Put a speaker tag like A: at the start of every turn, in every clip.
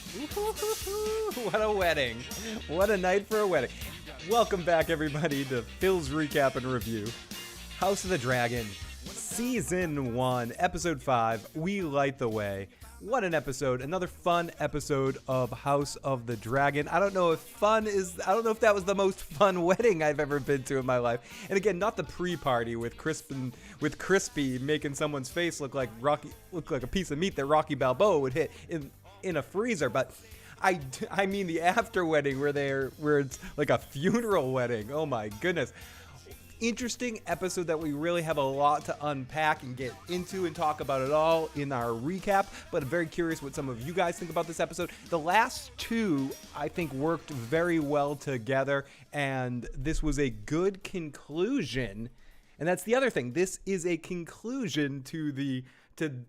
A: What a wedding. What a night for a wedding. Welcome back, everybody, to Phil's Recap and Review. House of the Dragon, Season 1, Episode 5, We Light the Way. What an episode. Another fun episode of House of the Dragon. I don't know if that was the most fun wedding I've ever been to in my life. And again, not the pre-party with Crispy making someone's face look like a piece of meat that Rocky Balboa would hit in a freezer, but I mean the after wedding where it's like a funeral wedding. Oh my goodness. Interesting episode that we really have a lot to unpack and get into and talk about it all in our recap, but I'm very curious what some of you guys think about this episode. The last two, I think, worked very well together, and this was a good conclusion. And that's the other thing. This is a conclusion to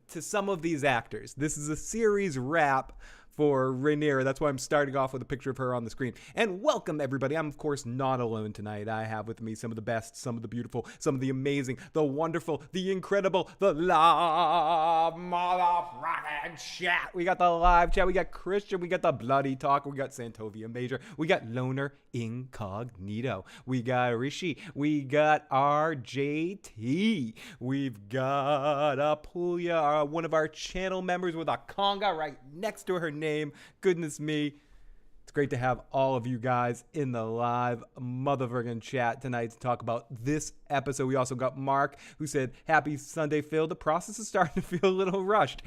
A: some of these actors. This is a series wrap for Rhaenyra. That's why I'm starting off with a picture of her on the screen. And welcome, everybody. I'm, of course, not alone tonight. I have with me some of the best, some of the beautiful, some of the amazing, the wonderful, the incredible, the live motherfucking chat. We got the live chat. We got Christian. We got the bloody talk. We got Santovia Major. We got Loner Incognito. We got Rishi. We got RJT. We've got Apulia, one of our channel members with a conga right next to her name. Goodness me. It's great to have all of you guys in the live motherfucking chat tonight to talk about this episode. We also got Mark, who said, "Happy Sunday, Phil. The process is starting to feel a little rushed."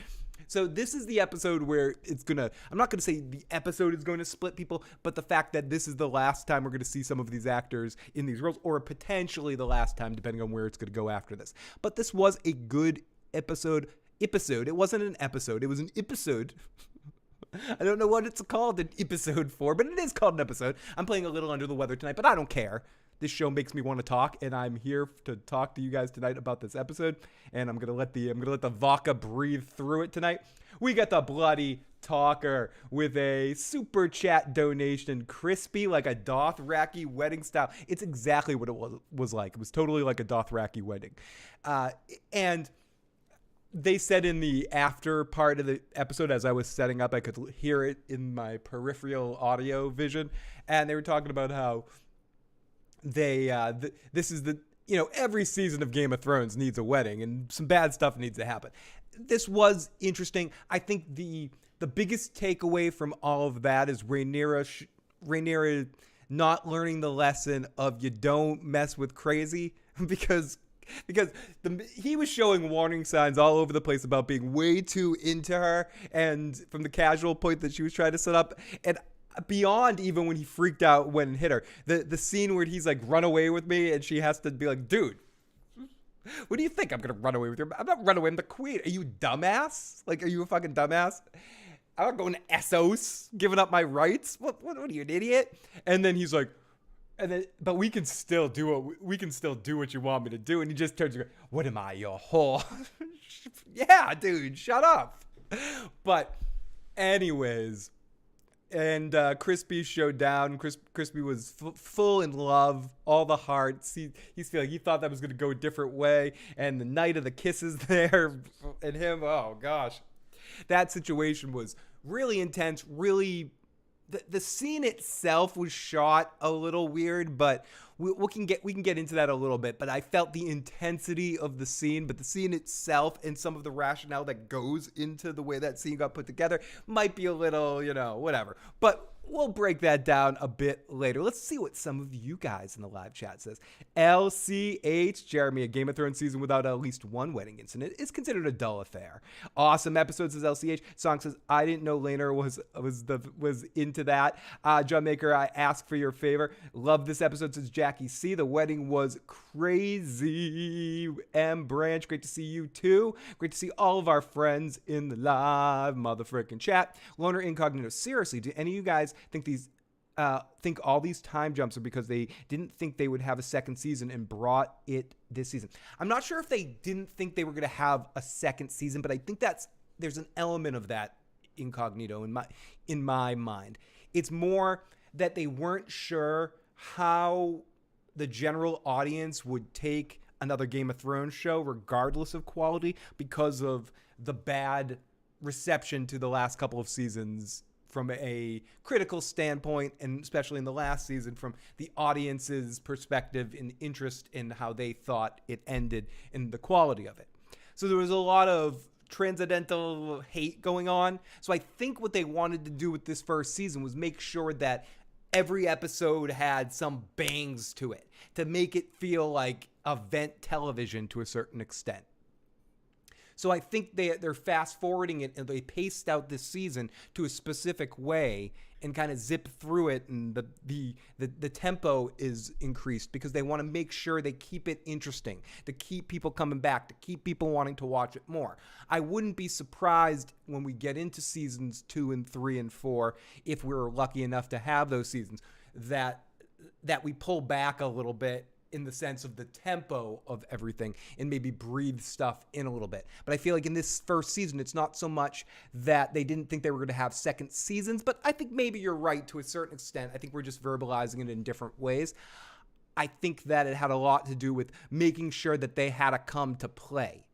A: So this is the episode where I'm not going to say the episode is going to split people, but the fact that this is the last time we're going to see some of these actors in these roles, or potentially the last time, depending on where it's going to go after this. But this was a good episode. It wasn't an episode. It was an episode. I don't know what it's called an episode for, but it is called an episode. I'm playing a little under the weather tonight, but I don't care. This show makes me want to talk, and I'm here to talk to you guys tonight about this episode. And I'm gonna let the vodka breathe through it tonight. We got the bloody talker with a super chat donation, crispy like a Dothraki wedding style. It's exactly what it was like. It was totally like a Dothraki wedding, and they said in the after part of the episode, as I was setting up, I could hear it in my peripheral audio vision, and they were talking about how this is every season of Game of Thrones needs a wedding, and some bad stuff needs to happen. This was interesting. I think the biggest takeaway from all of that is Rhaenyra not learning the lesson of you don't mess with crazy, because he was showing warning signs all over the place about being way too into her, and from the casual point that she was trying to set up, and beyond even when he freaked out when it hit her. The scene where he's like, "Run away with me," and she has to be like, "Dude, what do you think? I'm gonna run away with you? I'm not running away. I'm the queen. Are you dumbass? Like, are you a fucking dumbass? I'm not going to Essos, giving up my rights. What are you, an idiot?" And then he's like, but we can still do what you want me to do. And he just turns and goes, "What am I, your whore?" Yeah, dude, shut up. But anyways, and Crispy showed down. Crispy was full in love, all the hearts. He thought that was going to go a different way. And the night of the kisses there, and him, oh gosh, that situation was really intense. Really. The scene itself was shot a little weird, but we can get into that a little bit. But I felt the intensity of the scene, but the scene itself and some of the rationale that goes into the way that scene got put together might be a little, whatever. But we'll break that down a bit later. Let's see what some of you guys in the live chat says. LCH, Jeremy, a Game of Thrones season without at least one wedding incident is considered a dull affair. Awesome episode, says LCH. Song says, "I didn't know Laner was into that." John Maker, "I ask for your favor." Love this episode, says Jackie C. The wedding was crazy. M. Branch, great to see you too. Great to see all of our friends in the live motherfucking chat. Loner Incognito, seriously, do any of you guys think all these time jumps are because they didn't think they would have a second season and brought it this season? I'm not sure if they didn't think they were going to have a second season, but I think there's an element of that, Incognito, in my mind. It's more that they weren't sure how the general audience would take another Game of Thrones show, regardless of quality, because of the bad reception to the last couple of seasons from a critical standpoint, and especially in the last season, from the audience's perspective and interest in how they thought it ended and the quality of it. So there was a lot of transcendental hate going on. So I think what they wanted to do with this first season was make sure that every episode had some bangs to it to make it feel like event television to a certain extent. So I think they're fast forwarding it, and they paced out this season to a specific way and kind of zip through it, and the tempo is increased because they want to make sure they keep it interesting, to keep people coming back, to keep people wanting to watch it more. I wouldn't be surprised when we get into seasons 2 and 3 and 4, if we're lucky enough to have those seasons, that we pull back a little bit in the sense of the tempo of everything and maybe breathe stuff in a little bit. But I feel like in this first season, it's not so much that they didn't think they were going to have second seasons, but I think maybe you're right to a certain extent. I think we're just verbalizing it in different ways. I think that it had a lot to do with making sure that they had to come to play.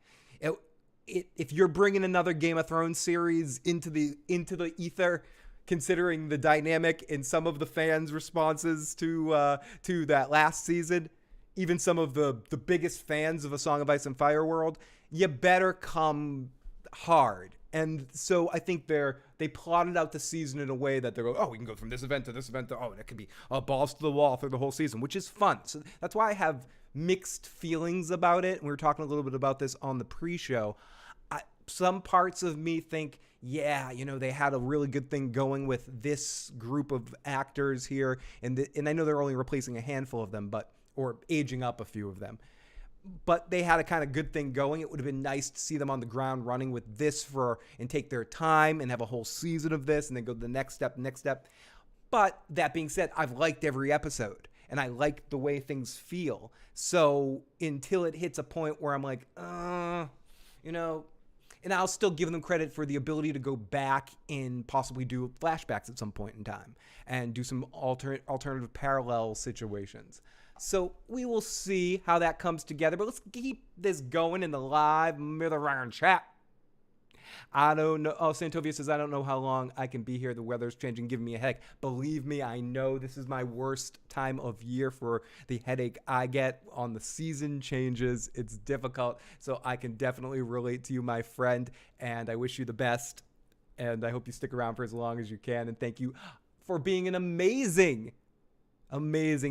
A: If you're bringing another Game of Thrones series into the ether, considering the dynamic in some of the fans' responses to that last season, even some of the biggest fans of A Song of Ice and Fire world, you better come hard. And so I think they plotted out the season in a way that they're going, oh, we can go from this event to this event to, oh, that could be balls to the wall through the whole season, which is fun. So that's why I have mixed feelings about it. And we were talking a little bit about this on the pre-show. Some parts of me think, yeah, they had a really good thing going with this group of actors here. And I know they're only replacing a handful of them, or aging up a few of them. But they had a kind of good thing going. It would have been nice to see them on the ground running with this and take their time and have a whole season of this and then go to the next step. But that being said, I've liked every episode and I like the way things feel. So until it hits a point where I'm like, and I'll still give them credit for the ability to go back and possibly do flashbacks at some point in time and do some alternative parallel situations. So we will see how that comes together. But let's keep this going in the live Mother chat. I don't know. Oh, Santovia says, I don't know how long I can be here. The weather's changing, giving me a headache. Believe me, I know this is my worst time of year for the headache I get on the season changes. It's difficult. So I can definitely relate to you, my friend. And I wish you the best. And I hope you stick around for as long as you can. And thank you for being an amazing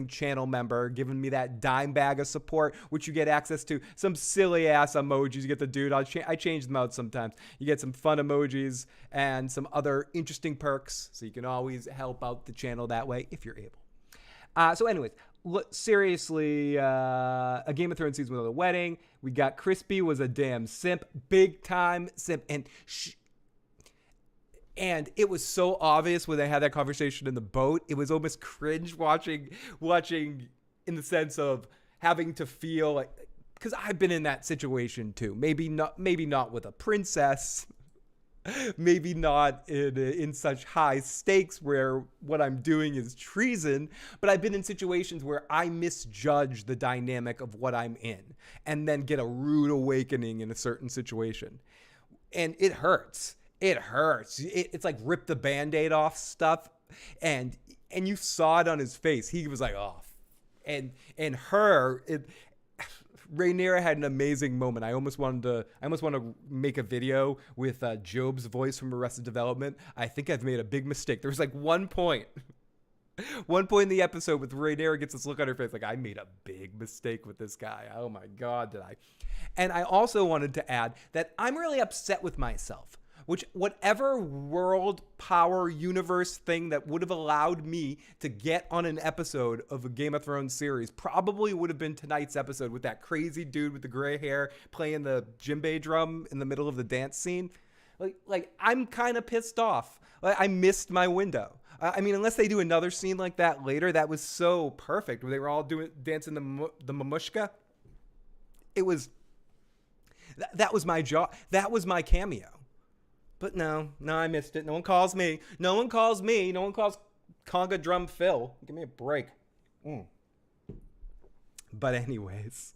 A: channel member, giving me that dime bag of support, which you get access to some silly ass emojis. You get the dude. I change them out sometimes. You get some fun emojis and some other interesting perks, so you can always help out the channel that way if you're able. So anyways, seriously, a Game of Thrones season with a wedding. We got Crispy was a damn simp, big time simp, and it was so obvious when they had that conversation in the boat. It was almost cringe watching in the sense of having to feel like, because I've been in that situation too. Maybe not with a princess, maybe not in such high stakes where what I'm doing is treason, but I've been in situations where I misjudge the dynamic of what I'm in and then get a rude awakening in a certain situation. And it hurts. It hurts. It's like rip the Band-Aid off stuff. And you saw it on his face. He was like, oh. And Rhaenyra had an amazing moment. I almost want to make a video with Job's voice from Arrested Development. I think I've made a big mistake. There was like one point in the episode with Rhaenyra gets this look on her face like, I made a big mistake with this guy. Oh my God, did I? And I also wanted to add that I'm really upset with myself. Whatever world power universe thing that would have allowed me to get on an episode of a Game of Thrones series probably would have been tonight's episode with that crazy dude with the gray hair playing the djembe drum in the middle of the dance scene. Like I'm kind of pissed off. I missed my window. I mean, unless they do another scene like that later, that was so perfect where they were all dancing the mamushka. It was, that was my job. That was my cameo. But no, I missed it. No one calls me. No one calls Conga Drum Phil. Give me a break. But anyways.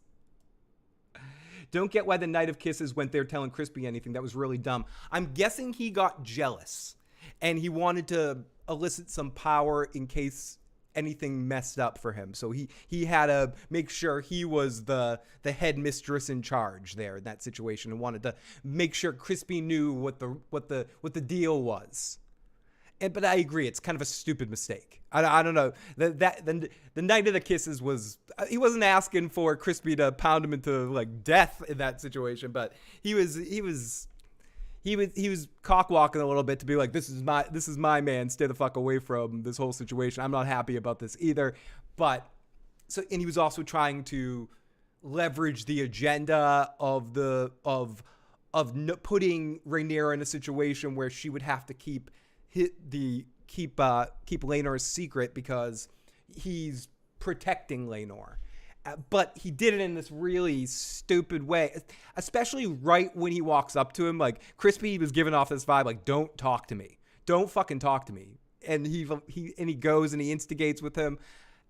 A: Don't get why the Night of Kisses went there telling Crispy anything. That was really dumb. I'm guessing he got jealous. and he wanted to elicit some power in case anything messed up for him. So he had to make sure he was the head mistress in charge there in that situation, and wanted to make sure Crispy knew what the deal was. But I agree, it's kind of a stupid mistake. I don't know. The Night of the Kisses was, he wasn't asking for Crispy to pound him into like death in that situation, but he was cock walking a little bit to be like, this is my man, stay the fuck away from this whole situation. I'm not happy about this either. But and he was also trying to leverage the agenda of putting Rhaenyra in a situation where she would have to keep Laenor's secret because he's protecting Laenor. But he did it in this really stupid way, especially right when he walks up to him. Like, Crispy was giving off this vibe, like, don't talk to me. Don't fucking talk to me. And he goes and he instigates with him.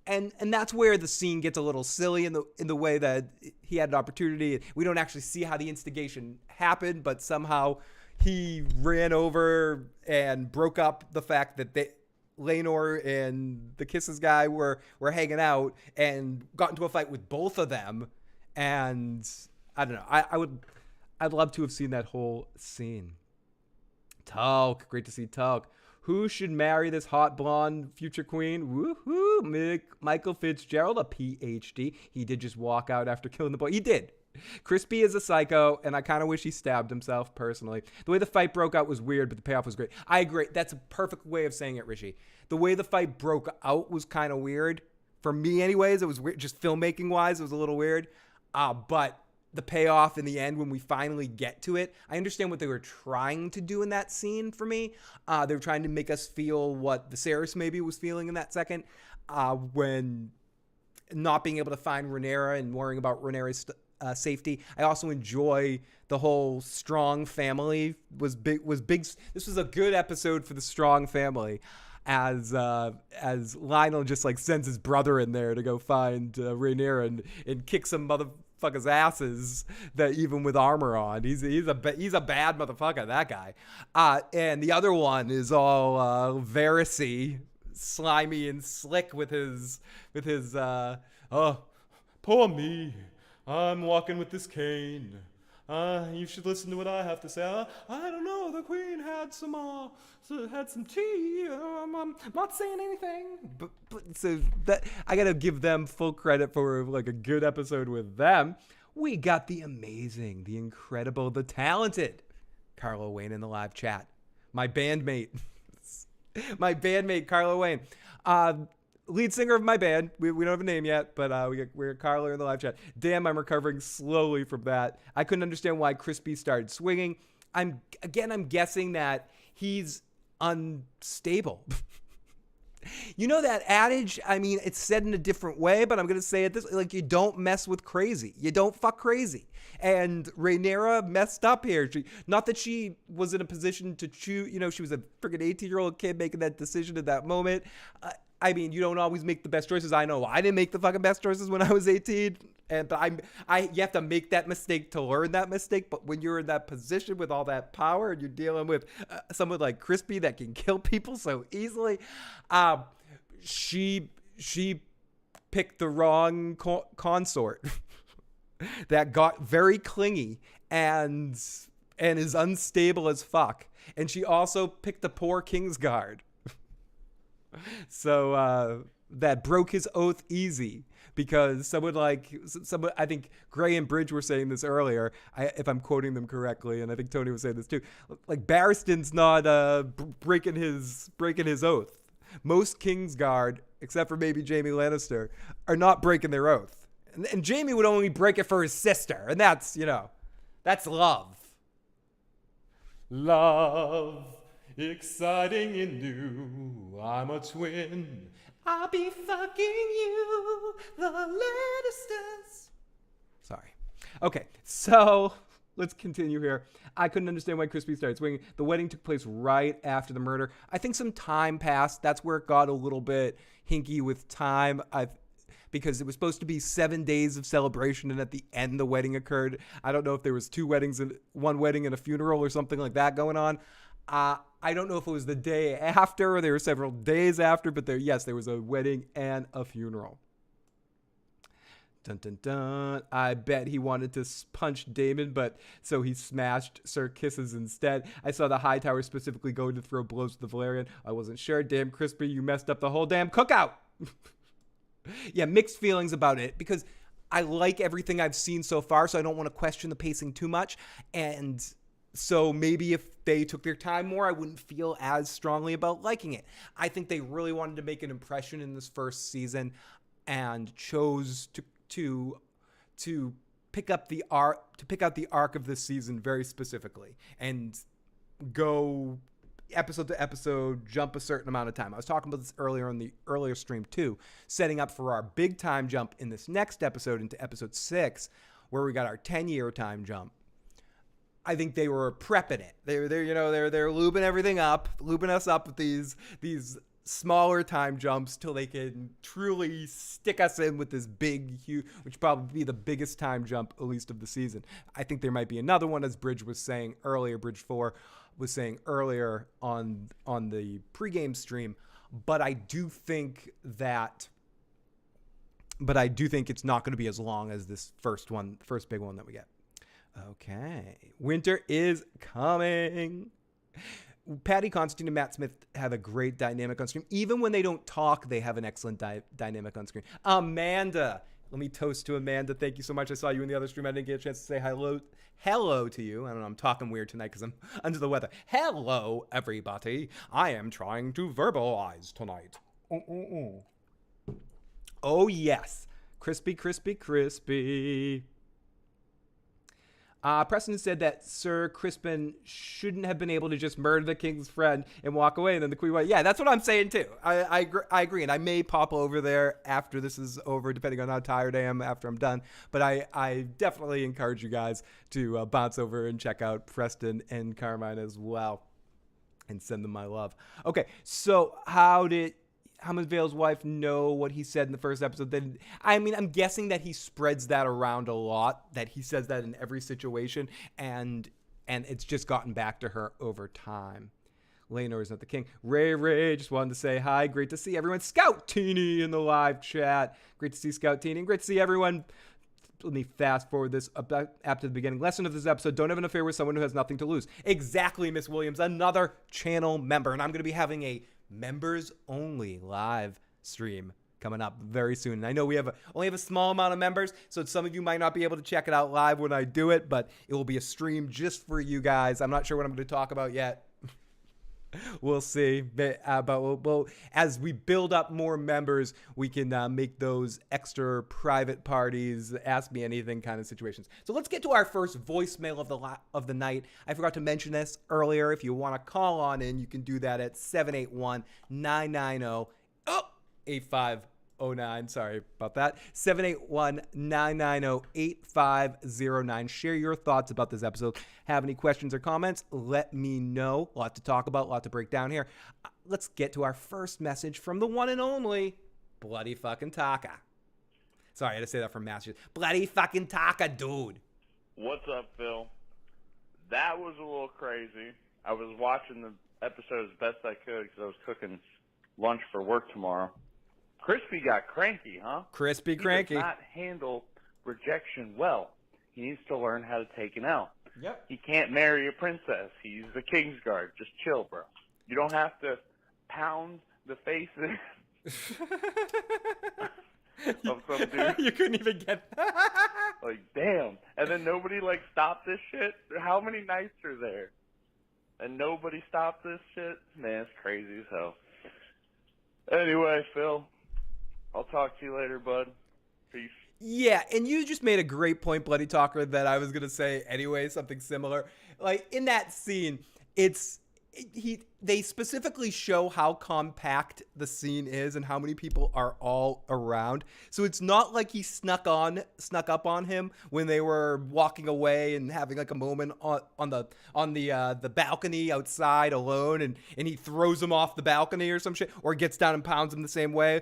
A: And that's where the scene gets a little silly in the way that he had an opportunity. We don't actually see how the instigation happened, but somehow he ran over and broke up the fact that Laenor and the Kisses guy were hanging out and got into a fight with both of them. And I don't know. I'd love to have seen that whole scene. Talk. Great to see Talk. Who should marry this hot blonde future queen? Woohoo! Michael Fitzgerald, a PhD. He did just walk out after killing the boy. He did. Crispy is a psycho, and I kind of wish he stabbed himself, personally. The way the fight broke out was weird, but the payoff was great. I agree. That's a perfect way of saying it, Rishi. The way the fight broke out was kind of weird. For me, anyways, it was weird. Just filmmaking-wise, it was a little weird. But the payoff in the end, when we finally get to it, I understand what they were trying to do in that scene for me. They were trying to make us feel what Viserys maybe was feeling in that second, when not being able to find Rhaenyra and worrying about Rhaenyra's safety. I also enjoy the whole strong family was big. This was a good episode for the strong family, as Lionel just like sends his brother in there to go find Rhaenyra and kick some motherfuckers' asses that even with armor on. He's a bad motherfucker, that guy. And the other one is all Varysy, slimy and slick with his oh, poor me. I'm walking with this cane. You should listen to what I have to say. I don't know. The queen had some tea. I'm not saying anything. But so that I gotta give them full credit for like a good episode with them. We got the amazing, the incredible, the talented Carla Wayne in the live chat. My bandmate, Carla Wayne. Lead singer of my band. We don't have a name yet, but we're Carla in the live chat. Damn, I'm recovering slowly from that. I couldn't understand why Crispy started swinging. I'm guessing that he's unstable. You know that adage? I mean, it's said in a different way, but I'm going to say it this way. Like, you don't mess with crazy. You don't fuck crazy. And Rhaenyra messed up here. Not that she was in a position to choose. You know, she was a freaking 18-year-old kid making that decision at that moment. I mean, you don't always make the best choices. I know I didn't make the fucking best choices when I was 18. But you have to make that mistake to learn that mistake. But when you're in that position with all that power and you're dealing with someone like Crispy that can kill people so easily, she picked the wrong consort that got very clingy and is unstable as fuck. And she also picked the poor Kingsguard. So that broke his oath easy because someone, I think Gray and Bridge were saying this earlier, if I'm quoting them correctly, and I think Tony was saying this too. Like, Barristan's not breaking his oath. Most Kingsguard, except for maybe Jaime Lannister, are not breaking their oath. And Jaime would only break it for his sister, and that's love. Love. Exciting and new, I'm a twin. I'll be fucking you, the Lannisters. Sorry. Okay, so let's continue here. I couldn't understand why Crispy started swinging. The wedding took place right after the murder. I think some time passed. That's where it got a little bit hinky with time. Because it was supposed to be 7 days of celebration, and at the end the wedding occurred. I don't know if there was 2 weddings, one wedding and a funeral or something like that going on. I don't know if it was the day after or there were several days after, but there was a wedding and a funeral. Dun, dun, dun. I bet he wanted to punch Daemon, but so he smashed Sir Kisses instead. I saw the Hightower specifically going to throw blows to the Valyrian. I wasn't sure. Damn, Crispy, you messed up the whole damn cookout. Yeah, mixed feelings about it because I like everything I've seen so far, so I don't want to question the pacing too much. And so maybe if they took their time more, I wouldn't feel as strongly about liking it. I think they really wanted to make an impression in this first season and chose to pick out the arc of this season very specifically and go episode to episode, jump a certain amount of time. I was talking about this earlier in the earlier stream too, setting up for our big time jump in this next episode into episode 6, where we got our 10-year time jump. I think they were prepping it. They're lubing everything up, lubing us up with these smaller time jumps till they can truly stick us in with this big, huge, which probably be the biggest time jump, at least of the season. I think there might be another one, as Bridge was saying earlier, Bridge 4 was saying earlier on the pregame stream, but I do think it's not going to be as long as this first big one that we get. Okay. Winter is coming. Patty Constantine and Matt Smith have a great dynamic on screen. Even when they don't talk, they have an excellent dynamic on screen. Amanda. Let me toast to Amanda. Thank you so much. I saw you in the other stream. I didn't get a chance to say hello to you. I don't know. I'm talking weird tonight because I'm under the weather. Hello, everybody. I am trying to verbalize tonight. Oh, yes. Crispy, crispy, crispy. Preston said that Sir Crispin shouldn't have been able to just murder the king's friend and walk away, and then the queen went, yeah, that's what I'm saying too. I agree, and I may pop over there after this is over, depending on how tired I am after I'm done. But I definitely encourage you guys to bounce over and check out Preston and Carmine as well, and send them my love. Okay, so how did Vale's wife know what he said in the first episode? Then, I mean, I'm guessing that he spreads that around a lot, that he says that in every situation, and it's just gotten back to her over time. Laenor is not the king. Ray just wanted to say hi. Great to see everyone. Scout Teeny in the live chat. Great to see Scout Teeny. And great to see everyone. Let me fast forward this up to the beginning. Lesson of this episode: don't have an affair with someone who has nothing to lose. Exactly, Miss Williams. Another channel member, and I'm going to be having a members only live stream coming up very soon. And I know we only have a small amount of members, so some of you might not be able to check it out live when I do it, but it will be a stream just for you guys. I'm not sure what I'm going to talk about yet. We'll see. But as we build up more members, we can make those extra private parties, ask me anything kind of situations. So let's get to our first voicemail of the night. I forgot to mention this earlier. If you want to call on in, you can do that at 781-990-8509. Sorry about that. 781-990-8509. Share your thoughts about this episode. Have any questions or comments? Let me know. A lot to talk about, a lot to break down here. Let's get to our first message from the one and only Bloody fucking Taka. Sorry, I had to say that from Masters. Bloody fucking Taka, dude.
B: What's up, Phil? That was a little crazy. I was watching the episode as best I could because I was cooking lunch for work tomorrow. Crispy got cranky, huh?
A: Crispy cranky.
B: He does not handle rejection well. He needs to learn how to take it out.
A: Yep.
B: He can't marry a princess. He's the Kingsguard. Just chill, bro. You don't have to pound the faces of some dude.
A: You couldn't even get that.
B: Like, damn. And then nobody, stopped this shit? How many nights are there? And nobody stopped this shit? Man, it's crazy as hell. Anyway, Phil, I'll talk to you later, bud. Peace.
A: Yeah, and you just made a great point, Bloody Talker, that I was going to say anyway, something similar. Like, in that scene, they specifically show how compact the scene is and how many people are all around. So it's not like he snuck up on him when they were walking away and having a moment on the balcony outside alone, and he throws him off the balcony or some shit, or gets down and pounds him the same way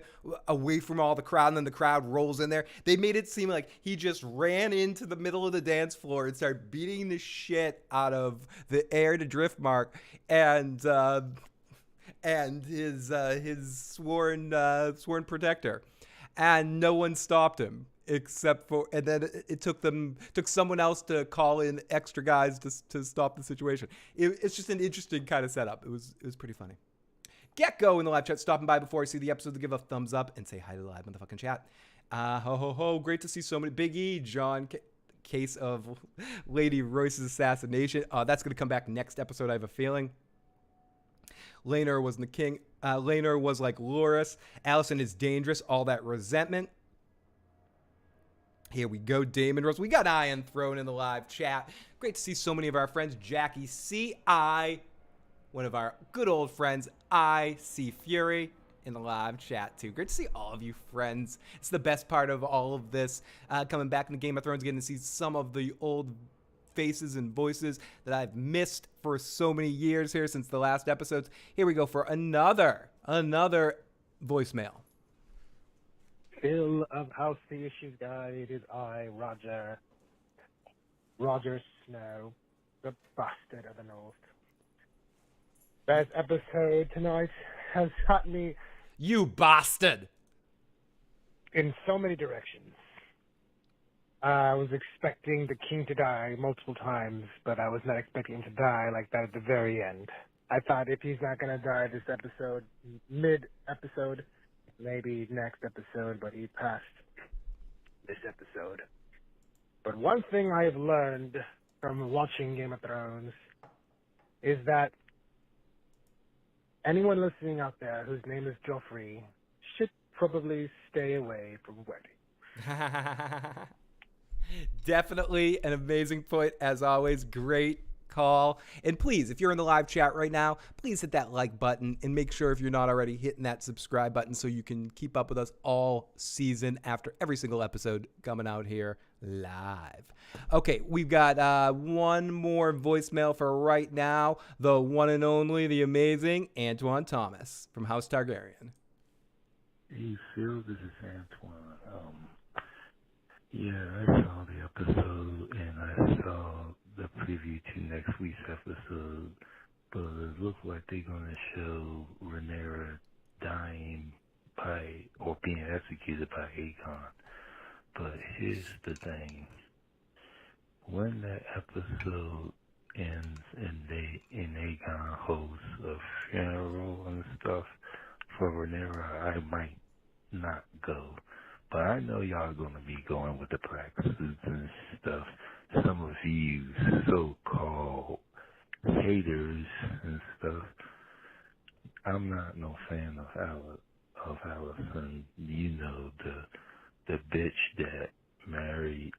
A: away from all the crowd, and then the crowd rolls in there. They made it seem like he just ran into the middle of the dance floor and started beating the shit out of the Heir to Driftmark. and his sworn protector, and no one stopped him except for, and then it took someone else to call in extra guys to stop the situation. It's just an interesting kind of setup. It was pretty funny. Gecko in the live chat stopping by before I see the episode to give a thumbs up and say hi to the live motherfucking chat. Ho ho ho! Great to see so many. Big E, John. Case of Lady Royce's assassination. That's going to come back next episode, I have a feeling. Rhaenyra wasn't the king. Rhaenyra was like Loras. Alicent is dangerous. All that resentment. Here we go, Daemon Rose. We got Iron Throne in the live chat. Great to see so many of our friends. Jackie C.I., one of our good old friends. I see Fury in the live chat too. Great to see all of you friends. It's the best part of all of this. Coming back into Game of Thrones, getting to see some of the old faces and voices that I've missed for so many years here since the last episodes. Here we go for another voicemail.
C: Phil of House the Issues Guy, it is I, Roger Snow, the bastard of the North. Best episode tonight has got me...
A: You bastard!
C: In so many directions. I was expecting the king to die multiple times, but I was not expecting him to die like that at the very end. I thought if he's not going to die this episode, mid-episode, maybe next episode, but he passed this episode. But one thing I have learned from watching Game of Thrones is that anyone listening out there whose name is Joffrey should probably stay away from weddings.
A: Definitely an amazing point, as always. Great call. And please, if you're in the live chat right now, please hit that like button and make sure if you're not already hitting that subscribe button so you can keep up with us all season after every single episode coming out here live. Okay, we've got one more voicemail for right now. The one and only, the amazing Antoine Thomas from House Targaryen.
D: Hey Phil, this is Antoine. Yeah, I saw the episode and I saw the preview to next week's episode, but it looks like they're going to show Rhaenyra dying or being executed by Aegon. But here's the thing. When that episode ends and Aegon hosts a funeral and stuff for Rhaenyra, I might not go. But I know y'all going to be going with the practices and stuff. Some of you so-called haters and stuff. I'm not no fan of Alicent. You know, the bitch that married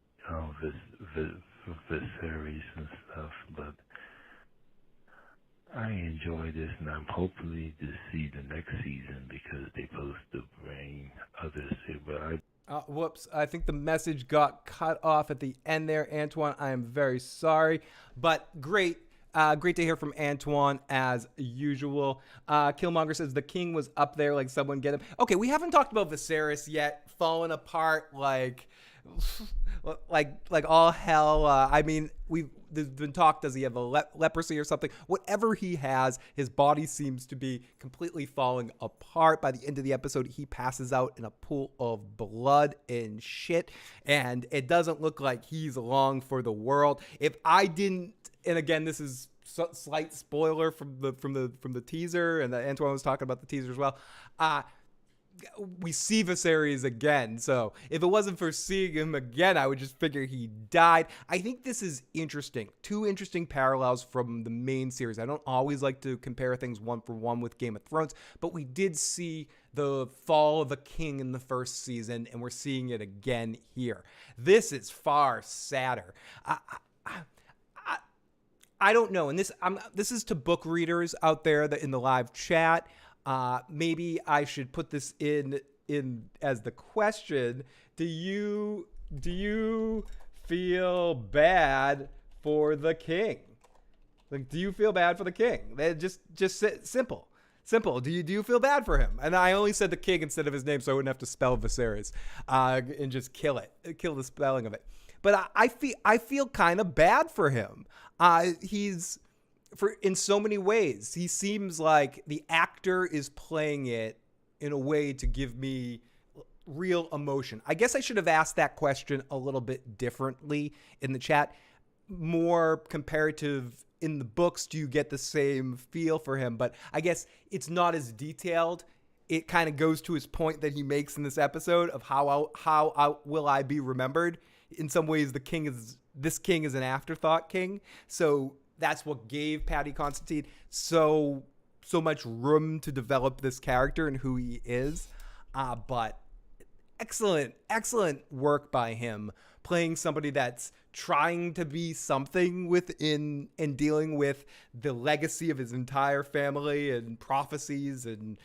D: Viserys and stuff. But I enjoy this, and I'm hopefully to see the next season because they supposed to bring others here. But
A: Whoops, I think the message got cut off at the end there, Antoine. I am very sorry, but great to hear from Antoine as usual. Killmonger says the king was up there, like someone get him. Okay, we haven't talked about Viserys yet, falling apart like all hell. I mean, there's been talk, does he have a leprosy or something? Whatever he has, his body seems to be completely falling apart. By the end of the episode, he passes out in a pool of blood and shit, and it doesn't look like he's along for the world. If I didn't, and again, this is slight spoiler from the teaser, and Antoine was talking about the teaser as well. We see Viserys again, so if it wasn't for seeing him again, I would just figure he died. I think this is interesting. Two interesting parallels from the main series. I don't always like to compare things one for one with Game of Thrones, but we did see the fall of a king in the first season, and we're seeing it again here. This is far sadder. I don't know, and this is to book readers out there that in the live chat. Maybe I should put this in as the question. Do you feel bad for the king? Like, do you feel bad for the king? Just simple. Do you feel bad for him? And I only said the king instead of his name, so I wouldn't have to spell Viserys, and just kill the spelling of it. But I feel kind of bad for him. He's in so many ways. He seems like the actor is playing it in a way to give me real emotion. I guess I should have asked that question a little bit differently in the chat. More comparative in the books, do you get the same feel for him? But I guess it's not as detailed. It kind of goes to his point that he makes in this episode of how will I be remembered? In some ways, this king is an afterthought king. So that's what gave Paddy Considine so much room to develop this character and who he is. But excellent work by him playing somebody that's trying to be something within and dealing with the legacy of his entire family and prophecies and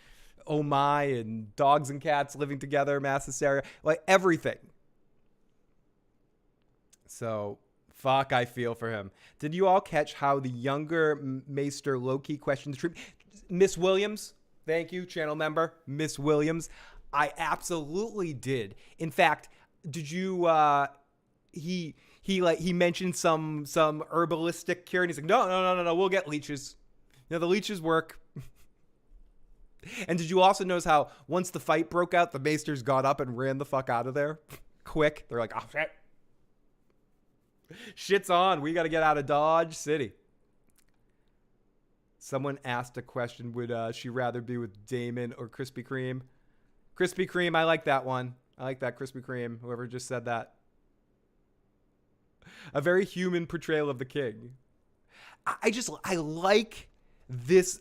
A: oh my and dogs and cats living together, mass hysteria, like everything. So fuck, I feel for him. Did you all catch how the younger Maester Loki questioned the truth? Miss Williams, thank you, channel member, Miss Williams. I absolutely did. In fact, did you, he mentioned some herbalistic cure and he's like, no, we'll get leeches. The leeches work. And did you also notice how once the fight broke out, the Maesters got up and ran the fuck out of there? Quick. They're like, oh, shit. Shit's on. We got to get out of Dodge City. Someone asked a question, would she rather be with Daemon or Krispy Kreme? Krispy Kreme, I like that one. I like that Krispy Kreme, whoever just said that. A very human portrayal of the king. I like this.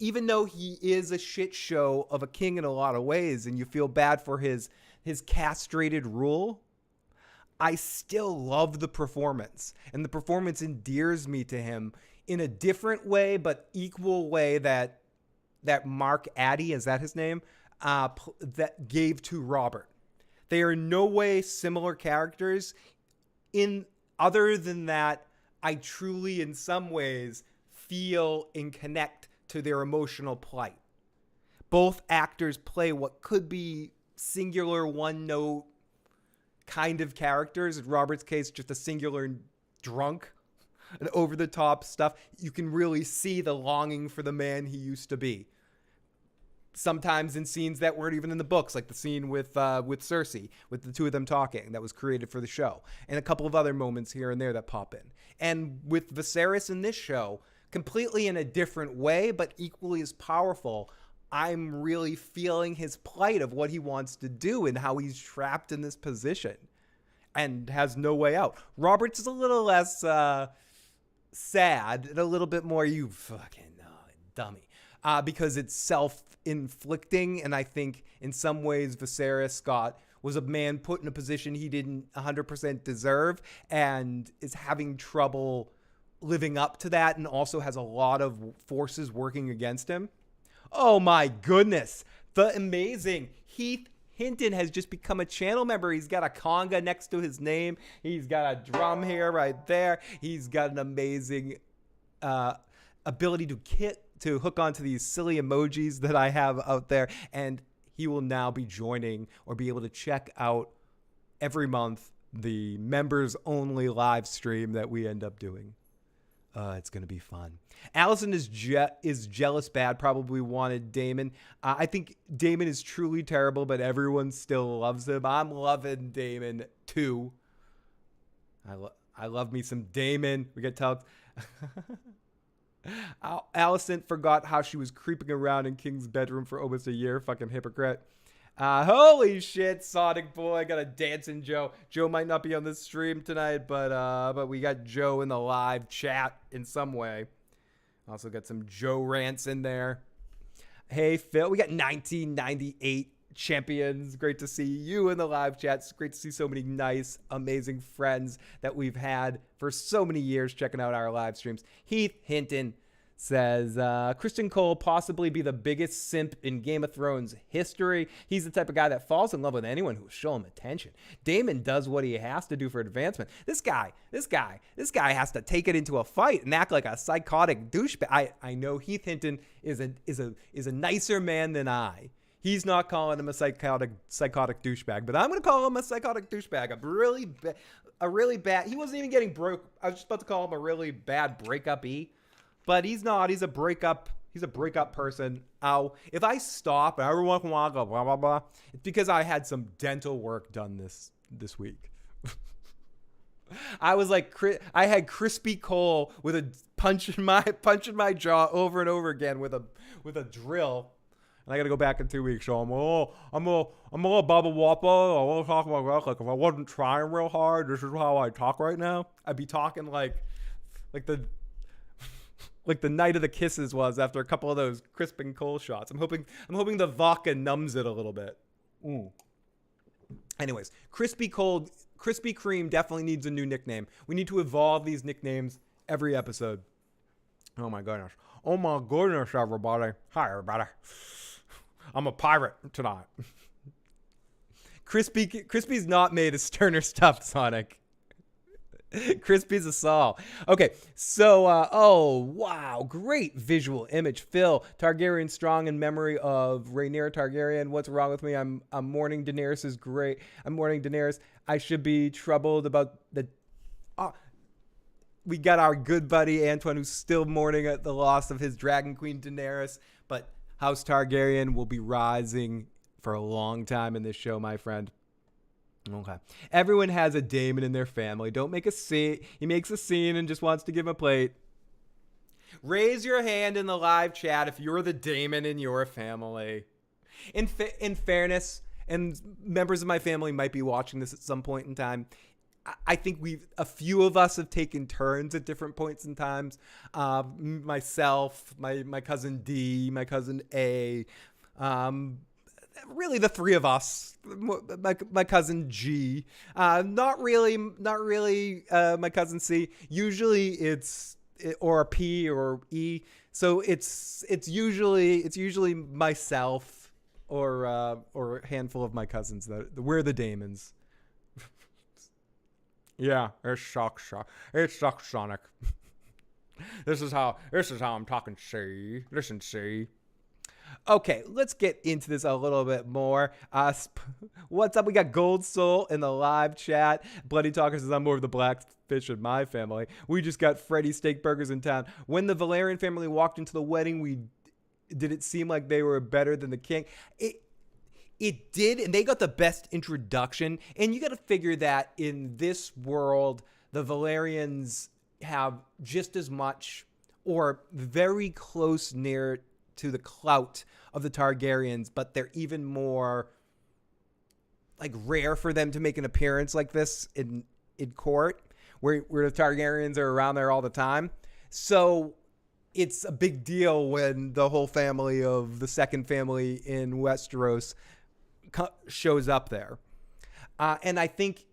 A: Even though he is a shit show of a king in a lot of ways and you feel bad for his castrated rule, I still love the performance. And the performance endears me to him in a different way, but equal way that Mark Addy, is that his name, that gave to Robert. They are in no way similar characters. In other than that, I truly, in some ways, feel and connect to their emotional plight. Both actors play what could be singular one-note kind of characters. In Robert's case, just a singular drunk and over-the-top stuff. You can really see the longing for the man he used to be. Sometimes in scenes that weren't even in the books, like the scene with Cersei, with the two of them talking, that was created for the show. And a couple of other moments here and there that pop in. And with Viserys in this show, completely in a different way, but equally as powerful, I'm really feeling his plight of what he wants to do and how he's trapped in this position and has no way out. Robert's is a little less sad and a little bit more, you fucking dummy, because it's self-inflicting. And I think in some ways Viserys was a man put in a position he didn't 100% deserve and is having trouble living up to that, and also has a lot of forces working against him. Oh my goodness. The amazing Heath Hinton has just become a channel member. He's got a conga next to his name. He's got a drum here right there. He's got an amazing ability to hook onto these silly emojis that I have out there. And he will now be joining or be able to check out every month the members only live stream that we end up doing. It's going to be fun. Alicent is jealous bad, probably wanted Daemon. I think Daemon is truly terrible, but everyone still loves him. I'm loving Daemon too. I love me some Daemon. We get talked. Alicent forgot how she was creeping around in King's bedroom for almost a year. Fucking hypocrite. Holy shit, Sonic Boy, got a dancing Joe. Joe might not be on this stream tonight, but we got Joe in the live chat in some way. Also got some Joe rants in there. Hey, Phil, we got 1998 champions. Great to see you in the live chat. It's great to see so many nice, amazing friends that we've had for so many years checking out our live streams. Heath Hinton says, Criston Cole possibly be the biggest simp in Game of Thrones history. He's the type of guy that falls in love with anyone who will show him attention. Daemon does what he has to do for advancement. This guy has to take it into a fight and act like a psychotic douchebag. I know Heath Hinton is a nicer man than I. He's not calling him a psychotic douchebag, but I'm going to call him a psychotic douchebag. A really bad, he wasn't even getting broke. I was just about to call him a really bad breakup-y. but he's not. He's a breakup person. Ow. If I stop and every once in a while go blah, blah, blah, it's because I had some dental work done this week. I was like, I had crispy coal with a punch in my jaw over and over again with a drill. And I got to go back in 2 weeks. So I'm a little bubble wopper. I want to talk about that. Like if I wasn't trying real hard, this is how I talk right now. I'd be talking like the night of the kisses was after a couple of those crisping coal shots. I'm hoping the vodka numbs it a little bit. Anyways, Crispy Cream definitely needs a new nickname. We need to evolve these nicknames every episode. Oh my goodness, everybody. Hi, everybody. I'm a pirate tonight. Crispy's not made of sterner stuff, Sonic. Crispy's a Saul. Okay, so, oh, wow, great visual image. Phil, Targaryen strong in memory of Rhaenyra Targaryen. What's wrong with me? I'm mourning Daenerys is great. I'm mourning Daenerys. I should be troubled about the... we got our good buddy Antoine who's still mourning at the loss of his Dragon Queen Daenerys, but House Targaryen will be rising for a long time in this show, my friend. Okay. Everyone has a Daemon in their family. Don't make a scene. He makes a scene and just wants to give him a plate. Raise your hand in the live chat if you're the Daemon in your family. In fairness, and members of my family might be watching this at some point in time, I think a few of us have taken turns at different points in times. Myself, my cousin D, my cousin A, really the three of us, my cousin G, not really my cousin C. Usually it's or a P or E. So it's usually myself or a handful of my cousins that we're the Daemons. Yeah, it sucks. It sucks, Sonic. This is how I'm talking. C. Listen, C. Okay, let's get into this a little bit more. What's up? We got Gold Soul in the live chat. Bloody Talker says, I'm more of the black fish in my family. We just got Freddy Steak Burgers in town. When the Valerian family walked into the wedding, did it seem like they were better than the king? It did, and they got the best introduction. And you got to figure that in this world, the Valerians have just as much or very close near to the clout of the Targaryens, but they're even more like rare for them to make an appearance like this in court, where the Targaryens are around there all the time. So it's a big deal when the whole family of the second family in Westeros shows up there. And I think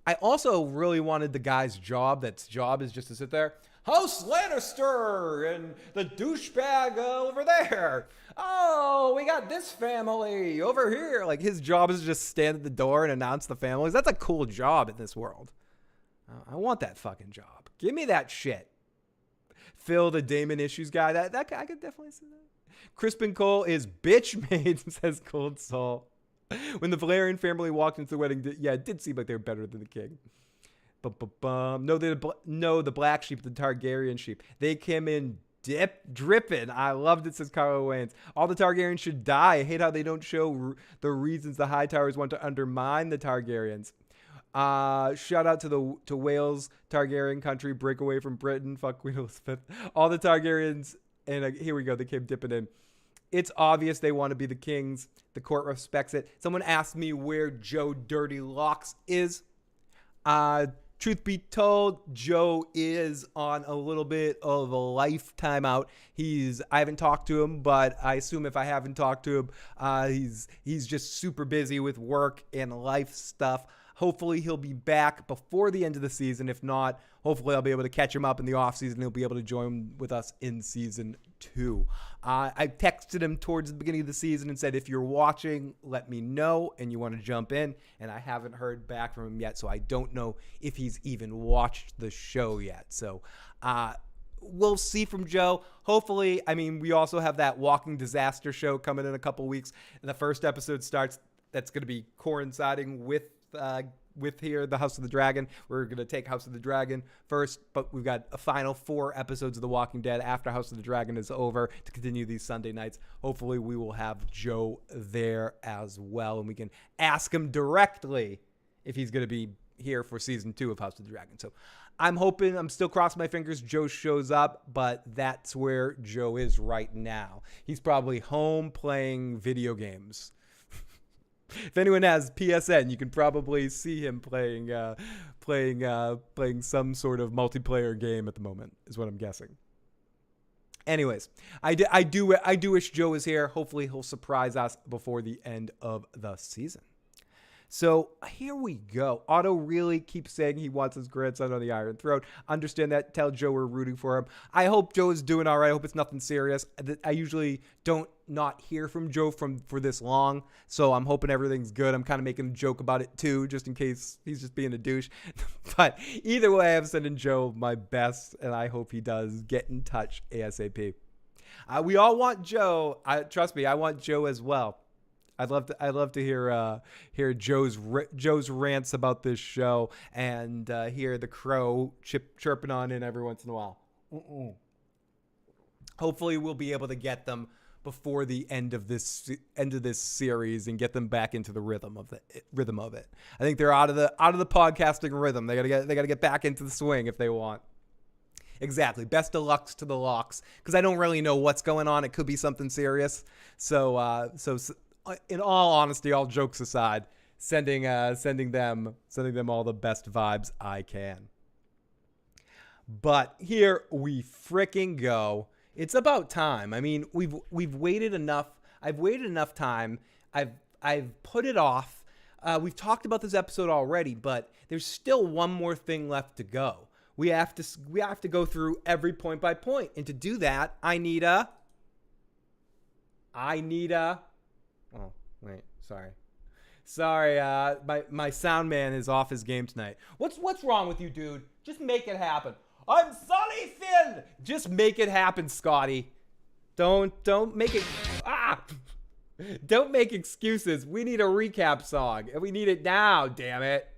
A: I also really wanted the guy's job. That's job is just to sit there. House Lannister and the douchebag over there. Oh, we got this family over here. Like his job is to just stand at the door and announce the families. That's a cool job in this world. I want that fucking job. Give me that shit. Phil, the Daemon issues guy. That guy, I could definitely see that. Crispin Cole is bitch made, says Cold Soul. When the Valerian family walked into the wedding, it did seem like they were better than the king. No, the black sheep, the Targaryen sheep. They came in dripping. I loved it, says Carlo Waynes. All the Targaryens should die. I hate how they don't show the reasons the High Towers want to undermine the Targaryens. Shout out to Wales, Targaryen country, break away from Britain, fuck Queen Elizabeth. All the Targaryens, and here we go, they came dipping in. It's obvious they want to be the kings. The court respects it. Someone asked me where Joe Dirty Locks is. Truth be told, Joe is on a little bit of a lifetime out. I haven't talked to him, but I assume if I haven't talked to him, he's just super busy with work and life stuff. Hopefully he'll be back before the end of the season. If not, hopefully I'll be able to catch him up in the offseason. He'll be able to join with us in season 2. I texted him towards the beginning of the season and said, if you're watching, let me know and you want to jump in. And I haven't heard back from him yet, so I don't know if he's even watched the show yet. So we'll see from Joe. Hopefully, we also have that Walking Disaster show coming in a couple weeks. And the first episode starts. That's going to be coinciding with with here, the House of the Dragon. We're going to take House of the Dragon first, but we've got a final 4 episodes of The Walking Dead after House of the Dragon is over to continue these Sunday nights. Hopefully we will have Joe there as well, and we can ask him directly if he's going to be here for season 2 of House of the Dragon. So I'm still crossing my fingers Joe shows up, but that's where Joe is right now. He's probably home playing video games. If anyone has PSN, you can probably see him playing some sort of multiplayer game at the moment, is what I'm guessing. Anyways, I do wish Joe was here. Hopefully he'll surprise us before the end of the season. So here we go. Otto really keeps saying he wants his grandson on the Iron Throne. Understand that. Tell Joe we're rooting for him. I hope Joe is doing all right. I hope it's nothing serious. I usually don't not hear from Joe for this long, so I'm hoping everything's good. I'm kind of making a joke about it too, just in case he's just being a douche. But either way, I'm sending Joe my best, and I hope he does get in touch ASAP. We all want Joe. Trust me, I want Joe as well. I'd love to hear Joe's rants about this show and hear the crow chirping on in every once in a while. Hopefully, we'll be able to get them before the end of this series and get them back into the rhythm of it. I think they're out of the podcasting rhythm. They gotta get back into the swing if they want. Exactly. Best of lucks to the Locks, because I don't really know what's going on. It could be something serious. So in all honesty, all jokes aside, sending them all the best vibes I can. But here we fricking go. It's about time. I mean, we've waited enough. I've waited enough time. I've put it off. We've talked about this episode already, but there's still one more thing left to go. We have to go through every point by point, and to do that, I need a. Oh, wait, sorry. My sound man is off his game tonight. What's wrong with you, dude? Just make it happen. I'm sorry, Phil. Just make it happen, Scotty. Don't make it. Don't make excuses. We need a recap song, and we need it now. Damn it.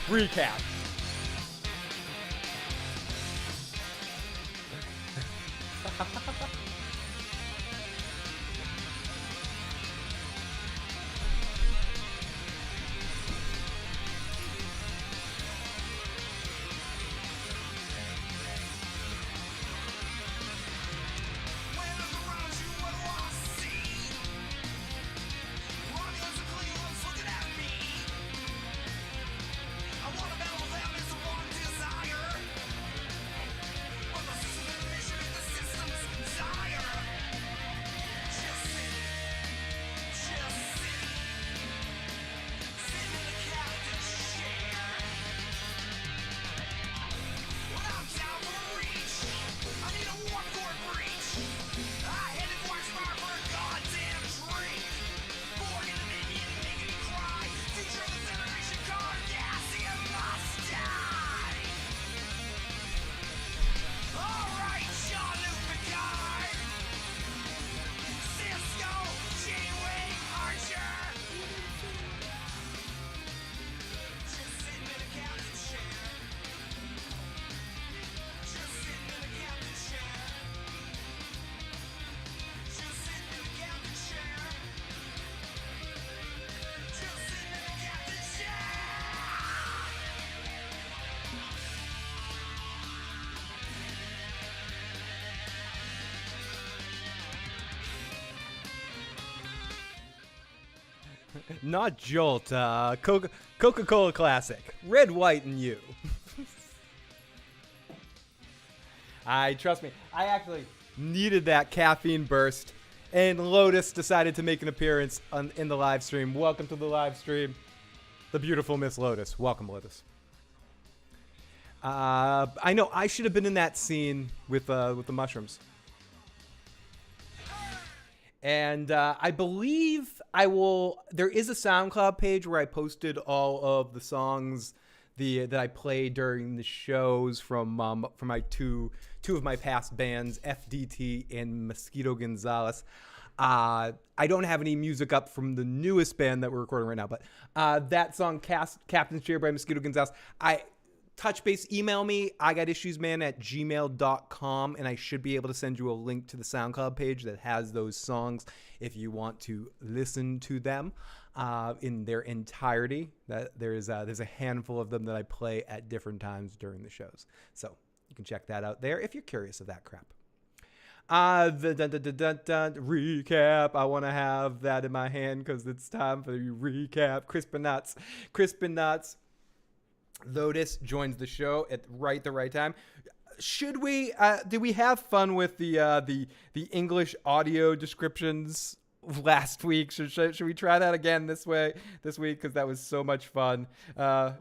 A: Recap. Not Jolt, Coca-Cola Classic. Red, white, and you. Trust me, I actually needed that caffeine burst, and Lotus decided to make an appearance in the live stream. Welcome to the live stream, the beautiful Miss Lotus. Welcome, Lotus. I know I should have been in that scene with the mushrooms. And I believe I will. There is a SoundCloud page where I posted all of the songs that I played during the shows from my two of my past bands, FDT and Mosquito Gonzalez. I don't have any music up from the newest band that we're recording right now, but that song, Captain's Chair by Mosquito Gonzalez, touch base, email me, igotissuesman@gmail.com, and I should be able to send you a link to the SoundCloud page that has those songs if you want to listen to them in their entirety. There's a handful of them that I play at different times during the shows. So you can check that out there if you're curious of that crap. The recap. I want to have that in my hand because it's time for the recap. Crispin Nuts. Lotus joins the show at the right time. Should we? Did we have fun with the English audio descriptions last week? Should we try that again this week? Because that was so much fun.
E: Read the sun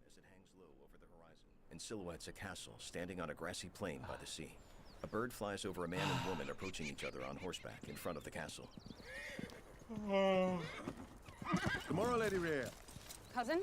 E: as it hangs low over the horizon, and silhouettes a castle standing on a grassy plain by the sea. A bird flies over a man and woman approaching each other on horseback in front of the castle.
F: Tomorrow, Lady Rhea.
G: Cousin?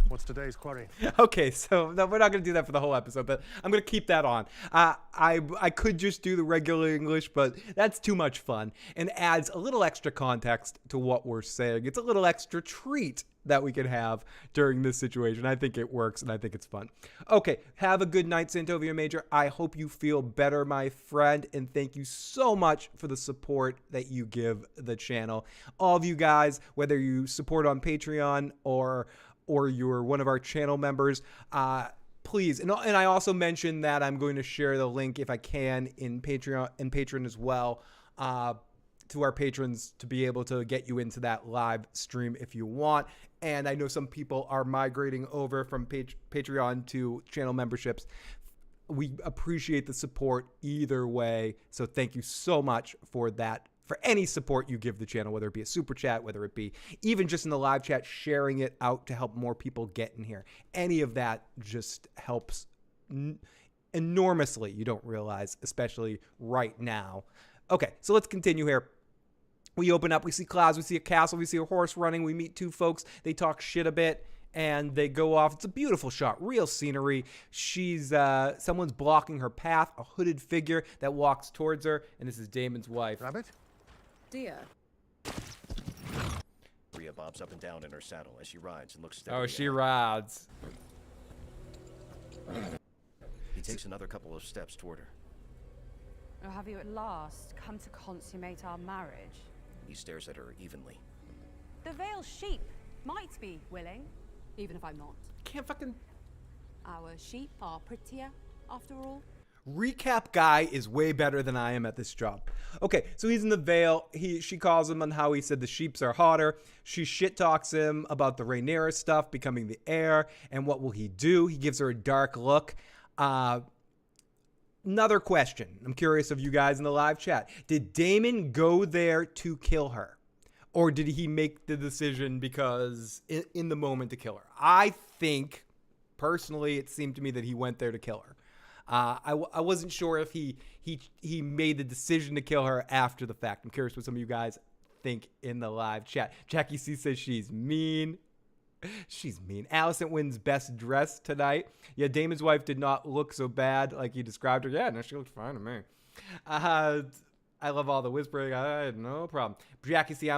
F: What's today's quarry?
A: Okay, so no, we're not going to do that for the whole episode, but I'm going to keep that on. I could just do the regular English, but that's too much fun and adds a little extra context to what we're saying. It's a little extra treat that we can have during this situation. I think it works, and I think it's fun. Okay, have a good night, Santovia Major. I hope you feel better, my friend, and thank you so much for the support that you give the channel. All of you guys, whether you support on Patreon or you're one of our channel members, please. And I also mentioned that I'm going to share the link if I can in Patreon as well, to our patrons to be able to get you into that live stream if you want. And I know some people are migrating over from Patreon to channel memberships. We appreciate the support either way. So thank you so much for that. For any support you give the channel, whether it be a super chat, whether it be even just in the live chat, sharing it out to help more people get in here. Any of that just helps enormously. You don't realize, especially right now. Okay, so let's continue here. We open up, we see clouds, we see a castle, we see a horse running, we meet two folks, they talk shit a bit, and they go off. It's a beautiful shot, real scenery. Someone's blocking her path, a hooded figure that walks towards her, and this is Daemon's wife.
F: Rabbit?
G: Dear.
E: Rhea bobs up and down in her saddle as she rides and looks steadily
A: Oh, she
E: ahead.
A: rides.
E: He takes another couple of steps toward her.
G: Or have you at last come to consummate our marriage?
E: He stares at her evenly.
G: The veiled sheep might be willing, even if I'm not.
A: Can't fucking...
G: Our sheep are prettier, after all.
A: Recap guy is way better than I am at this job. Okay, so he's in the Vale. She calls him on how he said the sheeps are hotter. She shit talks him about the Rhaenyra stuff, becoming the heir, and what will he do? He gives her a dark look. Another question. I'm curious of you guys in the live chat. Did Daemon go there to kill her? Or did he make the decision because in the moment to kill her? I think, personally, it seemed to me that he went there to kill her. I wasn't sure if he made the decision to kill her after the fact. I'm curious what some of you guys think in the live chat. Jackie C says she's mean. She's mean. Alicent wins best dress tonight. Yeah, Daemon's wife did not look so bad like he described her. Yeah, no, she looked fine to me. I love all the whispering. I had no problem. Jackie C,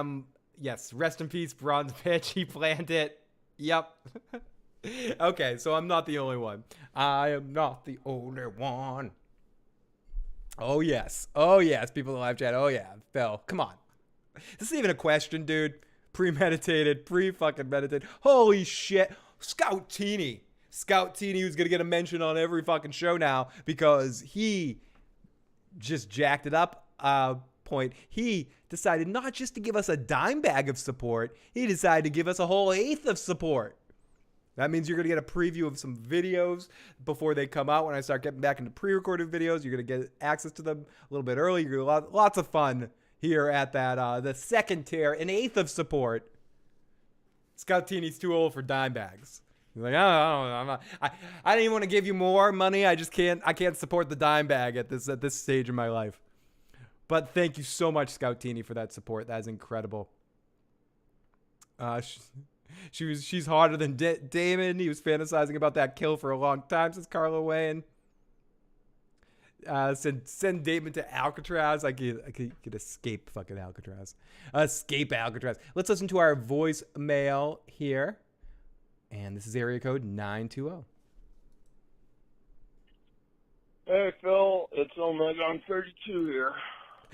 A: yes, rest in peace, Bronze Pitch. He planned it. Yep. Okay, so I'm not the only one. I am not the only one. Oh, yes. Oh, yes. People in the live chat. Oh, yeah. Phil, come on. This isn't even a question, dude. Premeditated. Pre-fucking meditated. Holy shit. Scout Teeny. Scout Teeny, who's going to get a mention on every fucking show now because he just jacked it up. Point. He decided not just to give us a dime bag of support. He decided to give us a whole eighth of support. That means you're going to get a preview of some videos before they come out. When I start getting back into pre-recorded videos, you're going to get access to them a little bit early. You're going to lots of fun here at that the second tier, an eighth of support. Scout Teeny's too old for dime bags. He's like, I didn't even want to give you more money. I can't support the dime bag at this stage in my life. But thank you so much, Scout Teeny, for that support. That is incredible. She's harder than Daemon. He was fantasizing about that kill for a long time, says Carlo Wayne. Send Daemon to Alcatraz. I could escape fucking Alcatraz. Escape Alcatraz. Let's listen to our voicemail here. And this is area code 920.
B: Hey, Phil. It's Omega 32 here.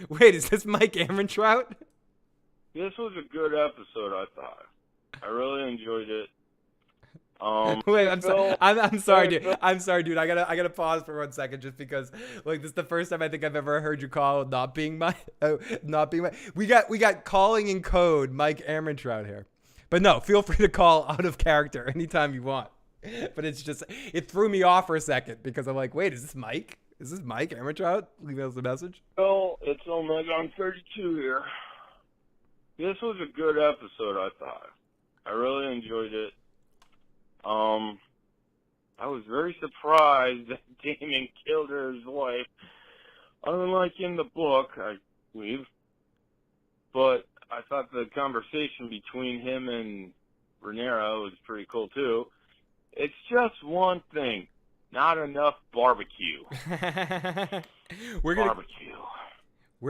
A: Wait, is this Mike Ehrmantraut?
B: This was a good episode, I thought. I really enjoyed it.
A: Wait, I'm sorry,
B: Hey,
A: dude.
B: Phil.
A: I'm sorry, dude. I gotta pause for 1 second just because, like, this is the first time I think I've ever heard you call not being my. We got calling in code Mike Ehrmantraut here, but no, feel free to call out of character anytime you want. But it's just it threw me off for a second because I'm like, wait, is this Mike? Is this Mike Ehrmantraut leaving us a message?
B: Phil, it's Omega 32 here. This was a good episode, I thought. I really enjoyed it. I was very surprised that Daemon killed his wife, unlike in the book, I believe. But I thought the conversation between him and Rhaenyra was pretty cool too. It's just one thing: not enough barbecue.
A: We're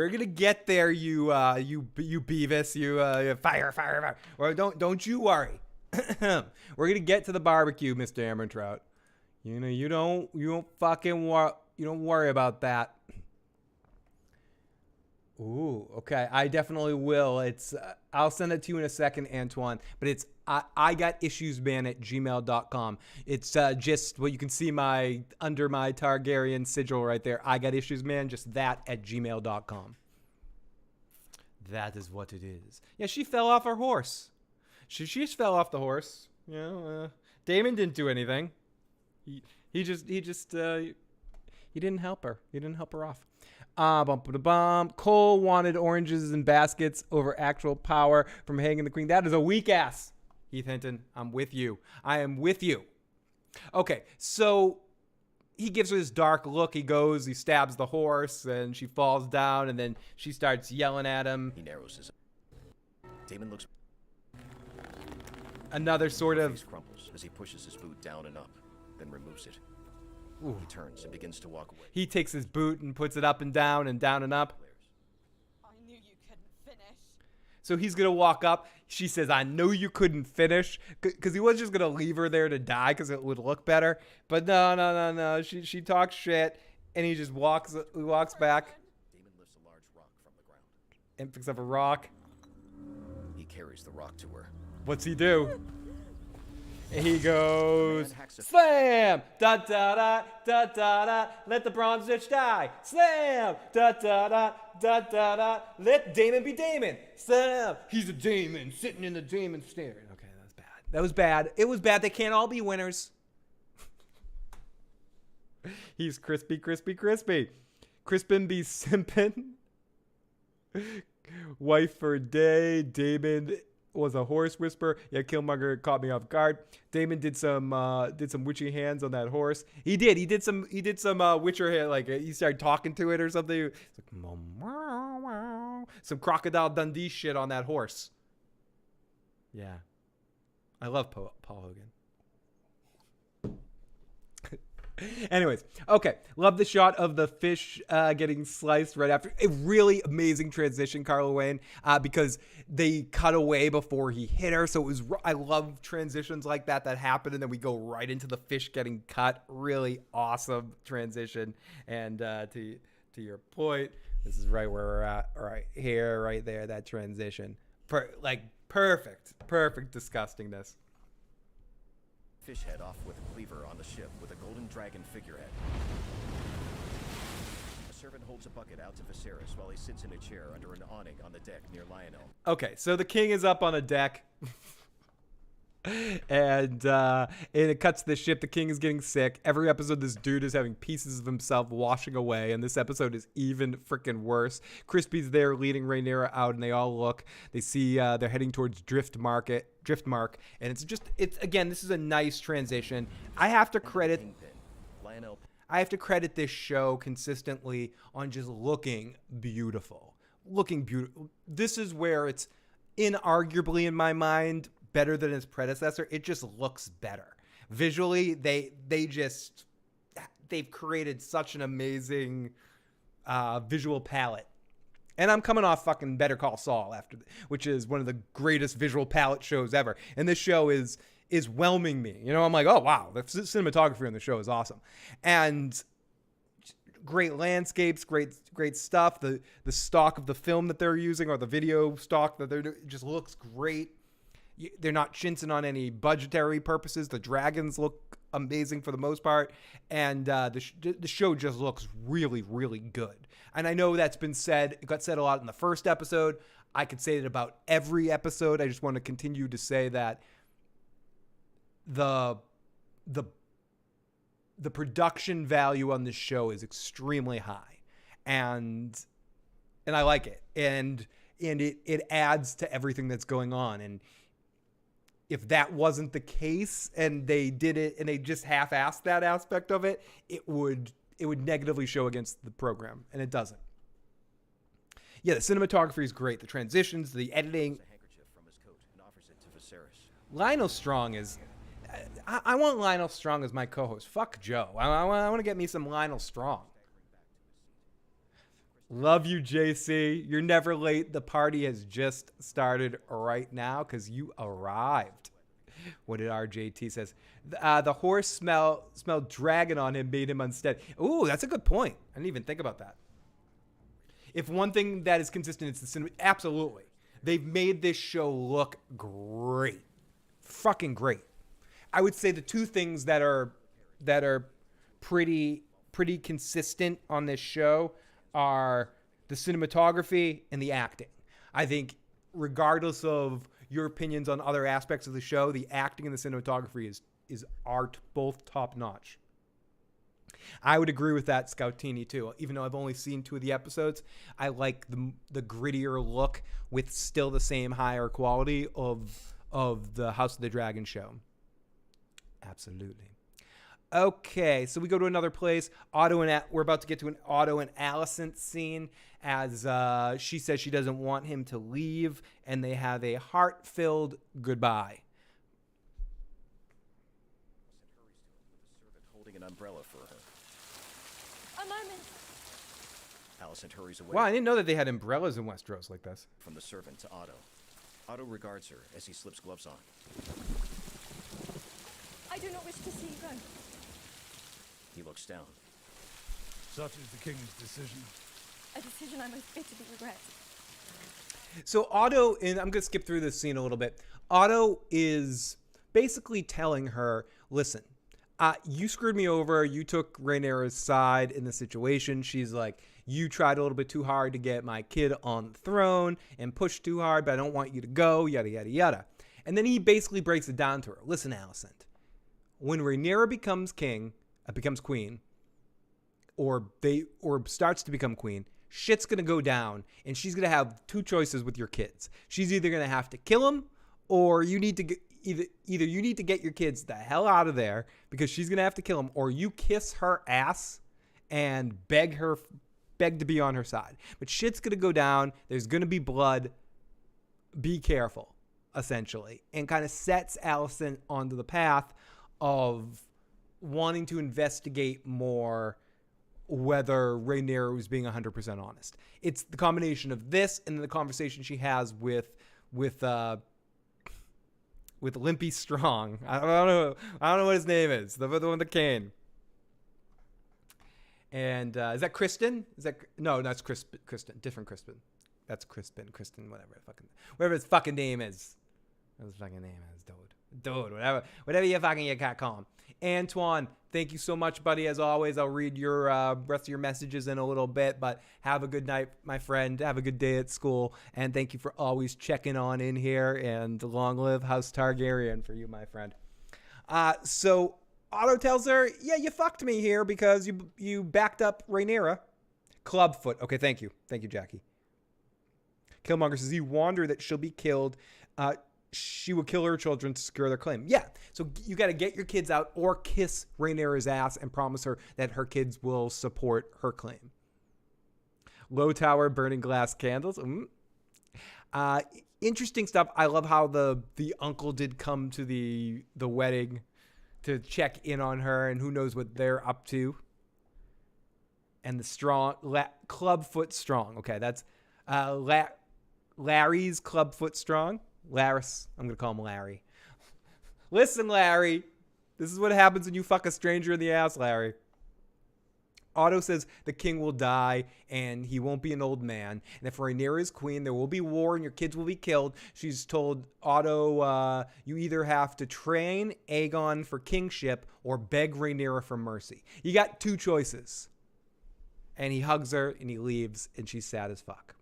A: gonna get there, you Beavis, you fire. Well, don't you worry. We're gonna get to the barbecue, Mr. Ehrmantraut. You know, you don't fucking worry about that. Ooh, okay. I definitely will. It's I'll send it to you in a second, Antoine. But it's I got issuesman at gmail.com. It's just what you can see under my Targaryen sigil right there. I got issuesman, just that at gmail.com. That is what it is. Yeah, she fell off her horse. She just fell off the horse. You know, Daemon didn't do anything. He didn't help her. He didn't help her off. Cole wanted oranges and baskets over actual power from hanging the queen. That is a weak ass. Heath Hinton, I'm with you. I am with you. Okay, so he gives her this dark look. He stabs the horse, and she falls down, and then she starts yelling at him.
E: He narrows his. Daemon looks.
A: Another sort
E: His
A: of.
E: face crumples as he pushes his boot down and up, then removes it.
A: Ooh.
E: He turns and begins to walk away.
A: He takes his boot and puts it up and down and down and up.
G: I knew you couldn't finish.
A: So he's going to walk up. She says, I know you couldn't finish. Because he was just going to leave her there to die because it would look better. But no. She talks shit. And he just walks back
E: Daemon lifts a large rock from the ground.
A: and picks up a rock.
E: He carries the rock to her.
A: What's he do? He goes,
E: Man hacks a-
A: slam! Da da da da da da. Let the bronze bitch die. Slam! Da da da da da da. Let Daemon be Daemon. Slam! He's a Daemon sitting in the Daemon stair. Okay, that was bad. That was bad. It was bad. They can't all be winners. He's crispy. Crispin be simpin'. Wife for a day. Daemon was a horse whisperer. Yeah, Killmonger caught me off guard. Daemon did some witchy hands on that horse. He did some witcher hand, like he started talking to it or something. It's like some Crocodile Dundee shit on that horse. Yeah, I love Paul Hogan. Anyways, okay. Love the shot of the fish getting sliced right after. A really amazing transition, Carla Wayne, because they cut away before he hit her. So it was. I love transitions like that happen, and then we go right into the fish getting cut. Really awesome transition. And to your point, this is right where we're at. Right here, right there. That transition, perfect disgustingness.
E: Fish head off with a cleaver on the ship with a golden dragon figurehead. A servant holds a bucket out to Viserys while he sits in a chair under an awning on the deck near Lionel.
A: Okay, so the king is up on a deck. And it cuts to the ship. The king is getting sick. Every episode, this dude is having pieces of himself washing away, and this episode is even freaking worse. Crispy's there leading Rhaenyra out, and they all look. They see they're heading towards Driftmark, and it's again, this is a nice transition. I have to credit this show consistently on just looking beautiful. This is where it's inarguably, in my mind, better than its predecessor. It just looks better visually. They they've created such an amazing visual palette. And I'm coming off fucking Better Call Saul which is one of the greatest visual palette shows ever. And this show is whelming me. You know, I'm like, oh wow, the cinematography on the show is awesome, and great landscapes, great stuff. The stock of the film that they're using, or the video stock that they're doing, just looks great. They're not chinsing on any budgetary purposes. The dragons look amazing for the most part, and the show just looks really, really good. And I know that's been said. It got said a lot in the first episode. I could say it about every episode. I just want to continue to say that the production value on this show is extremely high, and I like it, and it adds to everything that's going on. And if that wasn't the case, and they did it and they just half-assed that aspect of it, it would negatively show against the program, and it doesn't. Yeah, the cinematography is great. The transitions, the editing.
E: A handkerchief from his coat and offers it to Viserys.
A: Lionel Strong is. I want Lionel Strong as my co-host. Fuck Joe. I want to get me some Lionel Strong. Love you, JC. You're never late. The party has just started right now because you arrived. What did RJT says? The horse smelled dragon on him, made him unsteady. Ooh, that's a good point. I didn't even think about that. If one thing that is consistent, it's the cinema. Absolutely. They've made this show look great. Fucking great. I would say the two things that are pretty consistent on this show are the cinematography and the acting. I think regardless of your opinions on other aspects of the show, the acting and the cinematography is art, both top notch. I would agree with that, Scoutini, too. Even though I've only seen 2 of the episodes, I like the grittier look with still the same higher quality of the House of the Dragon show. Absolutely. Okay, so we go to another place. We're about to get to an Otto and Alicent scene as she says she doesn't want him to leave, and they have a heart-filled goodbye.
E: Servant holding an umbrella for her.
G: A moment.
E: Alicent hurries away.
A: Wow, I didn't know that they had umbrellas in Westeros like this.
E: From the servant to Otto. Otto regards her as he slips gloves on.
G: I do not wish to see you go.
E: He looks down.
F: Such is the king's decision.
G: A decision I most bitterly regret.
A: So Otto, and I'm going to skip through this scene a little bit. Otto is basically telling her, listen, you screwed me over. You took Rhaenyra's side in the situation. She's like, you tried a little bit too hard to get my kid on the throne and pushed too hard, but I don't want you to go, yada, yada, yada. And then he basically breaks it down to her. Listen, Alicent, when Rhaenyra becomes queen, or starts to become queen, shit's going to go down, and she's going to have 2 choices with your kids. She's either going to have to kill them, or you need to get, either you need to get your kids the hell out of there because she's going to have to kill them, or you kiss her ass and beg to be on her side. But shit's going to go down. There's going to be blood. Be careful, essentially, and kind of sets Alicent onto the path of wanting to investigate more whether Rhaenyra was being 100% honest. It's the combination of this and the conversation she has with Limpy Strong. I don't know what his name is. The one with the cane. And is that Criston? No, that's Criston. Different Criston. That's Criston, whatever his fucking name is. What his fucking name is, dude, whatever you can't call him. Antoine, thank you so much, buddy. As always, I'll read your rest of your messages in a little bit, but have a good night, my friend. Have a good day at school, and thank you for always checking on in here, and long live House Targaryen for you, my friend. So Otto tells her, yeah, you fucked me here because you backed up Rhaenyra. Clubfoot. Okay, thank you, Jackie. Killmonger says, you wonder that she'll be killed. She will kill her children to secure their claim. Yeah, so you got to get your kids out or kiss Rhaenyra's ass and promise her that her kids will support her claim. Low tower, burning glass candles. Interesting stuff. I love how the uncle did come to the wedding to check in on her, and who knows what they're up to. and the strong clubfoot strong. Okay, that's Larry's clubfoot strong. Larys, I'm gonna call him Larry. Listen, Larry, this is what happens when you fuck a stranger in the ass, Larry. Otto says the king will die and he won't be an old man. And if Rhaenyra is queen, there will be war and your kids will be killed. She's told Otto, you either have to train Aegon for kingship or beg Rhaenyra for mercy. You got two choices. And he hugs her and he leaves and she's sad as fuck.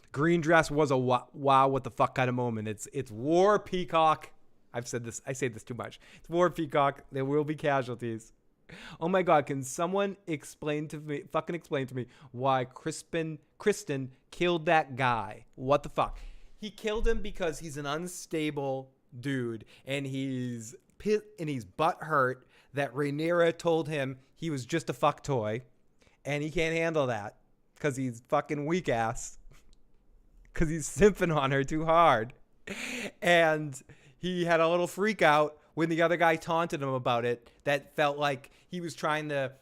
A: The green dress was a wow, what the fuck kind of moment. It's war, Peacock. I say this too much. It's war, Peacock. There will be casualties. Oh my God, can someone explain to me why Criston killed that guy? What the fuck? He killed him because he's an unstable dude and he's butthurt that Rhaenyra told him he was just a fuck toy and he can't handle that because he's fucking weak ass because he's simping on her too hard. And he had a little freak out when the other guy taunted him about it. That felt like he was trying to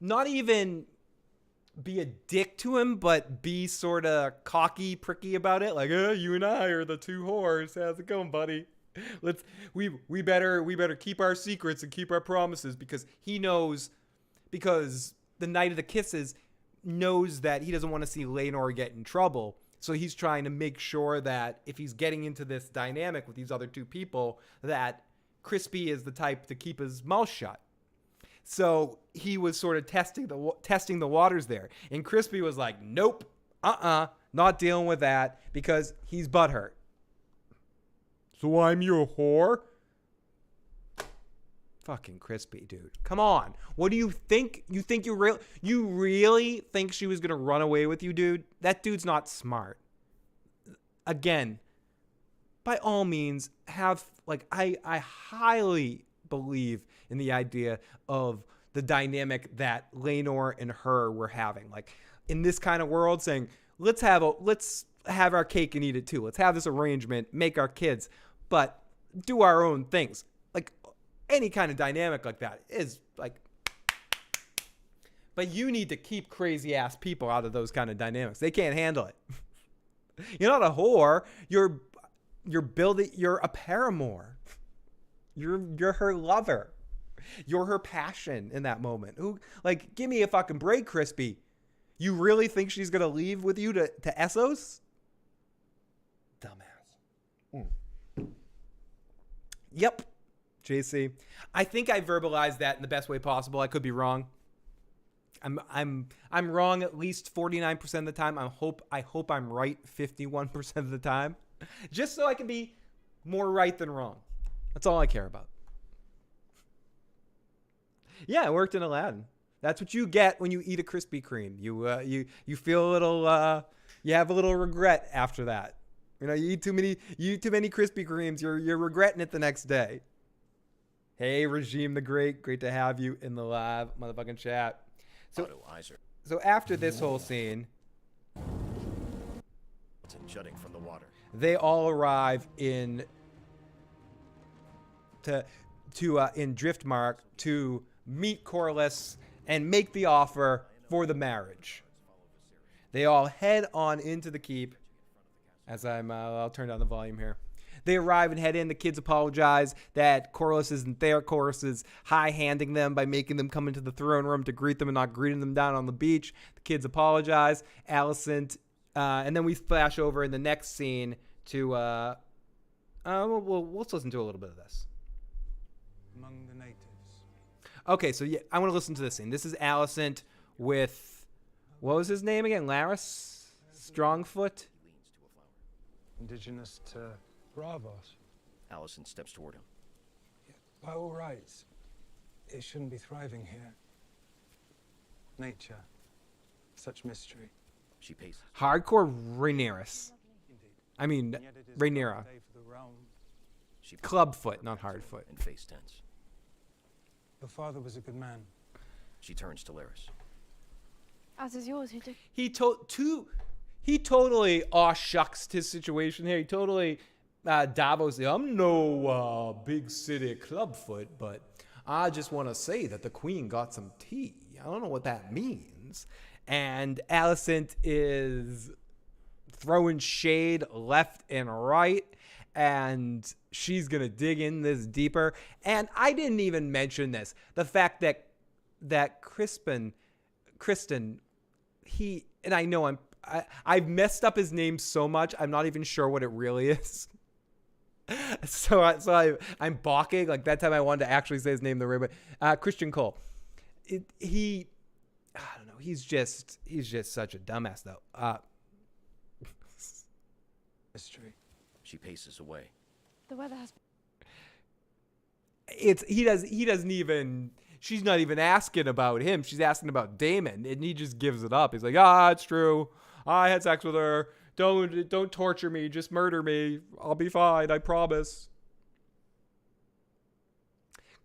A: not even be a dick to him, but be sort of cocky, pricky about it. Like, you and I are the two whores. How's it going, buddy? We better keep our secrets and keep our promises because the Night of the Kisses knows that he doesn't want to see Laenor get in trouble. So he's trying to make sure that if he's getting into this dynamic with these other two people, that Crispy is the type to keep his mouth shut. So he was sort of testing the waters there. And Crispy was like, nope, not dealing with that because he's butthurt. So I'm your whore? Fucking Crispy, dude. Come on. What do you think? You really think she was going to run away with you, dude? That dude's not smart. Again, by all means, I highly believe in the idea of the dynamic that Laenor and her were having. Like, in this kind of world, saying, let's have our cake and eat it too. Let's have this arrangement, make our kids, but do our own things. Like, any kind of dynamic like that is like, but you need to keep crazy ass people out of those kind of dynamics. They can't handle it. You're not a whore. You're a paramour. You're her lover. You're her passion in that moment. Give me a fucking break, Crispy. You really think she's gonna leave with you to Essos? Dumbass. Yep. JC, I think I verbalized that in the best way possible. I could be wrong. I'm wrong at least 49% of the time. I hope I'm right 51% of the time, just so I can be more right than wrong. That's all I care about. Yeah, it worked in Aladdin. That's what you get when you eat a Krispy Kreme. You feel a little you have a little regret after that. You eat too many Krispy Kremes, you're regretting it the next day. Hey, Regime the Great, great to have you in the live motherfucking chat. So after this whole scene,
E: jutting from the water,
A: they all arrive in Driftmark to meet Corlys and make the offer for the marriage. They all head on into the keep. As I'll turn down the volume here. They arrive and head in. The kids apologize that Corlys isn't there. Corlys is high-handing them by making them come into the throne room to greet them and not greeting them down on the beach. The kids apologize. Alicent, and then we flash over in the next scene to, let's listen to a little bit of this.
F: Among the natives.
A: Okay, so yeah, I want to listen to this scene. This is Alicent with, what was his name again? Larys? Strongfoot?
F: Indigenous to Bravos.
E: Alicent steps toward him.
F: Yeah, by all rights, it shouldn't be thriving here. Nature, such mystery.
E: She paces.
A: Hardcore Rhaenyra. I mean, Rhaenyra. Clubfoot, not Hardfoot.
E: And face tense.
F: Your father was a good man.
E: She turns to Larys.
G: As is yours,
A: He totally shucks his situation here. He totally Davos. I'm no big city clubfoot, but I just want to say that the queen got some tea. I don't know what that means. And Alicent is throwing shade left and right, and she's going to dig in this deeper. And I didn't even mention this. The fact that Criston, and I know I've messed up his name so much, I'm not even sure what it really is. So I'm balking. Like that time I wanted to actually say his name the right way. Criston Cole. I don't know. He's just such a dumbass though.
F: Mystery.
E: She paces away.
G: The weather has...
A: He doesn't even... She's not even asking about him. She's asking about Daemon, and he just gives it up. He's like, it's true. I had sex with her. Don't torture me. Just murder me. I'll be fine. I promise.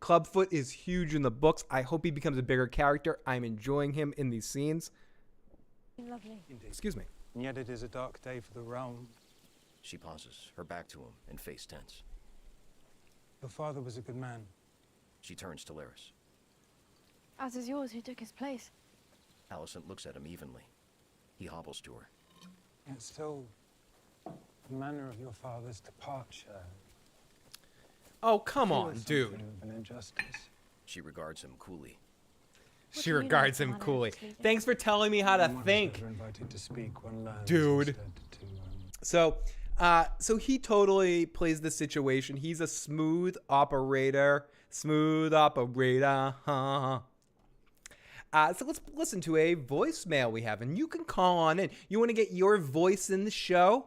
A: Clubfoot is huge in the books. I hope he becomes a bigger character. I'm enjoying him in these scenes.
G: Lovely.
F: Indeed.
A: Excuse me.
F: And yet it is a dark day for the realm.
E: She pauses, her back to him, and face tense.
F: Your father was a good man.
E: She turns to Larys.
G: As is yours, who took his place.
E: Alicent looks at him evenly. He hobbles to her.
F: Yet still, the manner of your father's departure.
A: Oh, come
F: feels
A: on,
F: something
A: dude.
F: of an injustice.
E: She regards him coolly.
G: What
A: She
G: do you
A: regards
G: know
A: him
G: about
A: coolly.
G: Alex leaving?
A: Thanks for telling me how to
F: One who's
A: think.
F: never invited to speak, one learns
A: Dude.
F: instead to,
A: So he totally plays the situation. He's a smooth operator. Huh. So let's listen to a voicemail we have, and you can call on in. You want to get your voice in the show?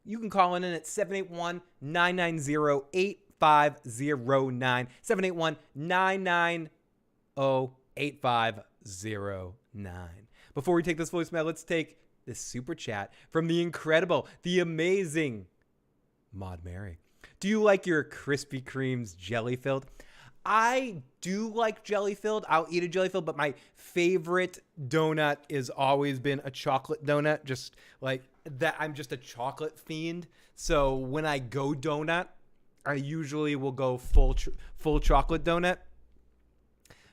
A: You can call in at 781-990-8509. 781-990-8509. Before we take this voicemail, let's take this super chat from the incredible, the amazing Maud Mary. Do you like your Krispy Kremes jelly-filled? I do like jelly-filled. I'll eat a jelly-filled, but my favorite donut has always been a chocolate donut. Just like that, I'm just a chocolate fiend. So when I go donut, I usually will go full chocolate donut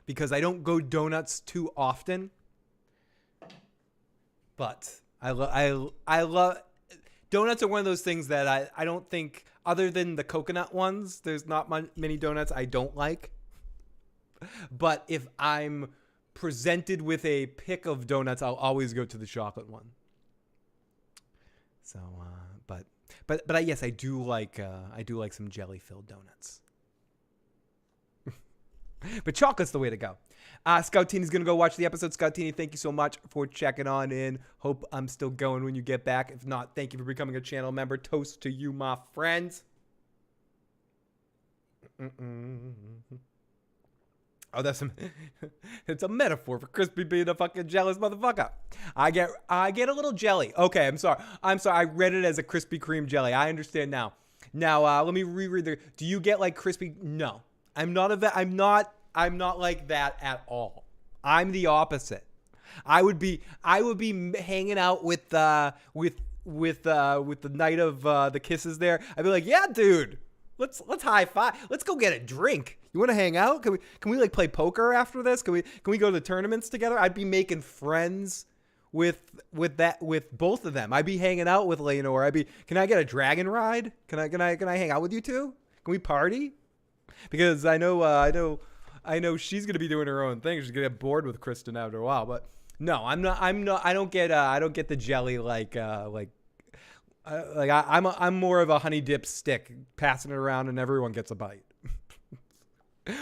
A: because I don't go donuts too often. But I love donuts are one of those things that I don't think, other than the coconut ones, there's not many donuts I don't like. But if I'm presented with a pick of donuts, I'll always go to the chocolate one. So, but yes, I do like some jelly-filled donuts. But chocolate's the way to go. Scoutini's going to go watch the episode. Scoutini, thank you so much for checking on in. Hope I'm still going when you get back. If not, thank you for becoming a channel member. Toast to you, my friends. Oh, it's a metaphor for Crispy being a fucking jealous motherfucker. I get a little jelly. Okay, I'm sorry. I read it as a Krispy Kreme jelly. I understand now. Now, let me reread do you get like crispy? No. I'm not like that at all. I'm the opposite. I would be hanging out with the night of the kisses there. I'd be like, yeah, dude, let's high five. Let's go get a drink. You want to hang out? Can we like play poker after this? Can we go to the tournaments together? I'd be making friends with both of them. I'd be hanging out with Rhaenyra. Can I get a dragon ride? Can I hang out with you two? Can we party? Because I know she's gonna be doing her own thing. She's gonna get bored with Criston after a while. But no, I'm not. I don't get the jelly I'm more of a honey dip stick, passing it around and everyone gets a bite.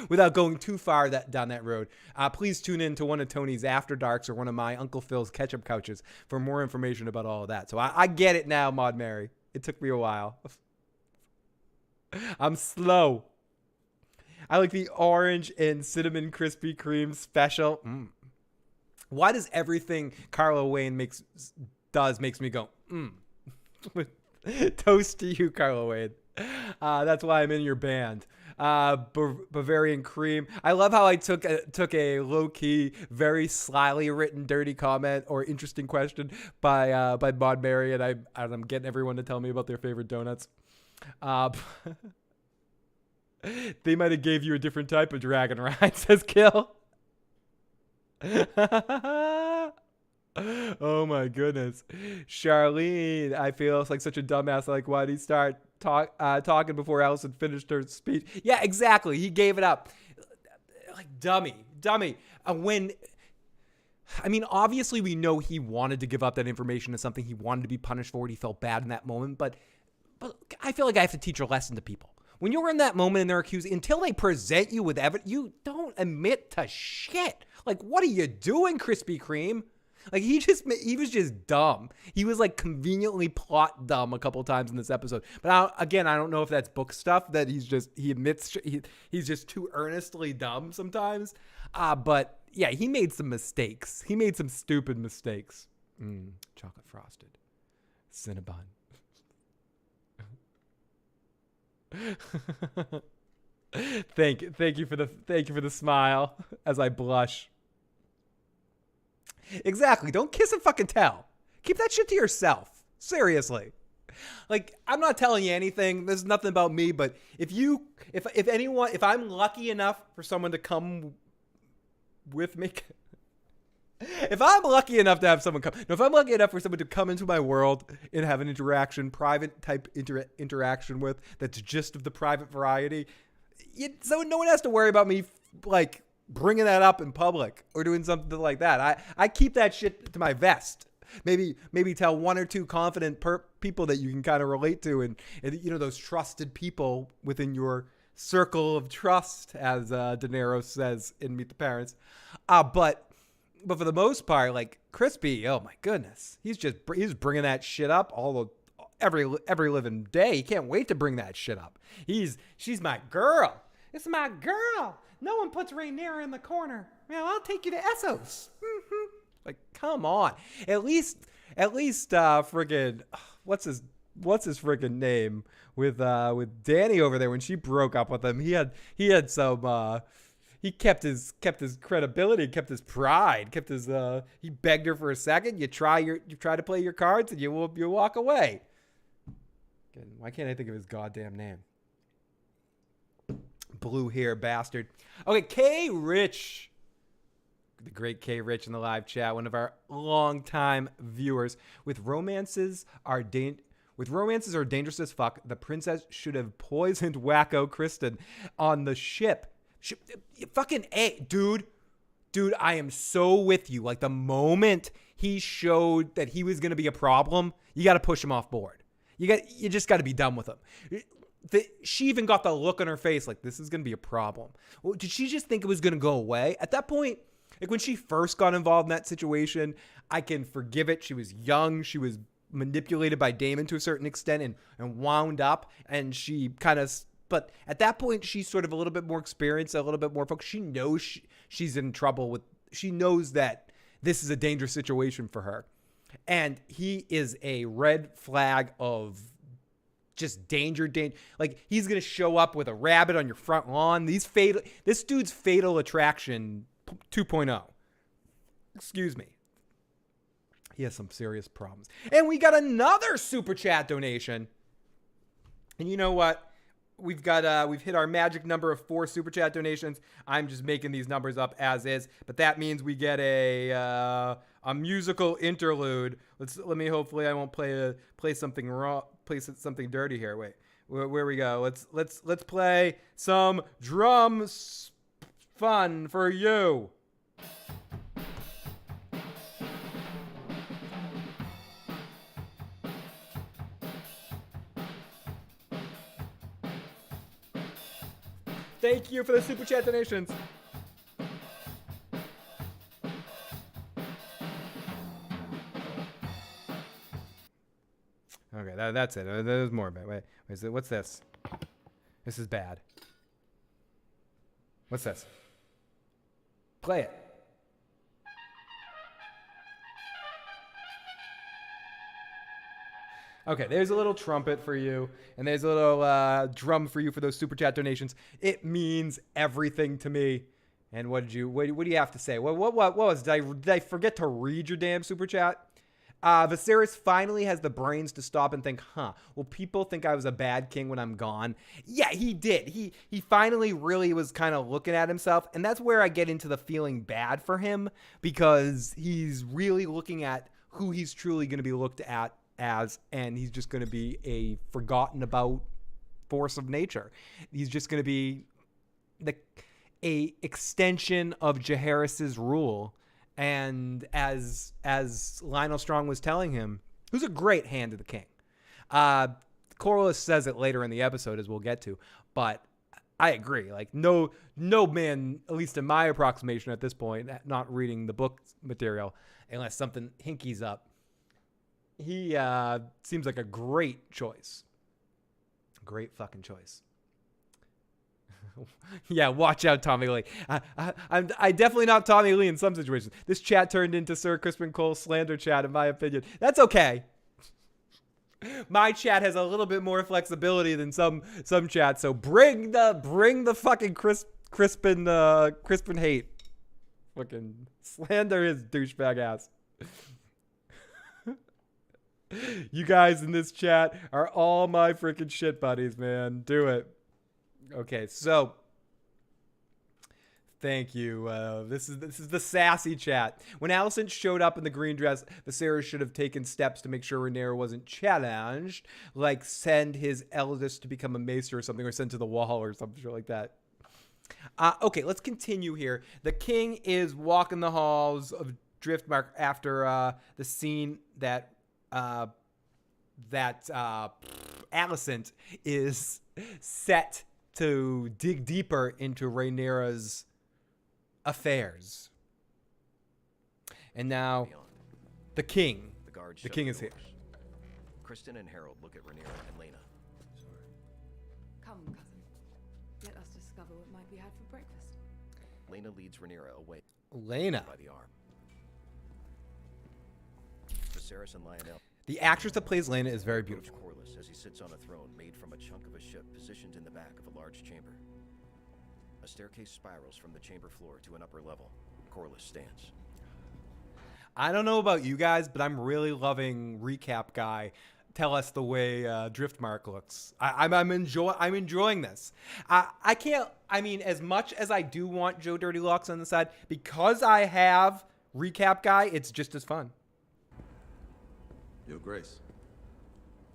A: Without going too far down that road, please tune in to one of Tony's After Darks or one of my Uncle Phil's Ketchup Couches for more information about all of that. So I get it now, Maud Mary. It took me a while. I'm slow. I like the orange and cinnamon Krispy Kreme special. Why does everything Carla Wayne makes me go, Toast to you, Carla Wayne. That's why I'm in your band. Bavarian cream. I love how I took a low-key, very slyly written dirty comment or interesting question by Maud Mary, and I'm getting everyone to tell me about their favorite donuts. They might have gave you a different type of dragon ride, says Kill. Oh my goodness. Charlene, I feel like such a dumbass. Like, why did he start talking before Alicent finished her speech? Yeah, exactly. He gave it up. Like, dummy. Obviously we know he wanted to give up that information as something he wanted to be punished for. He felt bad in that moment, but I feel like I have to teach a lesson to people. When you're in that moment and they're accused, until they present you with evidence, you don't admit to shit. Like, what are you doing, Krispy Kreme? Like, he was just dumb. He was like conveniently plot dumb a couple times in this episode. But I don't know if that's book stuff that he admits he's just too earnestly dumb sometimes. But yeah, he made some mistakes. He made some stupid mistakes. Chocolate frosted, Cinnabon. Thank you for the smile as I blush. Exactly. Don't kiss and fucking tell. Keep that shit to yourself. Seriously. Like, I'm not telling you anything. There's nothing about me, but if I'm lucky enough for someone to come with me, if I'm lucky enough to have someone come, no, if I'm lucky enough for someone to come into my world and have an private type interaction with, that's just of the private variety, so no one has to worry about me, like, bringing that up in public or doing something like that. I keep that shit to my vest. Maybe tell one or two confident people that you can kind of relate to, and those trusted people within your circle of trust, as Daenerys says in Meet the Parents. But for the most part, like, Crispy, oh my goodness, he's bringing that shit up every living day. He can't wait to bring that shit up. She's my girl. It's my girl. No one puts Rhaenyra in the corner. I'll take you to Essos. Like, come on. At least, friggin', what's his friggin' name with Dany over there when she broke up with him? He had some. He kept his credibility, kept his pride, he begged her for a second. You try to play your cards, and you walk away. Again, why can't I think of his goddamn name? Blue hair bastard. Okay, K Rich, the great K Rich in the live chat, one of our longtime viewers. With romances are dangerous as fuck, the princess should have poisoned wacko Criston on the ship. Fucking A, dude, I am so with you. Like, the moment he showed that he was going to be a problem, you got to push him off board. You just got to be done with him. She even got the look on her face like, this is going to be a problem. Well, did she just think it was going to go away? At that point, like, when she first got involved in that situation, I can forgive it. She was young. She was manipulated by Daemon to a certain extent and wound up. And she but at that point, she's sort of a little bit more experienced, a little bit more focused. She knows she's in trouble she knows that this is a dangerous situation for her. And he is a red flag of just danger. Like, he's going to show up with a rabbit on your front lawn. This dude's Fatal Attraction 2.0. Excuse me. He has some serious problems. And we got another super chat donation. And you know what? We've hit our magic number of 4 super chat donations. I'm just making these numbers up as is, but that means we get a musical interlude. Hopefully I won't play something wrong, play something dirty here. Wait, where we go? Let's play some drums fun for you. Thank you for the super chat donations. Okay, that's it. There's more. Wait, what's this? This is bad. What's this? Play it. Okay, there's a little trumpet for you, and there's a little drum for you for those super chat donations. It means everything to me. And what do you have to say? What was? Did I forget to read your damn super chat? Viserys finally has the brains to stop and think, will people think I was a bad king when I'm gone? Yeah, he did. He finally really was kind of looking at himself, and that's where I get into the feeling bad for him, because he's really looking at who he's truly going to be looked at as, and he's just going to be a forgotten about force of nature. He's just going to be a extension of Jaehaerys's rule. And as Lionel Strong was telling him, who's a great hand to the king. Corlys says it later in the episode, as we'll get to, but I agree. Like no man, at least in my approximation at this point, not reading the book material, unless something hinky's up, he seems like a great choice. Great fucking choice. Yeah, watch out, Tommy Lee. I definitely not Tommy Lee in some situations. This chat turned into Sir Crispin Cole slander chat, in my opinion. That's okay. My chat has a little bit more flexibility than some chats, so bring the fucking Crispin hate. Fucking slander his douchebag ass. You guys in this chat are all my freaking shit buddies, man. Do it. Okay, so thank you. This is the sassy chat. When Alicent showed up in the green dress, Viserys should have taken steps to make sure Rhaenyra wasn't challenged, like send his eldest to become a maester or something, or send to the wall or something like that. Okay, let's continue here. The king is walking the halls of Driftmark after the scene that Alicent is set to dig deeper into Rhaenyra's affairs. And now the king is here.
E: Criston and Harold look at Rhaenyra and Laena.
G: Come, cousin. Let us discover what might be had for breakfast.
E: Laena leads Rhaenyra away
A: Laena.
E: by the arm. Viserys and Lionel.
A: The actress that plays Laena is very
E: approach
A: beautiful.
E: Corlys as he sits on a throne made from a chunk of a ship positioned in the back of a large chamber. A staircase spirals from the chamber floor to an upper level. Corlys stands.
A: I don't know about you guys, but I'm really loving Recap Guy tell us the way Driftmark looks. I'm enjoying this. I can't. I mean, as much as I do want Joe Dirty Locks on the side, because I have Recap Guy, it's just as fun.
H: Your Grace.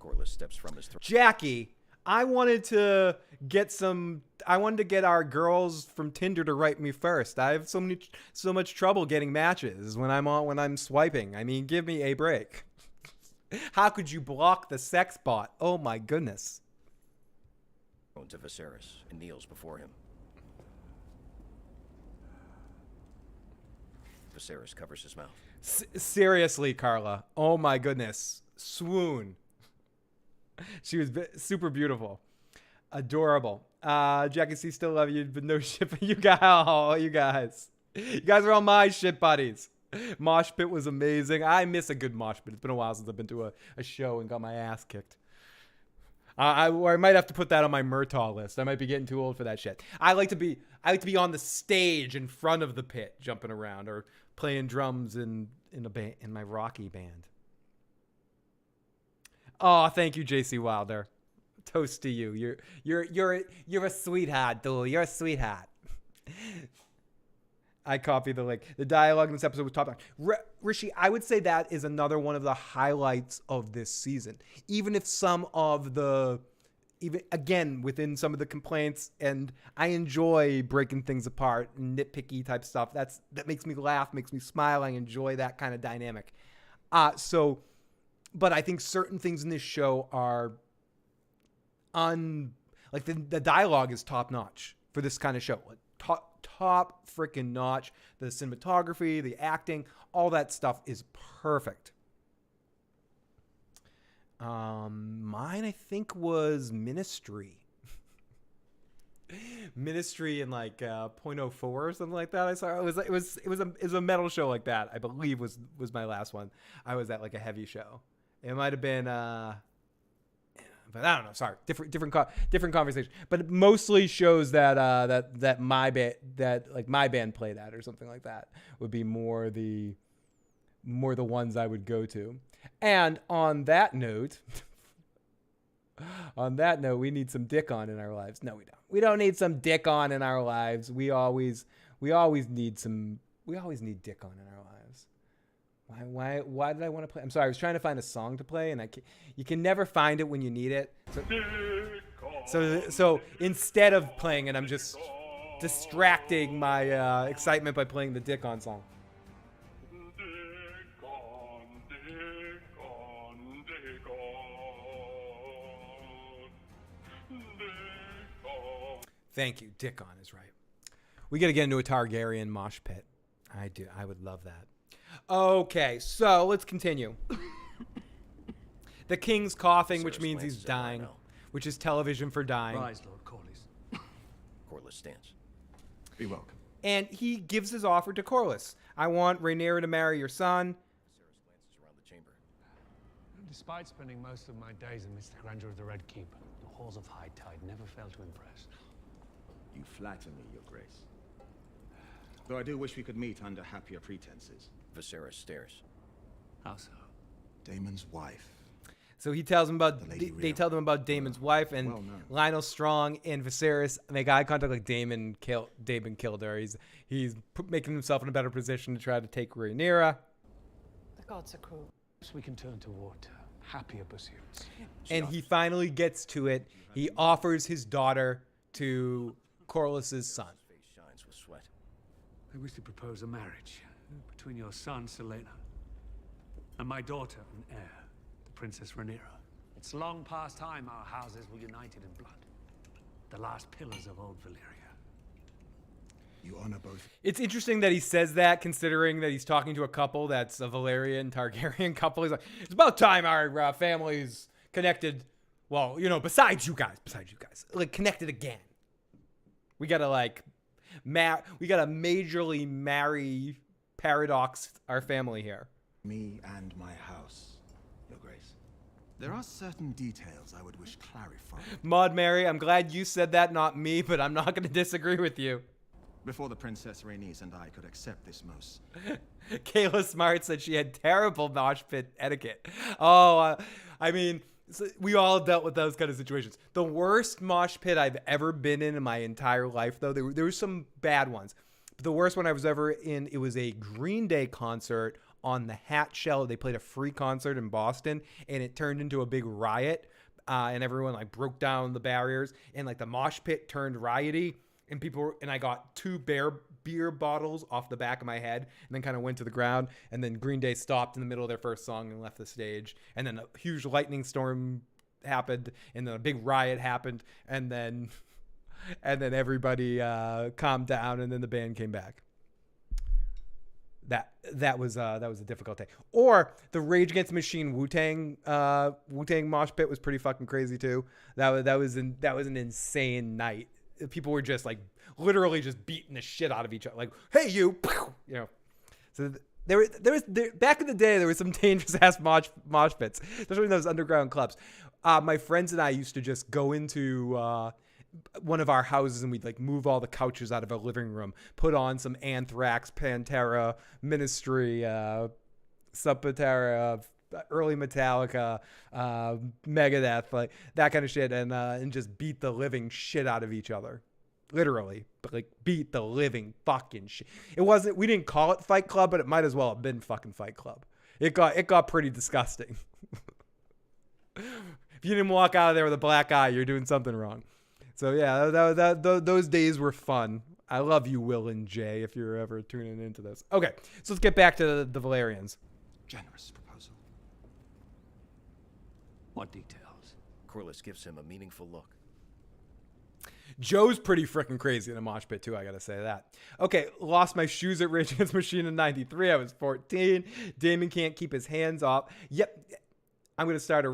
E: Corlys steps from his throne.
A: Jackie, I wanted to get our girls from Tinder to write me first. I have so much trouble getting matches when I'm swiping. I mean, give me a break. How could you block the sex bot? Oh my goodness.
E: To Viserys and kneels before him. Viserys covers his mouth.
A: Seriously, Carla. Oh my goodness. Swoon. She was super beautiful. Adorable. Jackie C, still love you, but no shit for you guys. Oh, you guys. You guys are all my shit buddies. Mosh pit was amazing. I miss a good mosh pit. It's been a while since I've been to a show and got my ass kicked. I might have to put that on my Murtaugh list. I might be getting too old for that shit. I like to be on the stage in front of the pit, jumping around or playing drums in my Rocky band. Oh, thank you, JC Wilder. Toast to you. You're a sweetheart, dude. You're a sweetheart. I copied the link. The dialogue in this episode was top notch. Rishi, I would say that is another one of the highlights of this season. Even if again, within some of the complaints, and I enjoy breaking things apart and nitpicky type stuff. That makes me laugh, makes me smile. I enjoy that kind of dynamic. But I think certain things in this show are like the dialogue is top notch for this kind of show. Top freaking notch. The cinematography, the acting, all that stuff is perfect. Mine, I think, was Ministry. Ministry in like 0.04 or something like that. I saw it was a metal show like that. I believe was my last one. I was at like a heavy show. It might have been but I don't know. Sorry, different conversation. But mostly shows that my band played at or something like that would be more the more the ones I would go to. And on that note, we need some dick on in our lives. No, we don't. We don't need some dick on in our lives. We always need dick on in our lives. Why did I want to play? I'm sorry, I was trying to find a song to play, and you can never find it when you need it. So instead of playing it, I'm just distracting my excitement by playing the dick on song. Thank you. Dick on is right. We got to get into a Targaryen mosh pit. I do. I would love that. Okay, so let's continue. The king's coughing, which means he's dying, which is television for dying.
H: Rise, Lord Corlys.
E: Corlys stands.
H: Be welcome.
A: And he gives his offer to Corlys. I want Rhaenyra to marry your son.
E: Viserys glances around the chamber.
I: Despite spending most of my days amidst the grandeur of the Red Keep, the halls of High Tide never failed to impress.
H: You flatter me, Your Grace. Though I do wish we could meet under happier pretenses.
E: Viserys stares.
I: How so?
H: Daemon's wife.
A: So he tells him about,
H: The Lady
A: they
H: Rhea.
A: tell them about Daemon's wife, and
H: Well known.
A: Lionel Strong and Viserys make eye contact like Daemon killed her. He's making himself in a better position to try to take Rhaenyra.
G: The gods are cruel.
I: So we can turn toward happier pursuits.
A: And he finally gets to it. He offers his daughter to Corlys' son.
E: His face shines with sweat.
I: I wish to propose a marriage between your son, Selena, and my daughter and heir, the Princess Rhaenyra. It's long past time our houses were united in blood. The last pillars of old Valyria.
H: You honor both.
A: It's interesting that he says that, considering that he's talking to a couple that's a Valyrian Targaryen couple. He's like, it's about time our families connected. Well, besides you guys, like connected again. We gotta majorly marry paradox our family here.
H: Me and my house, Your Grace. There are certain details I would wish clarified.
A: Maud Mary, I'm glad you said that, not me, but I'm not gonna disagree with you.
H: Before the Princess Rhaenys and I could accept this most.
A: Kayla Smart said she had terrible mosh pit etiquette. Oh, so we all dealt with those kind of situations. The worst mosh pit I've ever been in my entire life, though, there were some bad ones. But the worst one I was ever in, it was a Green Day concert on the Hat Shell. They played a free concert in Boston, and it turned into a big riot, and everyone broke down the barriers, and the mosh pit turned rioty, and I got two beer bottles off the back of my head, and then kind of went to the ground, and then Green Day stopped in the middle of their first song and left the stage, and then a huge lightning storm happened, and then a big riot happened, and then everybody calmed down, and then the band came back. That was a difficult day. Or the Rage Against the Machine Wu-Tang mosh pit was pretty fucking crazy too. That was an insane night. People were just literally just beating the shit out of each other. Hey you, So there was back in the day there was some dangerous ass mosh pits, especially in those underground clubs. My friends and I used to just go into one of our houses, and we'd move all the couches out of a living room, put on some Anthrax, Pantera, Ministry, Subpantera, early Metallica, Megadeth, that kind of shit, and just beat the living shit out of each other, literally, but beat the living fucking shit. We didn't call it Fight Club, but it might as well have been fucking Fight Club. It got pretty disgusting. If you didn't walk out of there with a black eye, you're doing something wrong. So yeah, those days were fun. I love you, Will and Jay, if you're ever tuning into this. Okay, so let's get back to the Valyrians.
H: Generous proposal.
I: What details?
E: Corlys gives him a meaningful look.
A: Joe's pretty freaking crazy in a mosh pit too, I gotta say that. Okay, lost my shoes at Rage Against the Machine in 93. I was 14. Daemon can't keep his hands off. Yep, I'm gonna start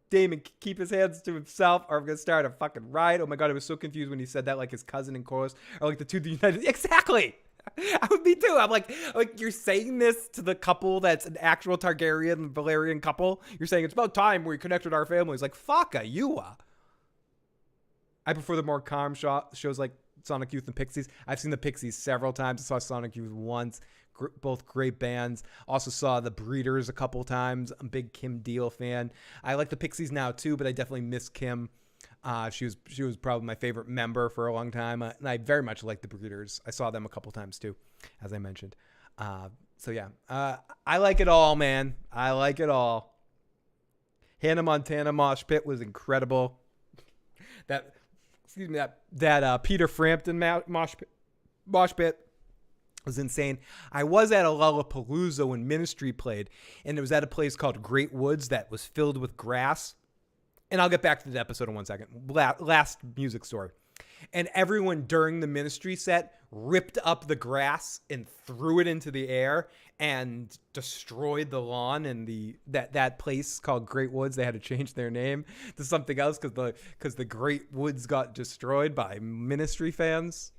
A: Daemon keep his hands to himself, or I'm gonna start a fucking riot. Oh my god, I was so confused when he said that, his cousin and Corlys are the two united. Exactly. I would be too. I'm like you're saying this to the couple that's an actual Targaryen and Valyrian couple. You're saying it's about time we connected our families. Fuck you. I prefer the more calm shows like Sonic Youth and Pixies. I've seen the Pixies several times. I saw Sonic Youth once. both great bands. Also saw the Breeders a couple times. I'm a big Kim Deal fan. I like the Pixies now too, but I definitely miss Kim. She was probably my favorite member for a long time, and I very much like the Breeders. I saw them a couple times too, as I mentioned. So yeah, I like it all, man. I like it all. Hannah Montana mosh pit was incredible. That Peter Frampton mosh pit was insane. I was at a Lollapalooza when Ministry played, and it was at a place called Great Woods that was filled with grass. And I'll get back to the episode in 1 second. Last music story. And everyone during the Ministry set ripped up the grass and threw it into the air and destroyed the lawn. And that place called Great Woods, they had to change their name to something else because the Great Woods got destroyed by Ministry fans.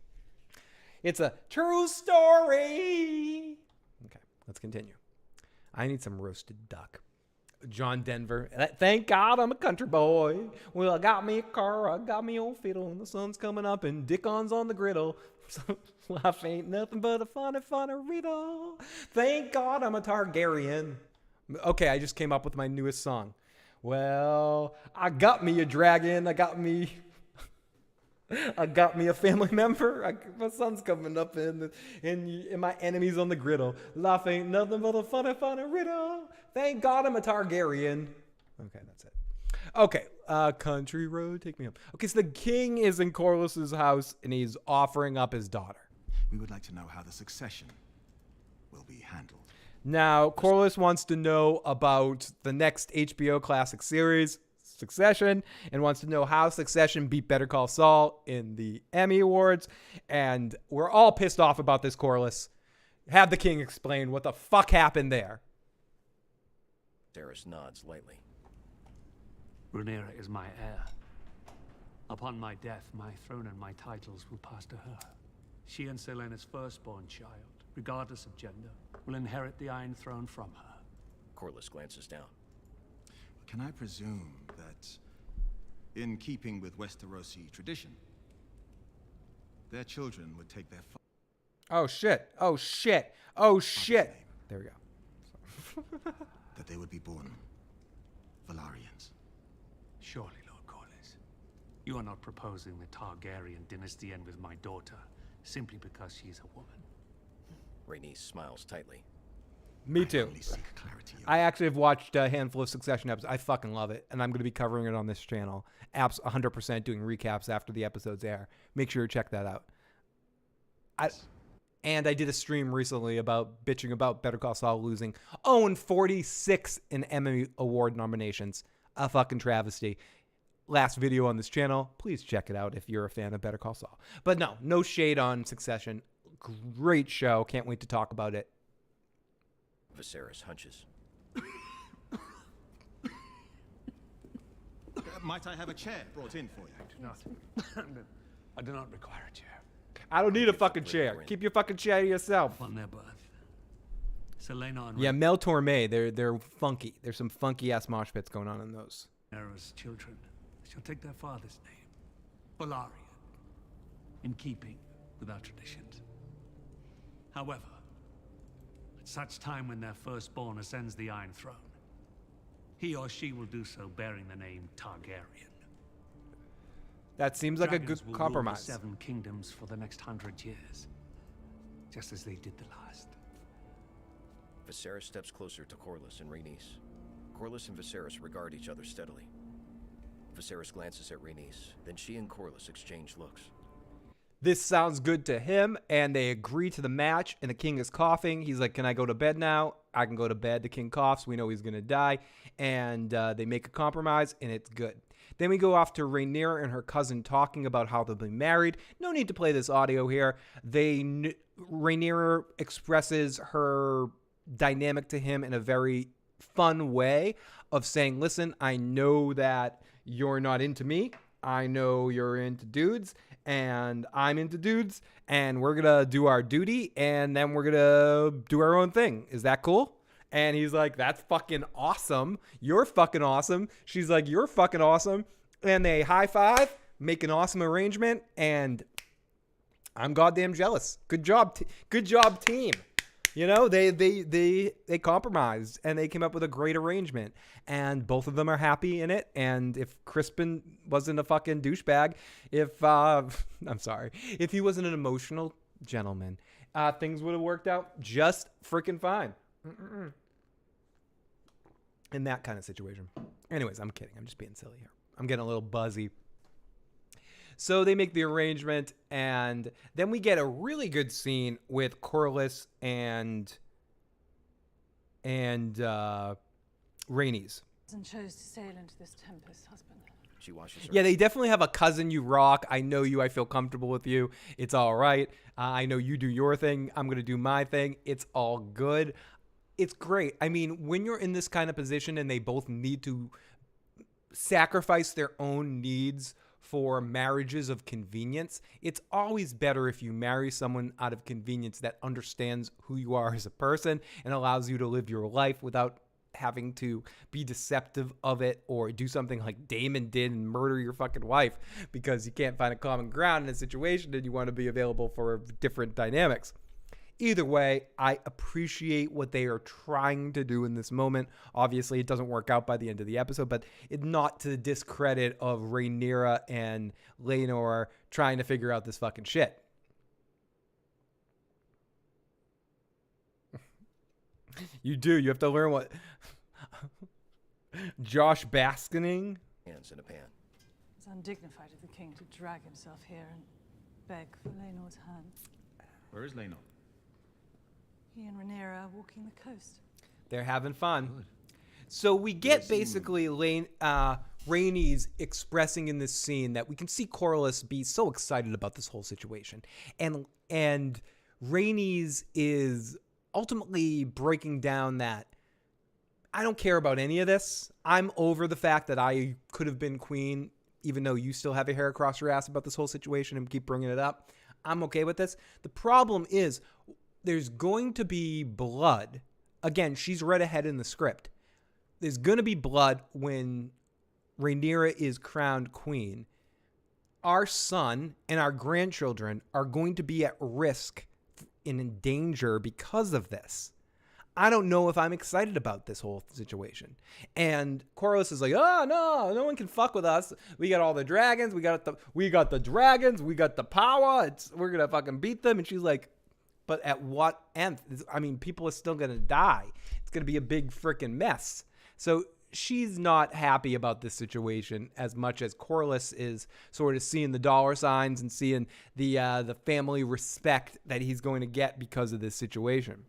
A: It's a true story. Okay, let's continue. I need some roasted duck. John Denver. Thank God I'm a country boy. Well, I got me a car, I got me old fiddle, and the sun's coming up and Dickon's on the griddle. So life ain't nothing but a funny riddle. Thank God I'm a Targaryen. Okay, I just came up with my newest song. Well, I got me a dragon. I got me a family member. My son's coming up and my enemy's on the griddle. Life ain't nothing but a funny riddle. Thank God I'm a Targaryen. Okay, that's it. Okay, country road, take me home. Okay, so the king is in Corlys's house and he's offering up his daughter.
H: We would like to know how the succession will be handled.
A: Now, Corlys wants to know about the next HBO classic series, Succession, and wants to know how Succession beat Better Call Saul in the Emmy Awards. And we're all pissed off about this, Corlys. Have the king explain what the fuck happened there.
E: Daenerys nods lightly.
I: Rhaenyra is my heir. Upon my death, my throne and my titles will pass to her. She and Celaena's firstborn child, regardless of gender, will inherit the Iron Throne from her.
E: Corlys glances down.
H: Can I presume that, in keeping with Westerosi tradition, their children would take their
A: Oh shit. There we go.
H: that they would be born Valarians?
I: Surely, Lord Corlys, you are not proposing the Targaryen dynasty end with my daughter simply because she's a woman.
E: Rhaenys smiles tightly.
A: Me too.
H: only seek clarity.
A: I actually have watched a handful of Succession episodes. I fucking love it. And I'm going to be covering it on this channel. Apps 100% doing recaps after the episodes air. Make sure you check that out. And I did a stream recently about bitching about Better Call Saul losing 46 in Emmy Award nominations. A fucking travesty. Last video on this channel. Please check it out if you're a fan of Better Call Saul. But no shade on Succession. Great show. Can't wait to talk about it.
E: Viserys hunches.
H: Might I have a chair brought in for you?
I: I do not require a chair.
A: I don't need a fucking chair. Keep your fucking chair to yourself.
I: On their birth, Celaena and
A: Yeah, Mel Torme, they're funky. There's some funky ass mosh pits going on in those.
I: Rhaenyra's children shall take their father's name, Velaryon, in keeping with our traditions. However, at such time when their firstborn ascends the Iron Throne, he or she will do so bearing the name Targaryen.
A: That seems like
I: Dragons
A: a good
I: will
A: compromise.
I: Rule the 7 kingdoms for the next 100 years, just as they did the last.
E: Viserys steps closer to Corlys and Rhaenys. Corlys and Viserys regard each other steadily. Viserys glances at Rhaenys, then she and Corlys exchange looks.
A: This sounds good to him, and they agree to the match, and the king is coughing. He's like, can I go to bed now? I can go to bed. The king coughs. We know he's going to die, and they make a compromise, and it's good. Then we go off to Rhaenyra and her cousin talking about how they'll be married. No need to play this audio here. Rhaenyra expresses her dynamic to him in a very fun way of saying, listen, I know that you're not into me. I know you're into dudes, and I'm into dudes, and we're going to do our duty, and then we're going to do our own thing. Is that cool? And he's like, that's fucking awesome. You're fucking awesome. She's like, you're fucking awesome. And they high five, make an awesome arrangement, and I'm goddamn jealous. Good job, team. You know, they compromised and they came up with a great arrangement, and both of them are happy in it. And if Crispin wasn't a fucking douchebag, if if he wasn't an emotional gentleman, things would have worked out just freaking fine. In that kind of situation. Anyways, I'm kidding. I'm just being silly here. I'm getting a little buzzy. So they make the arrangement, and then we get a really good scene with Corlys and Rhaenys.
J: And chose to sail into this tempest, husband.
E: She washes her.
A: Yeah, they definitely have a cousin you rock. I know you. I feel comfortable with you. It's all right. I know you do your thing. I'm going to do my thing. It's all good. It's great. I mean, when you're in this kind of position and they both need to sacrifice their own needs for marriages of convenience, it's always better if you marry someone out of convenience that understands who you are as a person and allows you to live your life without having to be deceptive of it or do something like Daemon did and murder your fucking wife because you can't find a common ground in a situation and you want to be available for different dynamics. Either way, I appreciate what they are trying to do in this moment. Obviously, it doesn't work out by the end of the episode, but it not to the discredit of Rhaenyra and Laenor trying to figure out this fucking shit. You do. You have to learn what Josh Baskining.
E: Hands in a pan.
J: It's undignified of the king to drag himself here and beg for Laenor's hand.
H: Where is Laenor?
J: He and Rhaenyra are walking the coast.
A: They're having fun.
H: Good.
A: So we get basically Rhaenys expressing in this scene that we can see Corlys be so excited about this whole situation. And Rhaenys is ultimately breaking down that I don't care about any of this. I'm over the fact that I could have been queen, even though you still have a hair across your ass about this whole situation and keep bringing it up. I'm okay with this. The problem is there's going to be blood. Again, she's read ahead in the script. There's going to be blood when Rhaenyra is crowned queen. Our son and our grandchildren are going to be at risk and in danger because of this. I don't know if I'm excited about this whole situation. And Corlys is like, oh, no one can fuck with us. We got all the dragons. We got the dragons. We got the power. We're going to fucking beat them. And she's like, but at what end? I mean, people are still going to die. It's going to be a big freaking mess. So she's not happy about this situation as much as Corlys is sort of seeing the dollar signs and seeing the family respect that he's going to get because of this situation.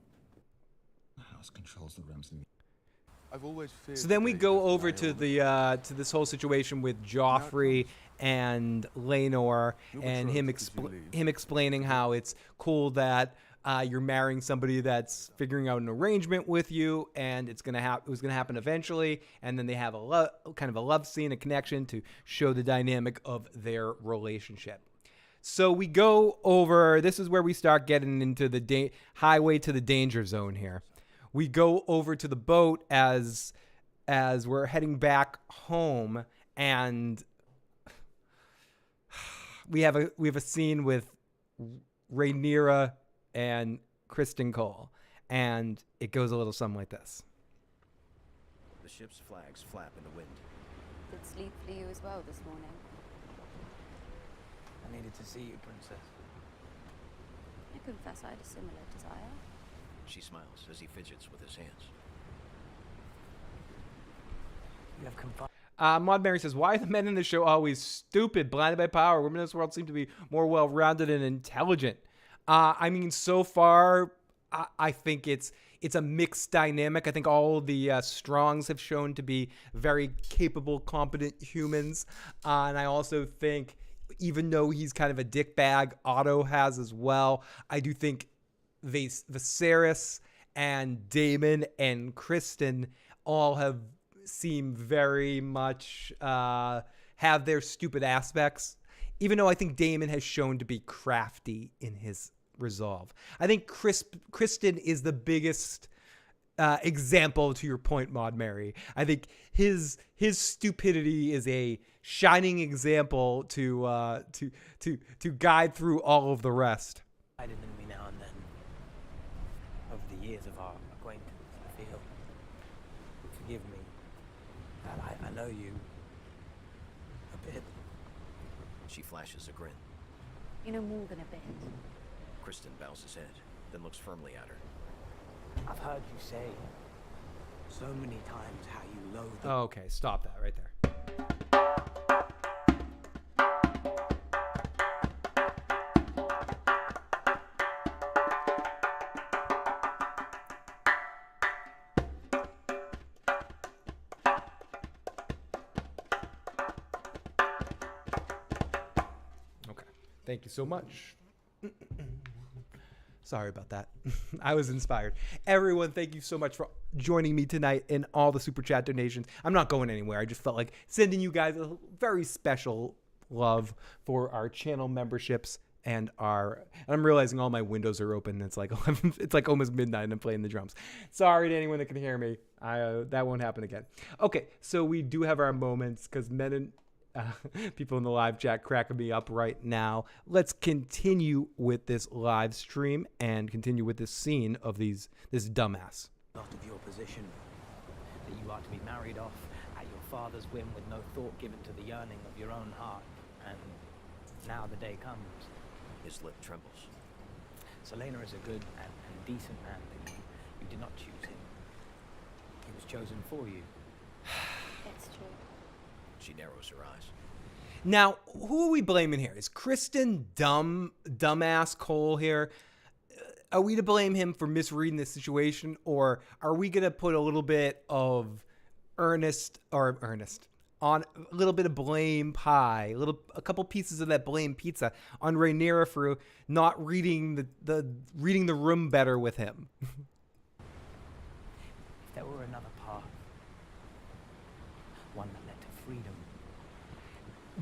H: The house controls the realms.
K: I've always feared.
A: So then we go over to the to this whole situation with Joffrey and Laenor and him explaining how it's cool that you're marrying somebody that's figuring out an arrangement with you, and it was gonna happen eventually, and then they have a kind of a love scene, a connection to show the dynamic of their relationship. So we go over. This is where we start getting into the highway to the danger zone here. We go over to the boat as we're heading back home, and we have a scene with Rhaenyra and Criston Cole, and it goes a little something like this.
E: The ship's flags flap in the wind.
L: Good sleep for you as well this morning.
M: I needed to see you, Princess.
L: I confess I had a similar desire.
E: She smiles as he fidgets with his hands.
M: You have confided.
A: Maud Mary says, why are the men in the show always stupid, blinded by power? Women in this world seem to be more well-rounded and intelligent. I mean, so far, I think it's a mixed dynamic. I think all the Strongs have shown to be very capable, competent humans. And I also think, even though he's kind of a dickbag, Otto has as well. I do think Viserys and Daemon and Criston all seem very much have their stupid aspects, even though I think Daemon has shown to be crafty in his resolve. I think Criston is the biggest example to your point, Maud Mary. I think his stupidity is a shining example to guide through all of the rest.
M: In me now and then over the years of our acquaintance, I feel. Forgive me. That I know you a bit.
E: She flashes a grin.
L: You know more than a bit.
E: Criston bows his head, then looks firmly at her.
M: I've heard you say so many times how you loathe the...
A: Okay, stop that right there. Okay, thank you so much. Sorry about that. I was inspired. Everyone, thank you so much for joining me tonight in all the super chat donations. I'm not going anywhere. I just felt like sending you guys a very special love for our channel memberships and I'm realizing all my windows are open. It's like 11, it's like almost midnight and I'm playing the drums. Sorry to anyone that can hear me. That won't happen again. Okay, so we do have our moments because men and people in the live chat cracking me up right now. Let's continue with this live stream and continue with this scene of this dumbass.
M: Lot of your position, that you are to be married off at your father's whim with no thought given to the yearning of your own heart. And now the day comes.
E: His lip trembles.
M: Selena is a good and decent man, but you did not choose him. He was chosen for you.
L: It's true.
E: She narrows her eyes.
A: Now, who are we blaming here? Is Criston dumbass Cole here? Are we to blame him for misreading the situation, or are we gonna put a little bit of earnest on a little bit of blame pie, a couple pieces of that blame pizza on Rhaenyra for not reading reading the room better with him?
M: If there were another path, one that led to freedom.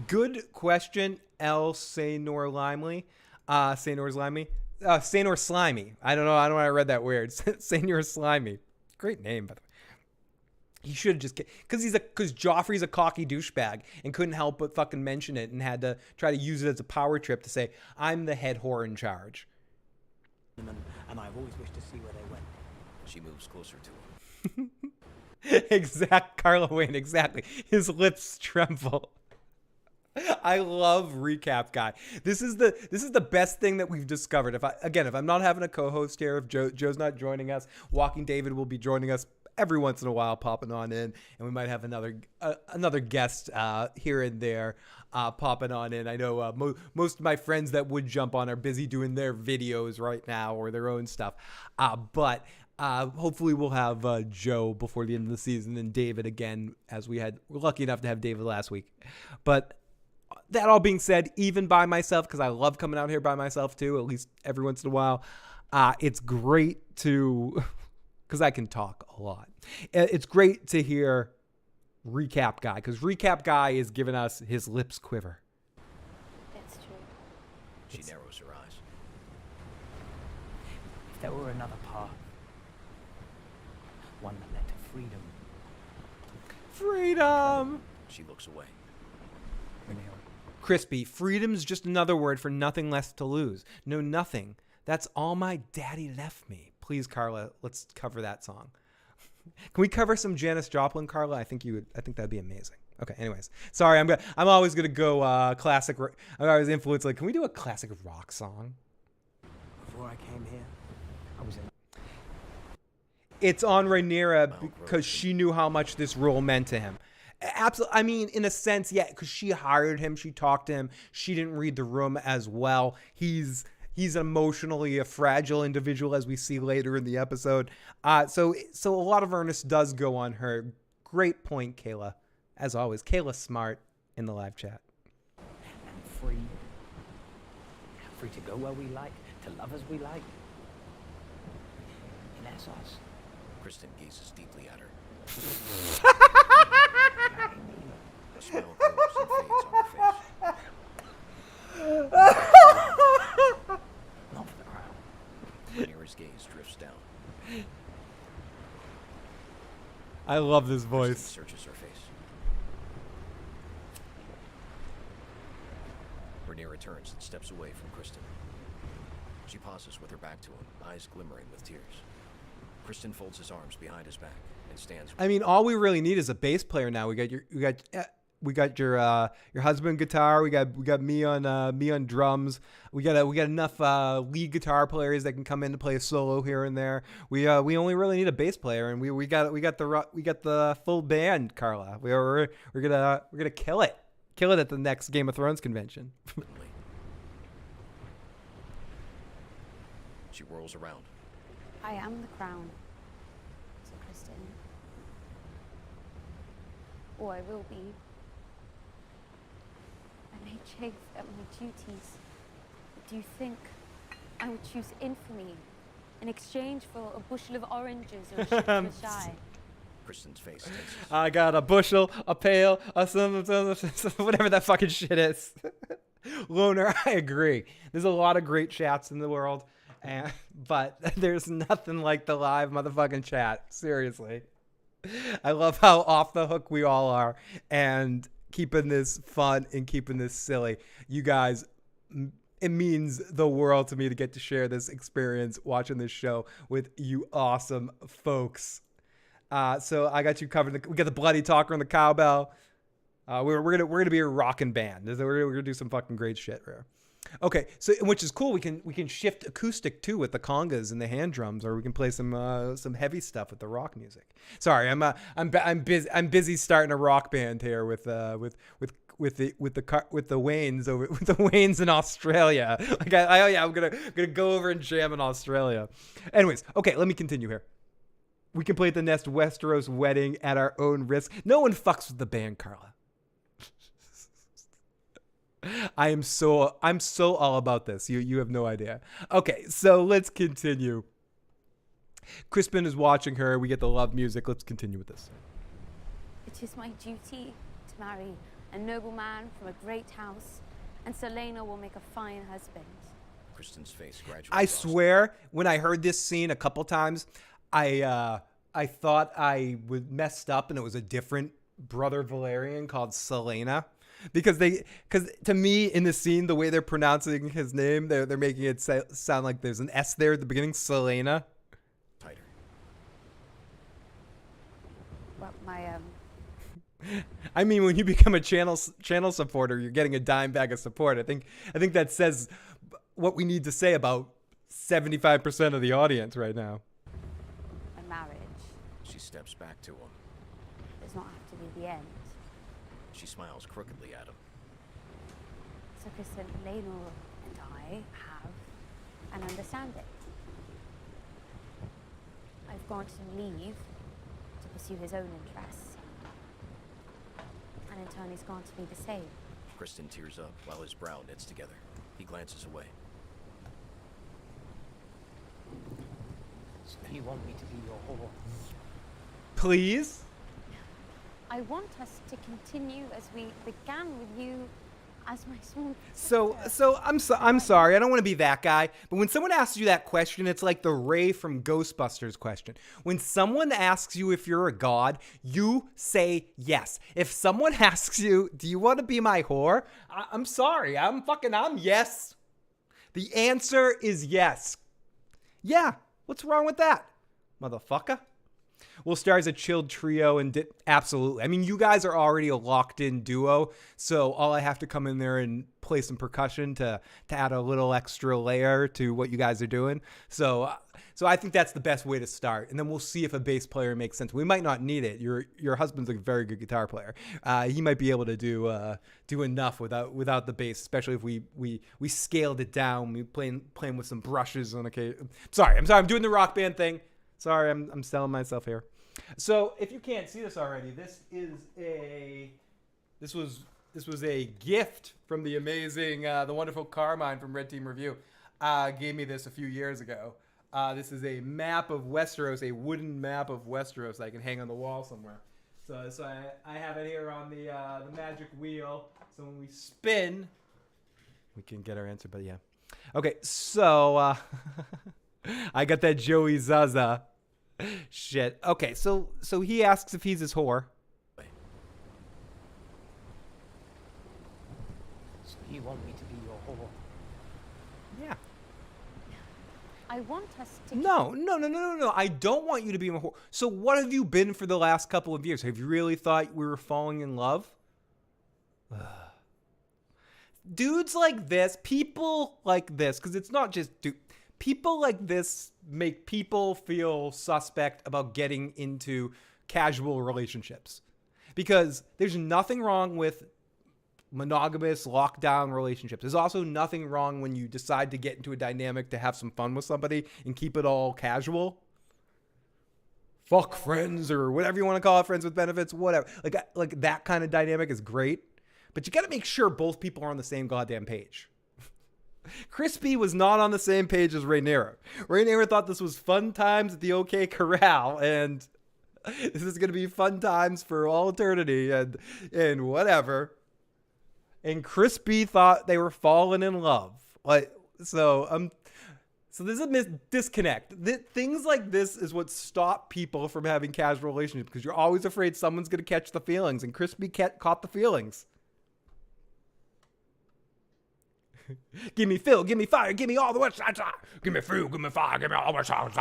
A: Good question, L. Saynor Limely. Saynor Slimy. I don't know why I read that weird. Saynor Slimy. Great name, by the way. He should have just, because Joffrey's a cocky douchebag and couldn't help but fucking mention it and had to try to use it as a power trip to say, I'm the head whore in charge.
M: And I've always wished to see where they went.
E: She moves closer to him.
A: Carla Wayne, exactly. His lips tremble. I love Recap Guy. This is the best thing that we've discovered. If I'm not having a co-host here, if Joe's not joining us, Walking David will be joining us every once in a while, popping on in, and we might have another guest here and there popping on in. I know most of my friends that would jump on are busy doing their videos right now or their own stuff, but hopefully we'll have Joe before the end of the season and David again, as we're lucky enough to have David last week. But that all being said, even by myself, because I love coming out here by myself too, at least every once in a while, it's great to, because I can talk a lot. It's great to hear Recap Guy, because Recap Guy is giving us his lips quiver.
L: That's true.
E: She narrows her eyes.
M: If there were another path, one that led to freedom.
A: Freedom!
E: She looks away.
A: Crispy, freedom's just another word for nothing left to lose. No, nothing. That's all my daddy left me. Please, Carla, let's cover that song. Can we cover some Janis Joplin, Carla? I think that'd be amazing. Okay, anyways. Sorry, I'm always going to go classic. I'm always influenced, like, can we do a classic rock song?
M: Before I came here, I was in...
A: It's on Rhaenyra because she knew how much this role meant to him. Absolutely. I mean, in a sense, yeah, because she hired him, she talked to him, she didn't read the room as well. He's emotionally a fragile individual, as we see later in the episode. So a lot of earnest does go on her. Great point, Kayla. As always, Kayla Smart in the live chat.
M: And free to go where we like, to love as we like. In Essos.
E: Criston gazes deeply at her. A smile grows and fades on her face.
M: Not for the crown.
E: Rhaenyra's gaze drifts down.
A: I love this voice.
E: Criston searches her face. Rhaenyra turns and steps away from Criston. She pauses with her back to him, eyes glimmering with tears. Criston folds his arms behind his back and stands.
A: I mean, all we really need is a bass player now. We got your husband guitar. We got me on drums. We got enough lead guitar players that can come in to play a solo here and there. We only really need a bass player, and we got the full band, Carla. We're gonna kill it at the next Game of Thrones convention.
E: She whirls around.
L: I am the crown, said Criston. Or I will be. I may chafe at my duties, but do you think I would choose infamy in exchange for a bushel of oranges or a ship to a shy?
E: Criston's face tenses.
A: I got a bushel, a pail, whatever that fucking shit is. Loner, I agree. There's a lot of great chats in the world, but there's nothing like the live motherfucking chat. Seriously. I love how off the hook we all are and keeping this fun and keeping this silly. You guys, it means the world to me to get to share this experience watching this show with you awesome folks. So I got you covered. We got the bloody talker and the cowbell. We're gonna be a rockin' band. We're gonna do some fucking great shit here. Okay, so which is cool. We can shift acoustic too with the congas and the hand drums, or we can play some heavy stuff with the rock music. Sorry, I'm busy starting a rock band here with the Waynes over with the Waynes in Australia. Like I'm gonna go over and jam in Australia. Anyways, okay, let me continue here. We can play at the next Westeros wedding at our own risk. No one fucks with the band, Carla. I'm so all about this. You have no idea. Okay, so let's continue. Crispin is watching her. We get the love music. Let's continue with this.
L: It is my duty to marry a nobleman from a great house, and Selena will make a fine husband.
E: Criston's face gradually.
A: I swear, when I heard this scene a couple times, I thought I was messed up and it was a different brother Valerian called Selena. Because to me in the scene, the way they're pronouncing his name, they're making it sound like there's an S there at the beginning, Selena.
E: Tighter.
L: Well, my
A: I mean, when you become a channel supporter, you're getting a dime bag of support. I think that says what we need to say about 75% of the audience right now.
L: my marriage
E: She steps back to him.
L: does not have to be the end.
E: She smiles crookedly at him.
L: So Criston, Laenor and I have an understanding. I've granted him leave to pursue his own interests. And in turn, he's granted me the same.
E: Criston tears up while his brow knits together. He glances away.
M: So you want me to be your whore?
A: Please?
L: I want us to continue as we began with you as my small
A: So I'm sorry. I don't want to be that guy. But when someone asks you that question, it's like the Ray from Ghostbusters question. When someone asks you if you're a god, you say yes. If someone asks you, do you want to be my whore? I'm sorry. I'm yes. The answer is yes. Yeah. What's wrong with that, motherfucker? We'll star as a chilled trio and absolutely. I mean, you guys are already a locked-in duo, so all I have to come in there and play some percussion to add a little extra layer to what you guys are doing. So I think that's the best way to start, and then we'll see if a bass player makes sense. We might not need it. Your husband's a very good guitar player. He might be able to do enough without the bass, especially if we scaled it down. We playing with some brushes on occasion. Sorry. I'm doing the rock band thing. Sorry, I'm selling myself here. So if you can't see this already, this was a gift from the amazing, the wonderful Carmine from Red Team Review. Gave me this a few years ago. This is a map of Westeros, a wooden map of Westeros I can hang on the wall somewhere. So I have it here on the magic wheel. So when we spin, we can get our answer. But yeah, okay. So I got that Joey Zaza. Shit. Okay, so he asks if he's his whore.
M: So you want me to be your whore?
A: Yeah.
L: I want us to...
A: No. I don't want you to be a whore. So what have you been for the last couple of years? Have you really thought we were falling in love? Dudes like this, people like this, because it's not just people like this make people feel suspect about getting into casual relationships. Because there's nothing wrong with monogamous lockdown relationships. There's also nothing wrong when you decide to get into a dynamic to have some fun with somebody and keep it all casual. Fuck friends or whatever you want to call it, friends with benefits, whatever. Like that kind of dynamic is great. But you got to make sure both people are on the same goddamn page. Crispy was not on the same page as Rhaenyra. Rhaenyra thought this was fun times at the OK Corral, and this is going to be fun times for all eternity and whatever. And Crispy thought they were falling in love. So there's a disconnect. Things like this is what stop people from having casual relationships, because you're always afraid someone's going to catch the feelings, and Crispy caught the feelings. Give me Phil, give me fire, give me all the West Side. Give me Phil, give me fire, give me all the West Side.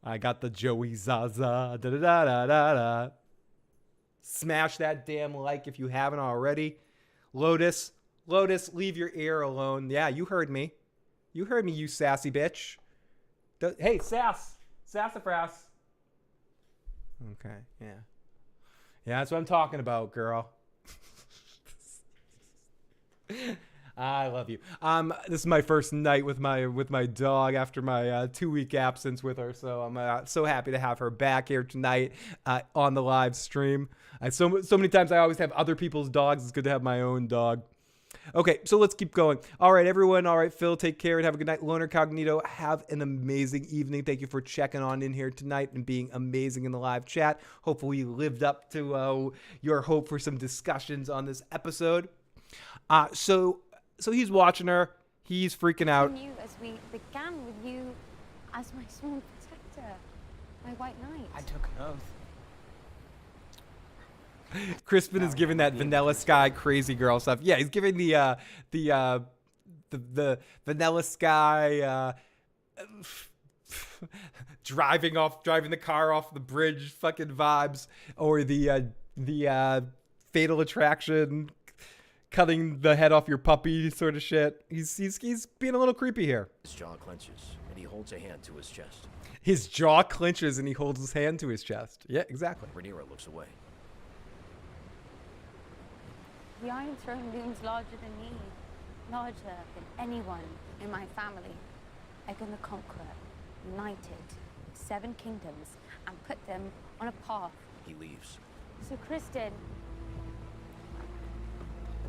A: I got the Joey Zaza. Da da da da da da. Smash that damn like if you haven't already. Lotus, leave your ear alone. Yeah, you heard me. You heard me, you sassy bitch. Hey, sassafras. Okay, yeah. Yeah, that's what I'm talking about, girl. I love you. This is my first night with my dog after my 2-week absence with her, so I'm so happy to have her back here tonight on the live stream. So many times I always have other people's dogs. It's good to have my own dog. Okay, so let's keep going. All right, everyone. All right, Phil, take care and have a good night. Loner Cognito, have an amazing evening. Thank you for checking on in here tonight and being amazing in the live chat. Hopefully you lived up to your hope for some discussions on this episode. So he's watching her. He's freaking out.
L: You as we began with you as my sworn protector, my white knight.
M: I took an oath.
A: Crispin is giving that Vanilla Sky crazy girl stuff. Yeah, he's giving the Vanilla Sky driving the car off the bridge fucking vibes, or the Fatal Attraction cutting the head off your puppy sort of shit. He's being a little creepy here.
E: His jaw clenches and he holds a hand to his chest.
A: His jaw clenches and he holds his hand to his chest. Yeah, exactly.
E: Rhaenyra looks away.
L: The Iron Throne looms larger than me, larger than anyone in my family. Aegon the Conqueror united 7 kingdoms and put them on a path.
E: He leaves.
L: So Criston...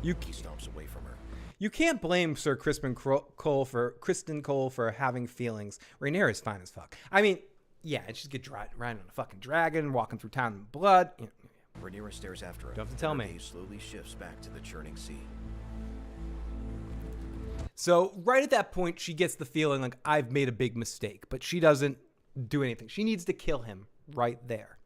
E: He stomps away from her.
A: You can't blame Sir Criston Cole for having feelings. Rhaenyra's fine as fuck. I mean, yeah, and she's get riding on a fucking dragon, walking through town in blood. You know.
E: Rhaenyra stares after her.
A: Don't have to tell me.
E: Her gaze slowly shifts back to the churning sea.
A: So right at that point, she gets the feeling like I've made a big mistake, but she doesn't do anything. She needs to kill him right there.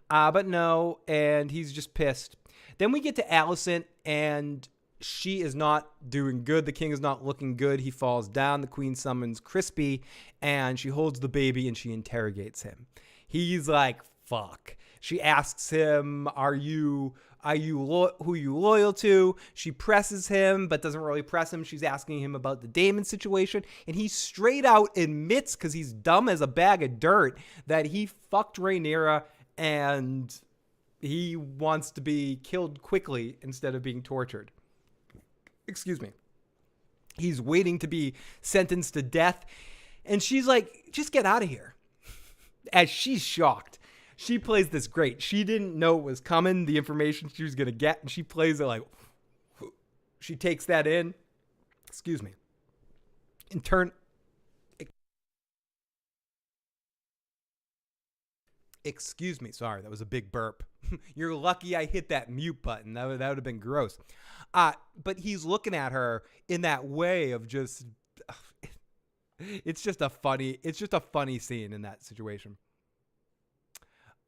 A: But no, and he's just pissed. Then we get to Alicent, and she is not doing good. The king is not looking good. He falls down. The queen summons Crispy, and she holds the baby, and she interrogates him. He's like, fuck. She asks him, are you who you loyal to? She presses him, but doesn't really press him. She's asking him about the Daemon situation, and he straight out admits, because he's dumb as a bag of dirt, that he fucked Rhaenyra and he wants to be killed quickly instead of being tortured. Excuse me. He's waiting to be sentenced to death, and she's like, just get out of here. As she's shocked. She plays this great. She didn't know it was coming, the information she was going to get, and she plays it like, she takes that in. Excuse me. In turn, excuse me. Sorry, that was a big burp. You're lucky I hit that mute button. That would have been gross. But he's looking at her in that way of just, it's just a funny scene in that situation.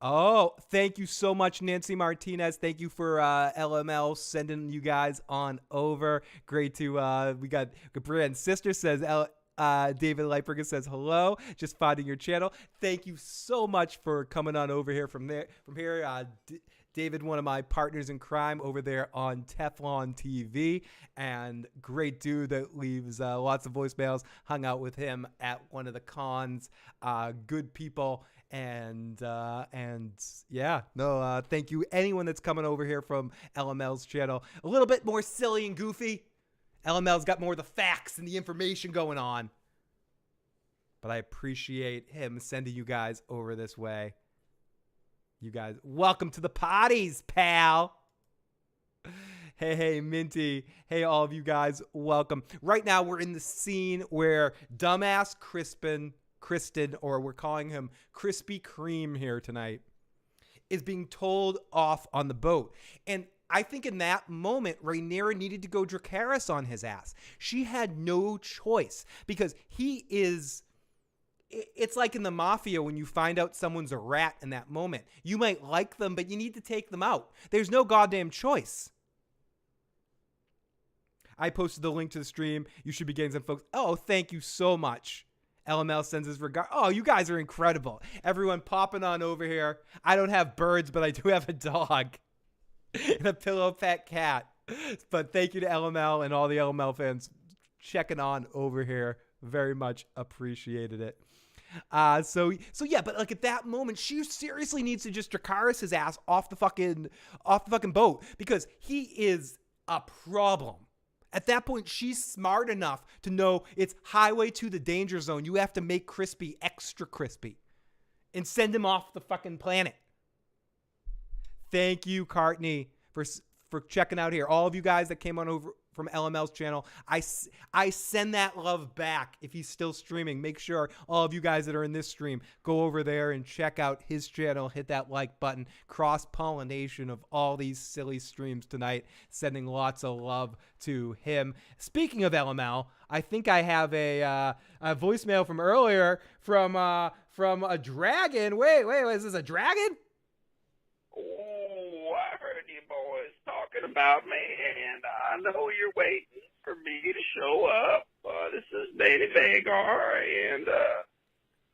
A: Oh, thank you so much, Nancy Martinez. Thank you for LML sending you guys on over. Great to we got Brian's sister says David Lightberger says hello. Just finding your channel. Thank you so much for coming on over here from here. David, one of my partners in crime over there on Teflon TV, and great dude that leaves lots of voicemails. Hung out with him at one of the cons. Good people. And yeah, no, thank you. Anyone that's coming over here from LML's channel, a little bit more silly and goofy. LML's got more of the facts and the information going on. But I appreciate him sending you guys over this way. You guys, welcome to the parties, pal. Hey, Minty. Hey, all of you guys, welcome. Right now, we're in the scene where dumbass Criston, or we're calling him Krispy Kreme here tonight, is being told off on the boat. And I think in that moment, Rhaenyra needed to go Dracarys on his ass. She had no choice because he is... It's like in the mafia when you find out someone's a rat in that moment. You might like them, but you need to take them out. There's no goddamn choice. I posted the link to the stream. You should be getting some folks. Oh, thank you so much. LML sends his regard. Oh, you guys are incredible. Everyone popping on over here. I don't have birds, but I do have a dog and a pillow pet cat. But thank you to LML and all the LML fans checking on over here. Very much appreciated it. So yeah, but like at that moment, she seriously needs to just Dracarys his ass off the fucking boat because he is a problem. At that point, she's smart enough to know it's highway to the danger zone. You have to make Crispy extra crispy and send him off the fucking planet. Thank you, Courtney, for checking out here. All of you guys that came on over from LML's channel, I send that love back. If he's still streaming, make sure all of you guys that are in this stream go over there and check out his channel, hit that like button. Cross-pollination of all these silly streams tonight, sending lots of love to him. Speaking of LML, I think I have a voicemail from earlier from a dragon. Wait, is this a dragon?
N: Oh, I heard you boys talking about me, and I know you're waiting for me to show up. This is Danny Vagar, and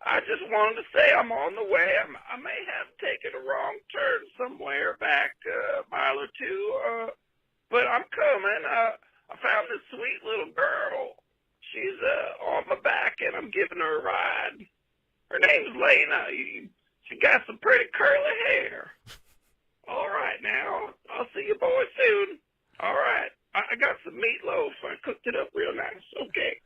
N: I just wanted to say I'm on the way. I may have taken a wrong turn somewhere back a mile or two, but I'm coming. I found this sweet little girl. She's on my back, and I'm giving her a ride. Her name's Lena. She got some pretty curly hair. All right, now. I'll see you boys soon. All right. I got some meatloaf. I cooked it up real nice. Okay.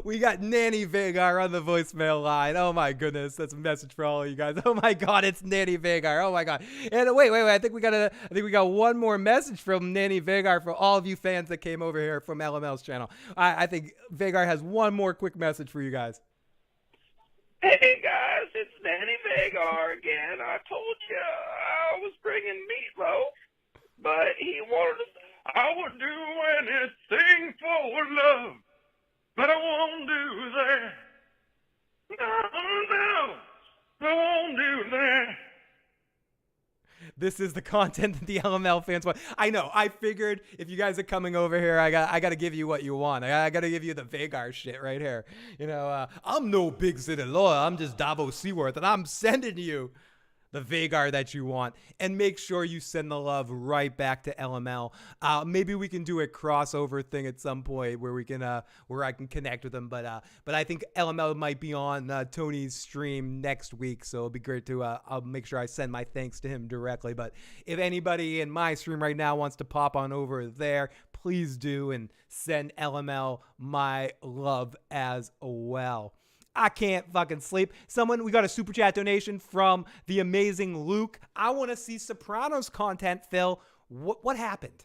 A: We got Nanny Vagar on the voicemail line. Oh, my goodness. That's a message for all of you guys. Oh, my God. It's Nanny Vagar. Oh, my God. And wait. I think we got one more message from Nanny Vagar for all of you fans that came over here from LML's channel. I think Vagar has one more quick message for you guys.
N: Hey, guys, it's Nanny Vagar again. I told you I was bringing meatloaf, but he wanted to... I would do anything for love, but I won't do that. No, I won't do that.
A: This is the content that the LML fans want. I know. I figured if you guys are coming over here, I got to give you what you want. I got to give you the Vagar shit right here. You know, I'm no big city lawyer. I'm just Davos Seaworth, and I'm sending you the Vagar that you want. And make sure you send the love right back to LML. Maybe we can do a crossover thing at some point where we can where I can connect with them. But I think LML might be on Tony's stream next week, so it'll be great to I'll make sure I send my thanks to him directly. But if anybody in my stream right now wants to pop on over there, please do and send LML my love as well. I can't fucking sleep. We got a super chat donation from the amazing Luke. I want to see Sopranos content, Phil. What happened?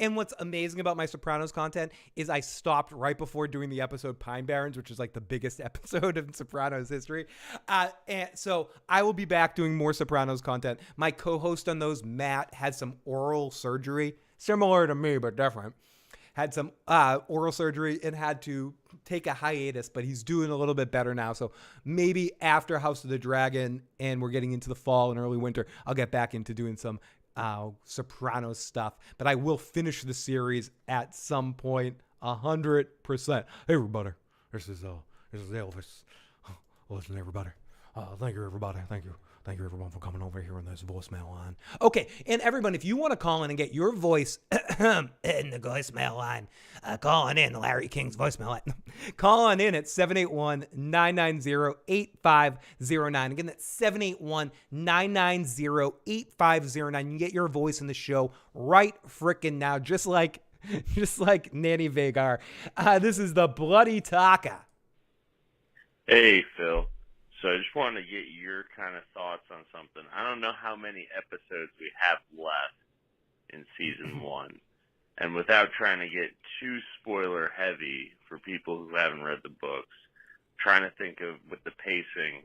A: And what's amazing about my Sopranos content is I stopped right before doing the episode Pine Barrens, which is like the biggest episode in Sopranos history. And so I will be back doing more Sopranos content. My co-host on those, Matt, had some oral surgery, similar to me, but different. had some oral surgery and had to take a hiatus, but he's doing a little bit better now. So maybe after House of the Dragon and we're getting into the fall and early winter, I'll get back into doing some Sopranos stuff. But I will finish the series at some point, 100%. Hey, everybody, this is Elvis. Listen, everybody. Thank you, everybody. Thank you. Thank you, everyone, for coming over here on this voicemail line. Okay, and everyone, if you want to call in and get your voice in the voicemail line, call on in, Larry King's voicemail line. Call on in at 781-990-8509. Again, that's 781-990-8509. You can get your voice in the show right frickin' now, just like Nanny Vagar. This is the Bloody Talker.
B: Hey, Phil. So I just wanted to get your kind of thoughts on something. I don't know how many episodes we have left in season 1. And without trying to get too spoiler heavy for people who haven't read the books, trying to think of, with the pacing,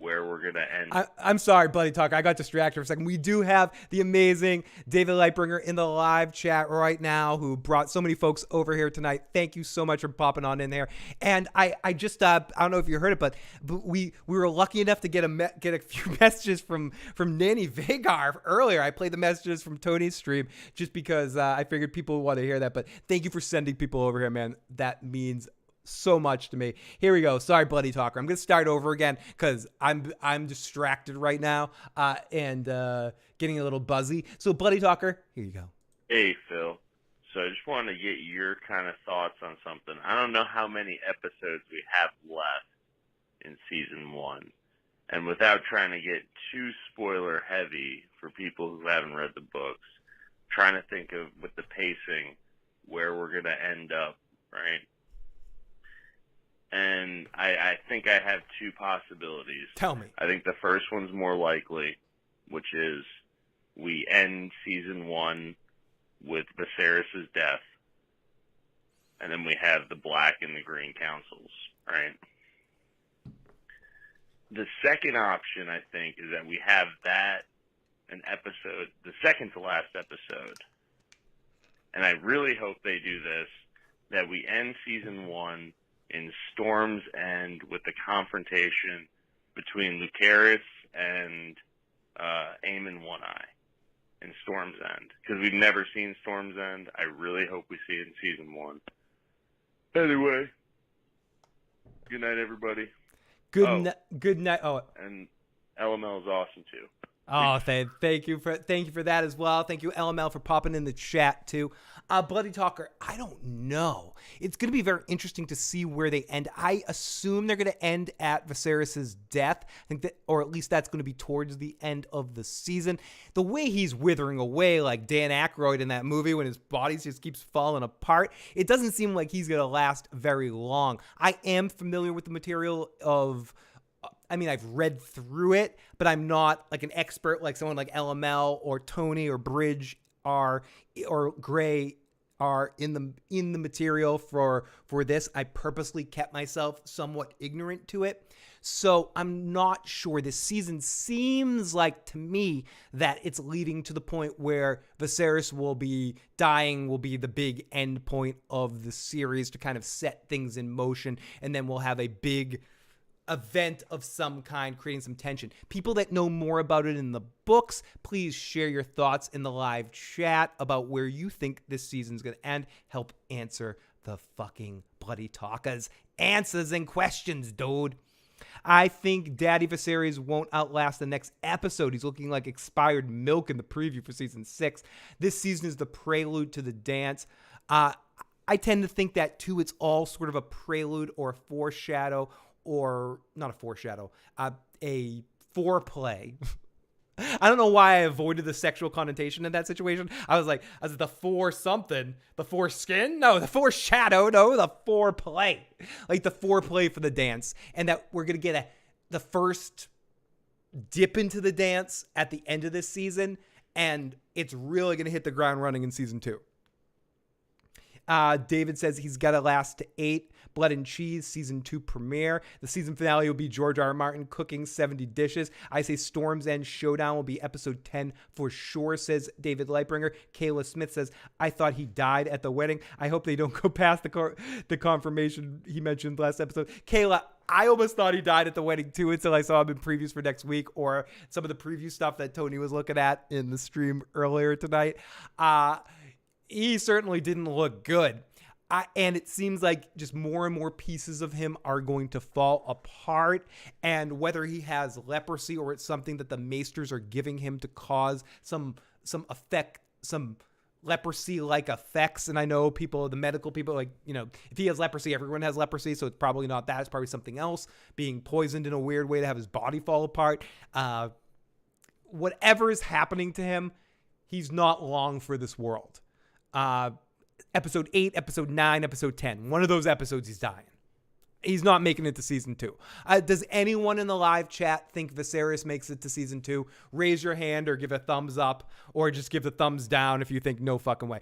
B: where we're going to end.
A: I'm sorry, Bloody Talk. I got distracted for a second. We do have the amazing David Lightbringer in the live chat right now, who brought so many folks over here tonight. Thank you so much for popping on in there. And I just, I don't know if you heard it, but we were lucky enough to get a few messages from Nanny Vagar earlier. I played the messages from Tony's stream just because I figured people would want to hear that. But thank you for sending people over here, man. That means so much to me. Here we go. Sorry, Bloody Talker. I'm going to start over again because I'm distracted right now and getting a little buzzy. So, Bloody Talker, here you go.
B: Hey, Phil. So I just wanted to get your kind of thoughts on something. I don't know how many episodes we have left in season 1. And without trying to get too spoiler heavy for people who haven't read the books, trying to think of, with the pacing, where we're going to end up, right? And I think I have two possibilities.
A: Tell me.
B: I think the first one's more likely, which is we end season 1 with Viserys' death, and then we have the Black and the Green Councils, right? The second option, I think, is that we have an episode, the second to last episode, and I really hope they do this, that we end season 1 in Storm's End with the confrontation between Lucerys and Aemon One-Eye in Storm's End. Because we've never seen Storm's End. I really hope we see it in season 1. Anyway, good night, everybody.
A: Good night. Oh,
B: and LML is awesome too.
A: Oh, thank you for that as well. Thank you, LML, for popping in the chat too. Bloody Talker, I don't know. It's going to be very interesting to see where they end. I assume they're going to end at Viserys' death. I think that, or at least that's going to be towards the end of the season. The way he's withering away, like Dan Aykroyd in that movie, when his body just keeps falling apart, it doesn't seem like he's going to last very long. I am familiar with the material of. I mean, I've read through it, but I'm not like an expert like someone like LML or Tony or Bridge or Gray are in the material for this. I purposely kept myself somewhat ignorant to it. So I'm not sure. This season seems like to me that it's leading to the point where Viserys will be dying, will be the big end point of the series to kind of set things in motion. And then we'll have a big event of some kind, creating some tension. People that know more about it in the books, please share your thoughts in the live chat about where you think this season's going to end. Help answer the fucking Bloody Talkers answers and questions, dude. I think Daddy Viserys won't outlast the next episode. He's looking like expired milk in the preview for season 6. This season is the prelude to the dance. I tend to think that too. It's all sort of a prelude or a foreshadow, or not a foreshadow, a foreplay. I don't know why I avoided the sexual connotation in that situation. I was the fore something, the foreskin? No, the foreshadow, no, the foreplay. Like the foreplay for the dance. And that we're going to get the first dip into the dance at the end of this season. And it's really going to hit the ground running in season 2. David says he's got to last to 8. Blood and Cheese season 2 premiere. The season finale will be George R. R. Martin cooking 70 dishes. I say Storm's End Showdown will be episode 10 for sure, says David Lightbringer. Kayla Smith says, I thought he died at the wedding. I hope they don't go past the confirmation he mentioned last episode. Kayla, I almost thought he died at the wedding too until I saw him in previews for next week or some of the preview stuff that Tony was looking at in the stream earlier tonight. He certainly didn't look good. And it seems like just more and more pieces of him are going to fall apart. And whether he has leprosy or it's something that the maesters are giving him to cause some effect, some leprosy-like effects. And I know people, the medical people, like, you know, if he has leprosy, everyone has leprosy. So it's probably not that. It's probably something else, being poisoned in a weird way to have his body fall apart. Whatever is happening to him, he's not long for this world. Episode 8, episode 9, episode 10. One of those episodes he's dying. He's not making it to season 2. Does anyone in the live chat think Viserys makes it to season 2? Raise your hand or give a thumbs up or just give the thumbs down if you think no fucking way.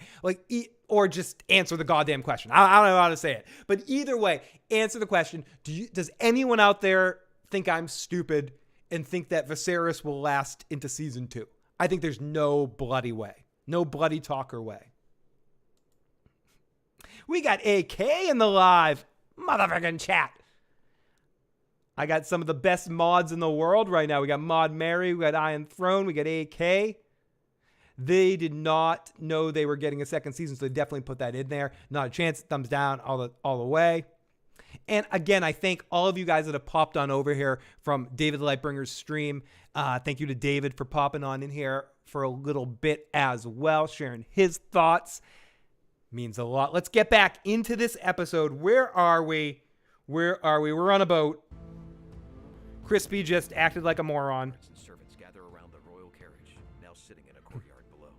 A: Or just answer the goddamn question. I don't know how to say it. But either way, answer the question. Does anyone out there think I'm stupid and think that Viserys will last into season 2? I think there's no bloody way. No bloody talker way. We got AK in the live motherfucking chat. I got some of the best mods in the world right now. We got Mod Mary, we got Iron Throne, we got AK. They did not know they were getting a second season, so they definitely put that in there. Not a chance. Thumbs down all the way. And again, I thank all of you guys that have popped on over here from David Lightbringer's stream. Thank you to David for popping on in here for a little bit as well, sharing his thoughts. Means a lot. Let's get back into this episode. Where are we? We're on a boat. Crispy just acted like a moron.
E: Servants gather around the royal carriage, now sitting in a courtyard below.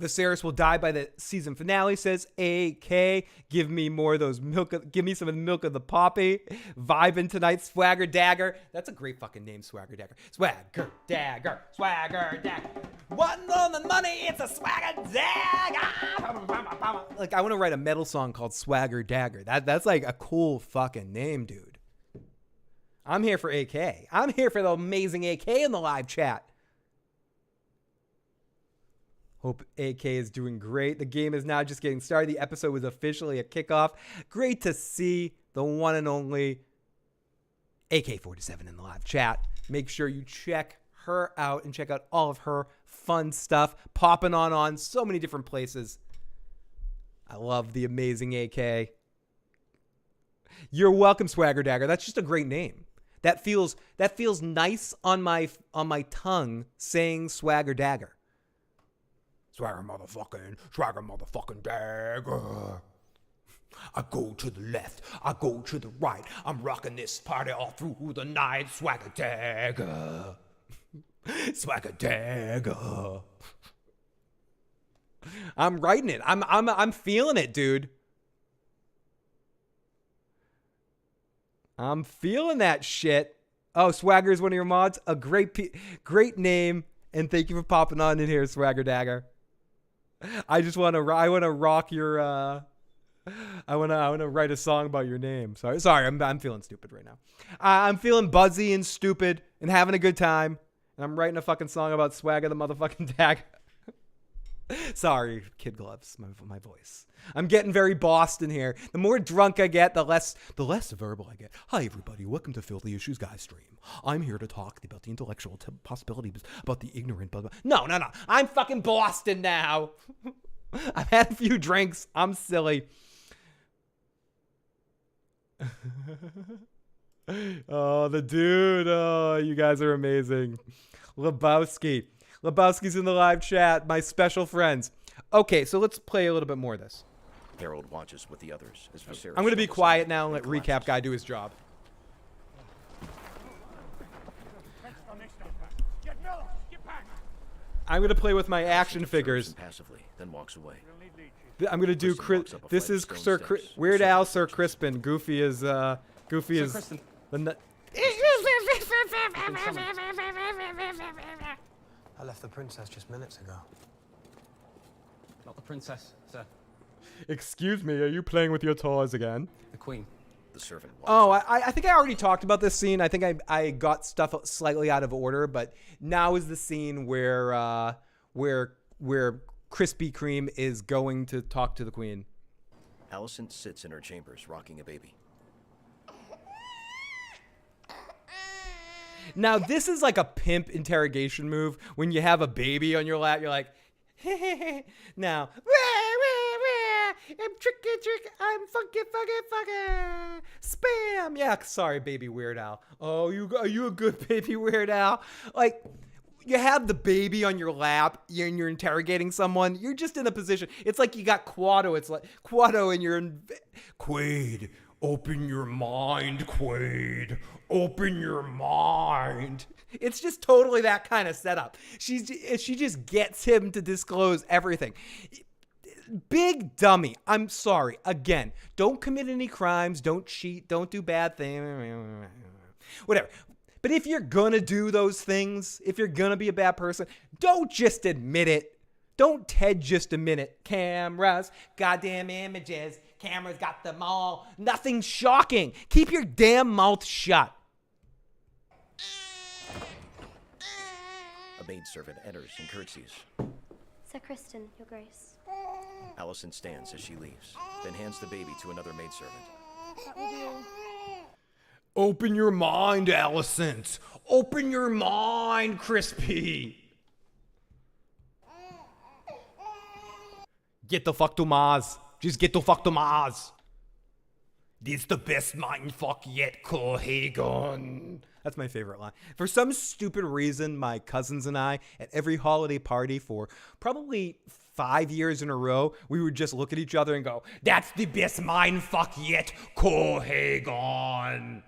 A: Viserys will die by the season finale, says AK. Give me more of those give me some of the milk of the poppy. Vibing tonight, Swagger Dagger. That's a great fucking name, Swagger Dagger. Swagger Dagger, Swagger Dagger. Wasn't on the money, it's a Swagger Dagger. Like, I want to write a metal song called Swagger Dagger. That's like a cool fucking name, dude. I'm here for AK. I'm here for the amazing AK in the live chat. Hope AK is doing great. The game is now just getting started. The episode was officially a kickoff. Great to see the one and only AK-47 in the live chat. Make sure you check her out and check out all of her fun stuff. Popping on so many different places. I love the amazing AK. You're welcome, Swagger Dagger. That's just a great name. That feels nice on my tongue saying Swagger Dagger. Swagger motherfucking dagger. I go to the left, I go to the right. I'm rocking this party all through the night. Swagger dagger. Swagger dagger. I'm writing it. I'm feeling it, dude. I'm feeling that shit. Oh, Swagger is one of your mods. A great name, and thank you for popping on in here, Swagger Dagger. I want to rock your. I want to write a song about your name. Sorry, I'm feeling stupid right now. I'm feeling buzzy and stupid and having a good time, and I'm writing a fucking song about Swagger the motherfucking Dagger. Sorry, kid gloves, my voice. I'm getting very Boston here. The more drunk I get, the less verbal I get. Hi, everybody. Welcome to Filthy Issues Guy stream. I'm here to talk about the intellectual possibilities, about the ignorant. Blah, blah. No. I'm fucking Boston now. I've had a few drinks. I'm silly. Oh, the dude. Oh, you guys are amazing. Lebowski's in the live chat. My special friends. Okay, so let's play a little bit more of this.
E: Harold watches with the others as Viserys.
A: I'm going to be quiet now and let Recap Guy do his job. I'm going to play with my action figures.
E: Passively, then walks away.
A: I'm going to do this is Sir Weird Al, Sir Crispin. Goofy is the
O: I left the princess just minutes ago.
P: Not the princess, sir.
A: Excuse me, are you playing with your toys again?
P: The queen.
E: The servant.
A: Oh, I think I already talked about this scene. I think I got stuff slightly out of order, but now is the scene where Krispy Kreme is going to talk to the queen.
E: Alicent sits in her chambers, rocking a baby.
A: Now, this is like a pimp interrogation move. When you have a baby on your lap, you're like, now, I'm tricky, I'm funky, spam. Yeah, sorry, baby Weird Al. Oh, are you a good baby Weird Al? Like, you have the baby on your lap and you're interrogating someone. You're just in a position. It's like you got Quado. It's like Quado and you're in Quaid. Open your mind, Quaid. Open your mind. It's just totally that kind of setup. She just gets him to disclose everything. Big dummy. I'm sorry. Again, don't commit any crimes. Don't cheat. Don't do bad things. Whatever. But if you're going to do those things, if you're going to be a bad person, don't just admit it. Don't Ted just admit it. Cameras, goddamn images. Cameras got them all. Nothing shocking. Keep your damn mouth shut.
E: A maidservant enters and curtsies.
Q: Sir Criston, your grace.
E: Alicent stands as she leaves, then hands the baby to another maidservant.
J: That will be all.
A: Open your mind, Alicent. Open your mind, Crispy. Get the fuck to Mars. Just get the fuck to Mars. This the best mindfuck yet, Cohagon. That's my favorite line. For some stupid reason, my cousins and I, at every holiday party for probably 5 years in a row, we would just look at each other and go, that's the best mindfuck yet, Cohagon.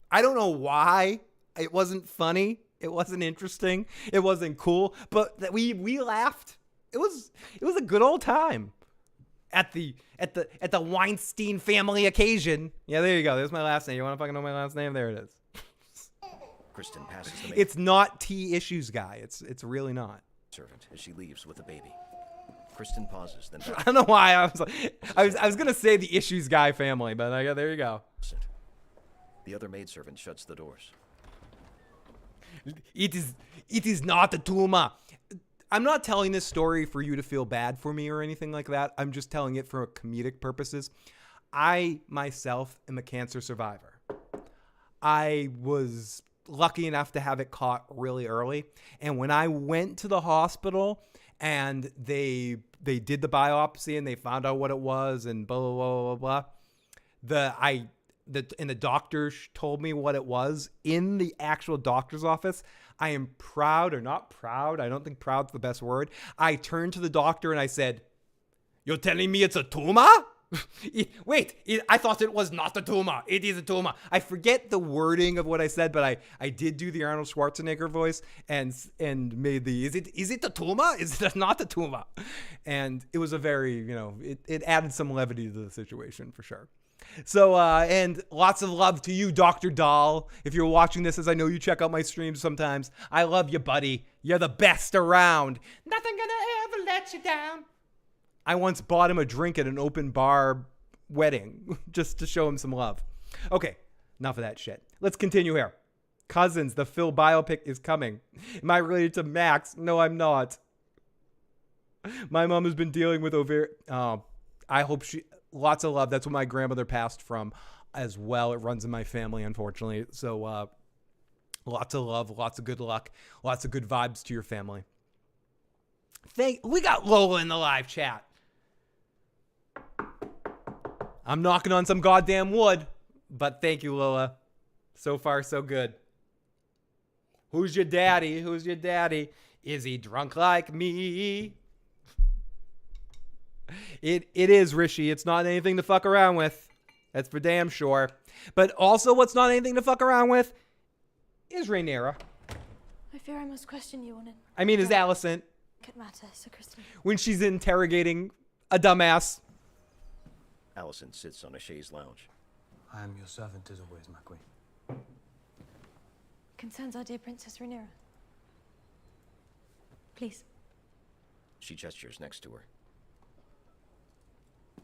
A: I don't know why. It wasn't funny. It wasn't interesting. It wasn't cool. But we laughed. It was a good old time. At the Weinstein family occasion. Yeah, there you go. There's my last name. You want to fucking know my last name? There it is.
E: Criston passes the maid.
A: It's not T issues guy. It's really not.
E: Servant as she leaves with the baby. Criston pauses, then
A: I don't know why I was gonna say the issues guy family, but there you go.
E: The other maidservant shuts the doors.
A: It is not a tumor. I'm not telling this story for you to feel bad for me or anything like that. I'm just telling it for comedic purposes. I myself am a cancer survivor. I was lucky enough to have it caught really early. And when I went to the hospital and they did the biopsy and they found out what it was and blah, blah, blah, blah, blah, the doctor told me what it was in the actual doctor's office. I am proud, or not proud. I don't think proud's the best word. I turned to the doctor and I said, "You're telling me it's a tumor?" I thought it was not a tumor. It is a tumor. I forget the wording of what I said, but I did do the Arnold Schwarzenegger voice and made the, is it a tumor? Is it not a tumor? And it was a very, it added some levity to the situation for sure. So, and lots of love to you, Dr. Dahl. If you're watching this, as I know you check out my streams sometimes, I love you, buddy. You're the best around. Nothing gonna ever let you down. I once bought him a drink at an open bar wedding just to show him some love. Okay, enough of that shit. Let's continue here. Cousins, the Phil biopic is coming. Am I related to Max? No, I'm not. My mom has been dealing with I hope lots of love. That's what my grandmother passed from as well. It runs in my family, unfortunately. So lots of love, lots of good luck, lots of good vibes to your family. We got Lola in the live chat. I'm knocking on some goddamn wood, but thank you, Lola. So far, so good. Who's your daddy? Who's your daddy? Is he drunk like me? It is, Rishi. It's not anything to fuck around with. That's for damn sure. But also what's not anything to fuck around with is Rhaenyra.
Q: I fear I must question you on it.
A: I mean, is Alicent.
Q: It matter, Sir Criston.
A: When she's interrogating a dumbass.
E: Alicent sits on a chaise lounge.
O: I am your servant as always, my queen.
Q: concerns our dear Princess Rhaenyra. Please.
E: She gestures next to her.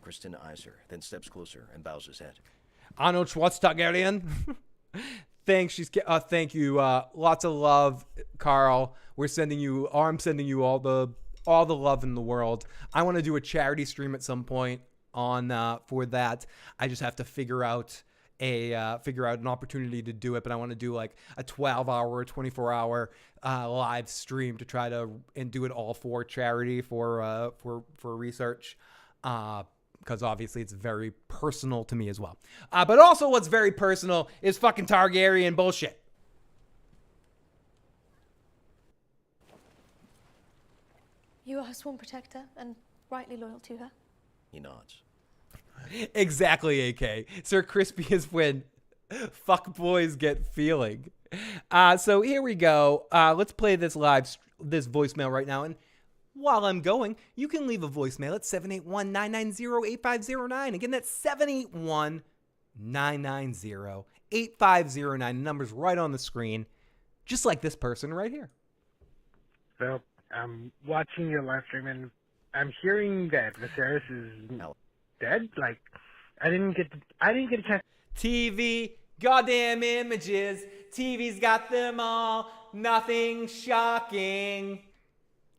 E: Criston eyes her, then steps closer and bows his head.
A: Arnold Schwarzenegger. Thanks. Thank you. Lots of love, Carl. I'm sending you all the love in the world. I want to do a charity stream at some point for that. I just have to figure out an opportunity to do it, but I want to do like a 12-hour or 24-hour live stream to try to and do it all for charity for research. Because obviously it's very personal to me as well. But also what's very personal is fucking Targaryen bullshit.
Q: You are her sworn protector and rightly loyal to her.
E: He nods.
A: Exactly, AK. Sir Crispy is when fuck boys get feeling. So here we go. Let's play this voicemail right now. And while I'm going, you can leave a voicemail at 781-990-8509. Again, that's 781-990-8509. The number's right on the screen, just like this person right here.
C: So I'm watching your live stream and I'm hearing that Viserys is dead. Like, I didn't get a chance.
A: TV, goddamn images. TV's got them all. Nothing shocking.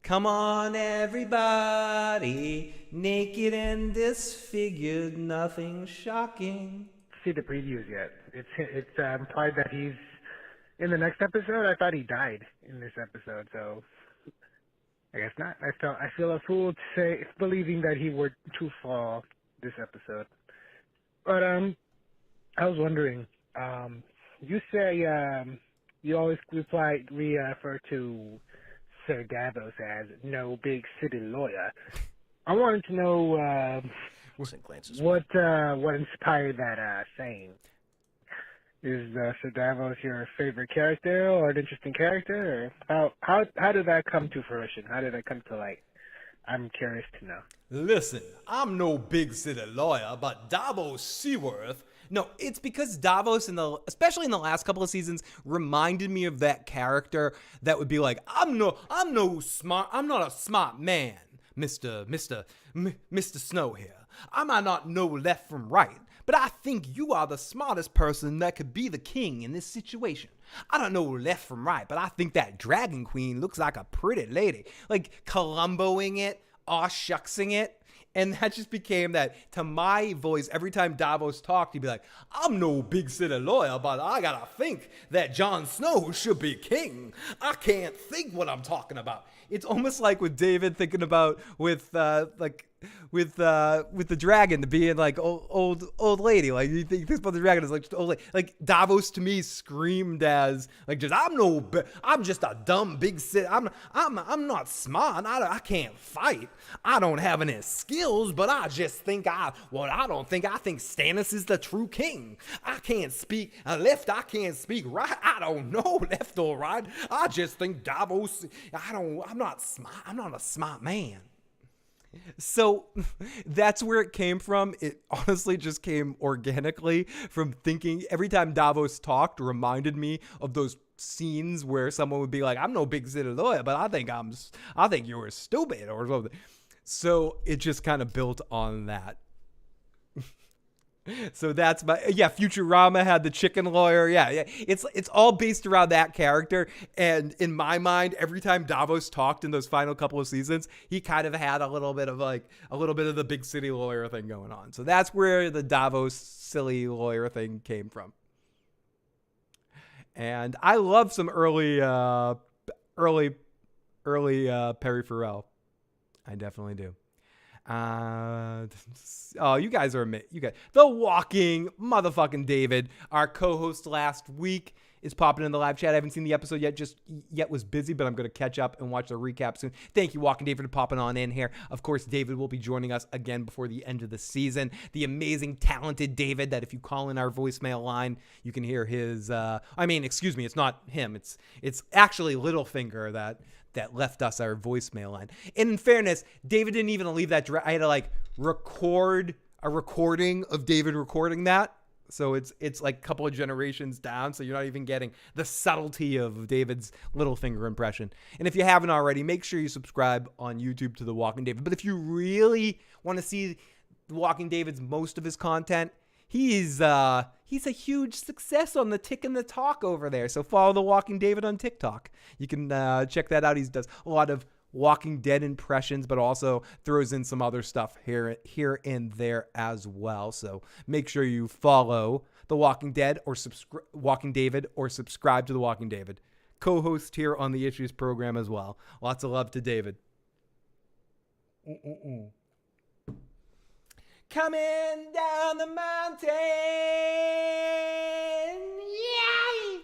A: Come on, everybody, naked and disfigured, nothing shocking.
C: See the previews yet? It's implied that he's in the next episode. I thought he died in this episode, so I guess not. I feel a fool believing that he were to fall this episode. But I was wondering, you say you always refer to Sir Davos as no big city lawyer. I wanted to know what inspired that saying. Is Sir Davos your favorite character or an interesting character? Or how did that come to fruition? How did that come to light? I'm curious to know.
A: Listen, I'm no big city lawyer, but Davos Seaworth. No, it's because Davos, especially in the last couple of seasons, reminded me of that character that would be like, I'm not a smart man, Mr. Snow here. I might not know left from right, but I think you are the smartest person that could be the king in this situation. I don't know left from right, but I think that Dragon Queen looks like a pretty lady. Like Columboing it, aw-shucksing it. And that just became that to my voice. Every time Davos talked, he'd be like, I'm no big city lawyer, but I gotta think that Jon Snow should be king. I can't think what I'm talking about. It's almost like with David thinking about with the dragon to being like old lady. Like you think about the dragon as like just old lady. Like Davos to me screamed as like just I'm just a dumb big city. I'm not smart. I can't fight. I don't have any skills, but I just think I think Stannis is the true king. I can't speak left. I can't speak right. I don't know left or right. I just think Davos. I'm not smart. I'm not a smart man. So that's where it came from. It honestly just came organically from thinking every time Davos talked reminded me of those scenes where someone would be like, I'm no big city lawyer, but I think you were stupid or something. So it just kind of built on that. So that's Futurama had the chicken lawyer. Yeah. It's all based around that character. And in my mind, every time Davos talked in those final couple of seasons, he kind of had a little bit of the big city lawyer thing going on. So that's where the Davos silly lawyer thing came from. And I love some early Perry Farrell. I definitely do. You guys are the walking motherfucking David, our co-host last week, is popping in the live chat. I haven't seen the episode yet, was busy, but I'm going to catch up and watch the recap soon. Thank you, Walking David, for popping on in here. Of course, David will be joining us again before the end of the season. The amazing, talented David that if you call in our voicemail line, you can hear his, it's not him. It's actually Littlefinger that left us our voicemail line. And in fairness, David didn't even leave that. I had to record a recording of David recording that So it's like a couple of generations down, so you're not even getting the subtlety of David's Littlefinger impression. And if you haven't already, make sure you subscribe on YouTube to The Walking David. But if you really want to see The Walking David's most of his content, he's a huge success on the Tick and the Talk over there. So follow The Walking David on TikTok. You can check that out. He does a lot of Walking Dead impressions, but also throws in some other stuff here and there as well. So make sure you follow The Walking Dead or Walking David or subscribe to The Walking David. Co-host here on the Issues program as well. Lots of love to David. Coming down the mountain. Yay!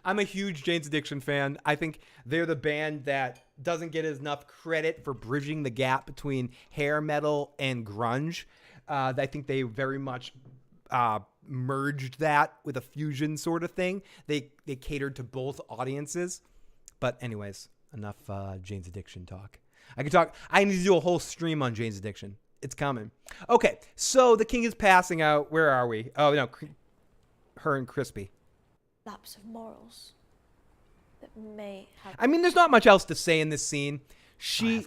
A: I'm a huge Jane's Addiction fan. I think they're the band that doesn't get enough credit for bridging the gap between hair metal and grunge. I think they very much merged that with a fusion sort of thing. They catered to both audiences. But anyways, enough Jane's Addiction talk. I need to do a whole stream on Jane's Addiction. It's coming. Okay, so the king is passing out. Where are we? Oh, no, her and Crispy.
Q: Lapse of morals that may have...
A: I mean, there's not much else to say in this scene. She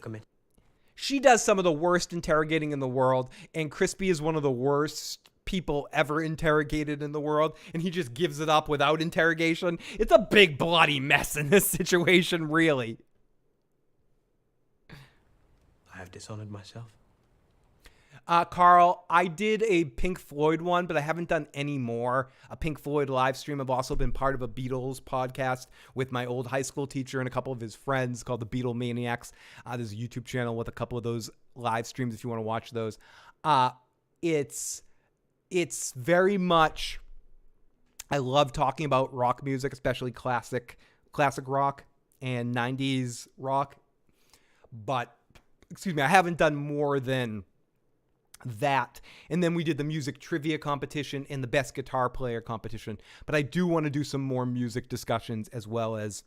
A: does some of the worst interrogating in the world, and Crispy is one of the worst people ever interrogated in the world, and he just gives it up without interrogation. It's a big bloody mess in this situation, really.
O: I have dishonored myself.
A: Carl, I did a Pink Floyd one, but I haven't done any more. A Pink Floyd live stream. I've also been part of a Beatles podcast with my old high school teacher and a couple of his friends called the Beatle Maniacs. There's a YouTube channel with a couple of those live streams if you want to watch those. It's very much... I love talking about rock music, especially classic rock and 90s rock. But, excuse me, I haven't done more than that. And then we did the music trivia competition and the best guitar player competition. But I do want to do some more music discussions as well as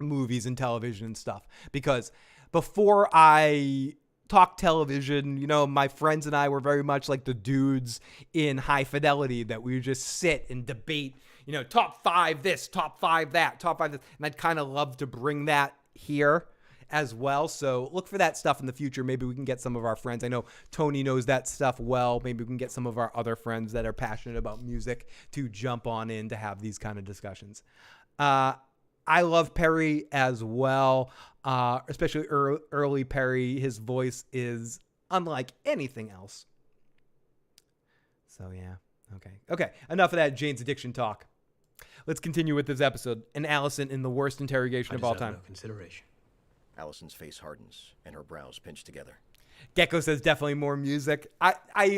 A: movies and television and stuff. Because before I talk television, you know, my friends and I were very much like the dudes in High Fidelity that we would just sit and debate, you know, top 5 this, top 5 that, top 5 this. And I'd kind of love to bring that here as well. So look for that stuff in the future. Maybe we can get some of our friends. I know Tony knows that stuff well. Maybe we can get some of our other friends that are passionate about music to jump on in to have these kind of discussions. I love Perry as well, especially early Perry. His voice is unlike anything else. So yeah, okay. Enough of that Jane's Addiction talk. Let's continue with this episode. And Alicent in the worst interrogation of all time.
O: No consideration.
E: Alicent's face hardens and her brows pinch together.
A: Gecko says definitely more music. I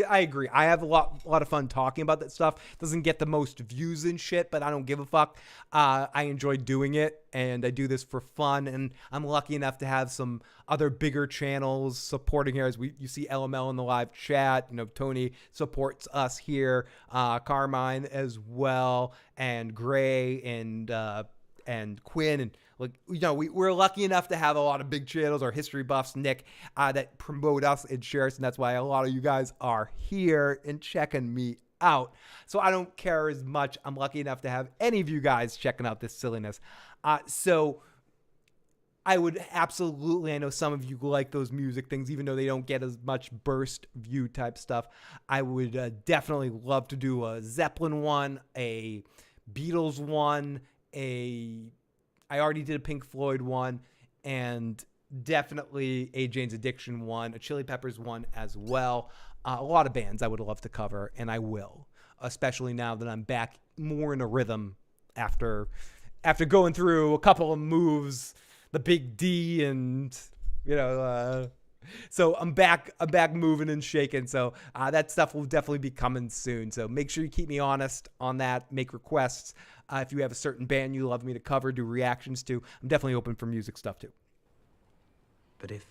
A: agree. I have a lot of fun talking about that stuff. Doesn't get the most views and shit, but I don't give a fuck. I enjoy doing it, and I do this for fun, and I'm lucky enough to have some other bigger channels supporting here. As you see LML in the live chat. You know, Tony supports us here. Carmine as well, and Gray and Quinn, and like, you know, we're lucky enough to have a lot of big channels, or history buffs, Nick, that promote us and share us, and that's why a lot of you guys are here and checking me out. So I don't care as much. I'm lucky enough to have any of you guys checking out this silliness. So I would absolutely, I know some of you like those music things, even though they don't get as much burst view type stuff. I would definitely love to do a Zeppelin one, a Beatles one, I already did a Pink Floyd one, and definitely a Jane's Addiction one, a Chili Peppers one as well. A lot of bands I would love to cover, and I will, especially now that I'm back more in a rhythm after going through a couple of moves, the big D, and you know, so I'm back moving and shaking. So that stuff will definitely be coming soon. So make sure you keep me honest on that. Make requests. If you have a certain band you love me to cover, do reactions to, I'm definitely open for music stuff too.
O: But if,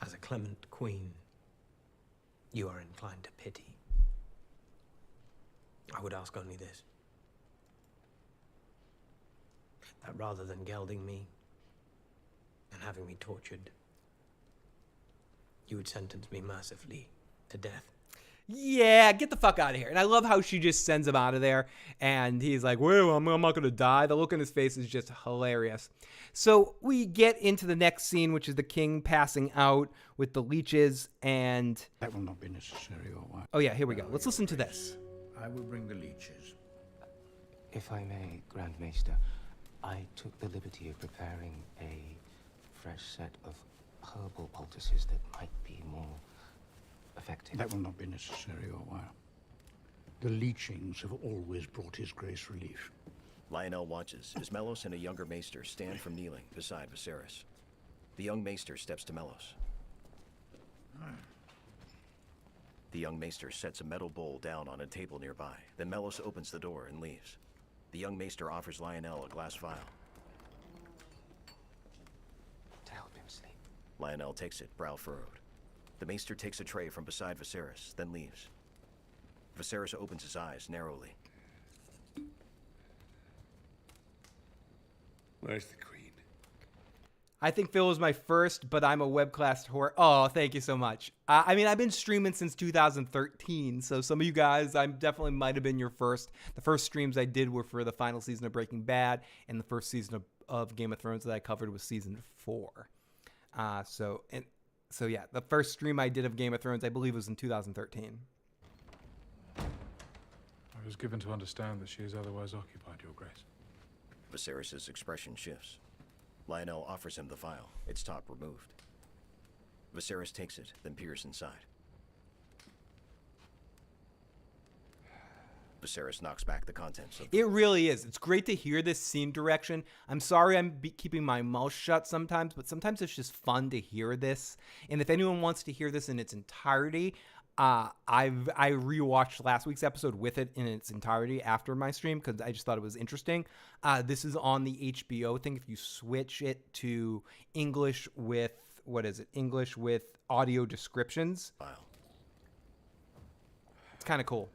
O: as a clement queen, you are inclined to pity, I would ask only this. That rather than gelding me and having me tortured, you would sentence me mercifully to death.
A: yeah, get the fuck out of here. And I love how she just sends him out of there. And he's like, well, I'm not going to die. The look on his face is just hilarious. So we get into the next scene, which is the king passing out with the leeches. And
R: that will not be necessary, or what?
A: Oh, yeah, here we go. Let's listen to this.
R: I will bring the leeches.
S: If I may, Grand Maester, I took the liberty of preparing a fresh set of herbal poultices that might be more effective.
R: That will not be necessary, or what? The leechings have always brought his grace relief.
E: Lionel watches as Melos and a younger maester stand from kneeling beside Viserys. The young maester steps to Melos. The young maester sets a metal bowl down on a table nearby. Then Melos opens the door and leaves. The young maester offers Lionel a glass vial.
S: To help him sleep.
E: Lionel takes it, brow furrowed. The maester takes a tray from beside Viserys, then leaves. Viserys opens his eyes narrowly.
I: Where's the queen?
A: I think Phil was my first, but I'm a web-classed whore. Oh, thank you so much. I mean, I've been streaming since 2013, so some of you guys, I definitely might have been your first. The first streams I did were for the final season of Breaking Bad, and the first season of Game of Thrones that I covered was season 4. So yeah, the first stream I did of Game of Thrones, I believe, was in 2013.
T: I was given to understand that she is otherwise occupied, Your Grace.
E: Viserys' expression shifts. Lionel offers him the vial, its top removed. Viserys takes it, then peers inside. Viserys knocks back the contents of
A: It really is. It's great to hear this scene direction. I'm sorry I'm keeping my mouth shut sometimes, but sometimes it's just fun to hear this. And if anyone wants to hear this in its entirety, I rewatched last week's episode with it in its entirety after my stream because I just thought it was interesting. This is on the HBO thing. If you switch it to English with, English with audio descriptions.
E: Wow.
A: It's kind of cool.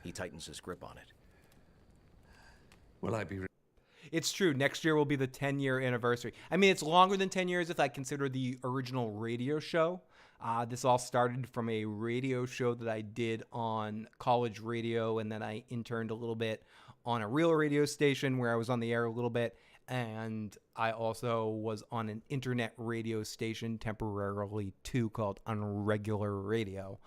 E: He tightens his grip on it.
I: Will I be...
A: It's true. Next year will be the 10-year anniversary. I mean, it's longer than 10 years if I consider the original radio show. This all started from a radio show that I did on college radio, and then I interned a little bit on a real radio station where I was on the air a little bit, and I also was on an internet radio station temporarily too called Unregular Radio,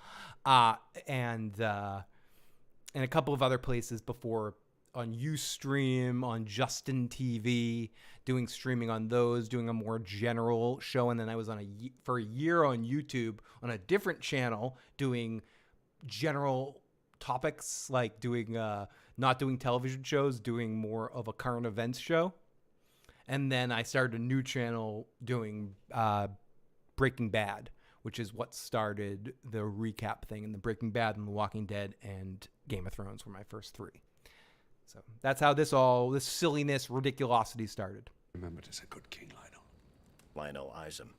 A: and a couple of other places before on Ustream, on Justin TV, doing streaming on those, doing a more general show. And then I was for a year on YouTube on a different channel doing general topics, like doing not doing television shows, doing more of a current events show. And then I started a new channel doing Breaking Bad, which is what started the recap thing. And the Breaking Bad and The Walking Dead and Game of Thrones were my first 3. So that's how this silliness, ridiculosity started.
I: Remember to say good King Lionel.
E: Lionel eyes him.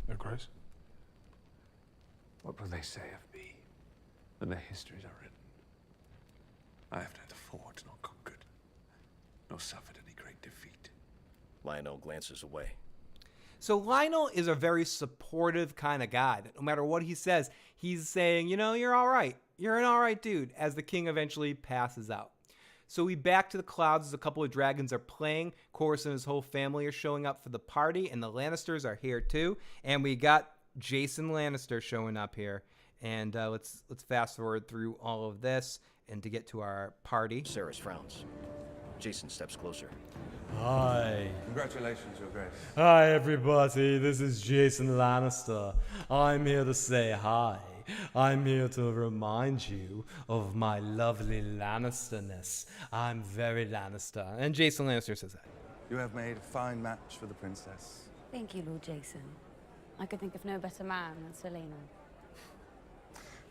T: Your Grace?
I: What will they say of me when their histories are written? I have neither fought nor conquered, nor suffered any great defeat.
E: Lionel glances away.
A: So Lionel is a very supportive kind of guy. That no matter what he says, he's saying, you're all right. You're an all right dude, as the king eventually passes out. So we back to the clouds as a couple of dragons are playing. Corus and his whole family are showing up for the party, and the Lannisters are here too. And we got Jason Lannister showing up here. And let's fast forward through all of this and to get to our party.
E: Viserys frowns. Jason steps closer.
U: Hi.
K: Congratulations, Your Grace.
U: Hi, everybody. This is Jason Lannister. I'm here to say hi. I'm here to remind you of my lovely Lannisterness. I'm very Lannister.
A: And Jason Lannister says that.
K: You have made a fine match for the princess.
L: Thank you, Lord Jason. I could think of no better man than Selena.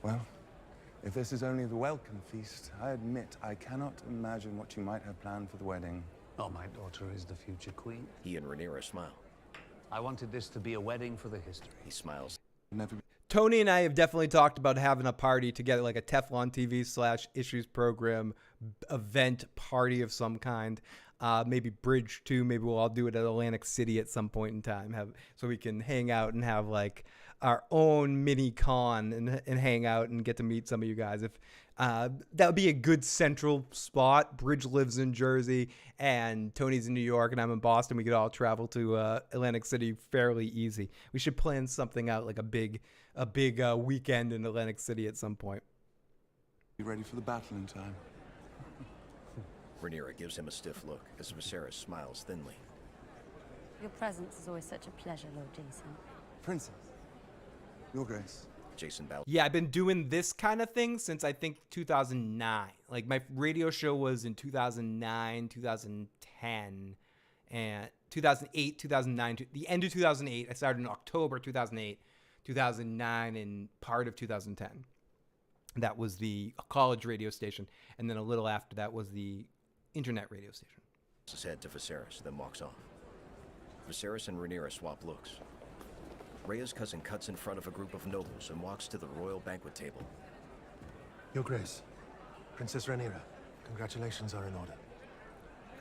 K: Well, if this is only the welcome feast, I admit I cannot imagine what you might have planned for the wedding.
O: Oh, my daughter is the future queen.
E: He and Rhaenyra smile.
O: I wanted this to be a wedding for the history.
E: He smiles.
K: Never.
A: Tony and I have definitely talked about having a party together, like a Teflon TV /issues program event party of some kind. Maybe Bridge too. Maybe we'll all do it at Atlantic City at some point in time. So we can hang out and have like our own mini con and hang out and get to meet some of you guys. If that would be a good central spot. Bridge lives in Jersey and Tony's in New York and I'm in Boston. We could all travel to Atlantic City fairly easy. We should plan something out, like a big weekend in Atlantic City at some point.
K: Be ready for the battle in time.
E: Rhaenyra gives him a stiff look as Viserys smiles thinly.
L: Your presence is always such a pleasure, Lord Jason.
K: Princess, Your Grace.
E: Jason bows.
A: Yeah, I've been doing this kind of thing since I think 2009. Like my radio show was in 2009, 2010, and 2008, 2009. The end of 2008. I started in October 2008, 2009, and part of 2010. That was the college radio station, and then a little after that was the internet radio station.
E: His head to Viserys, then walks off. Viserys and Rhaenyra swap looks. Rhea's cousin cuts in front of a group of nobles and walks to the royal banquet table.
D: Your Grace, Princess Rhaenyra, congratulations are in order.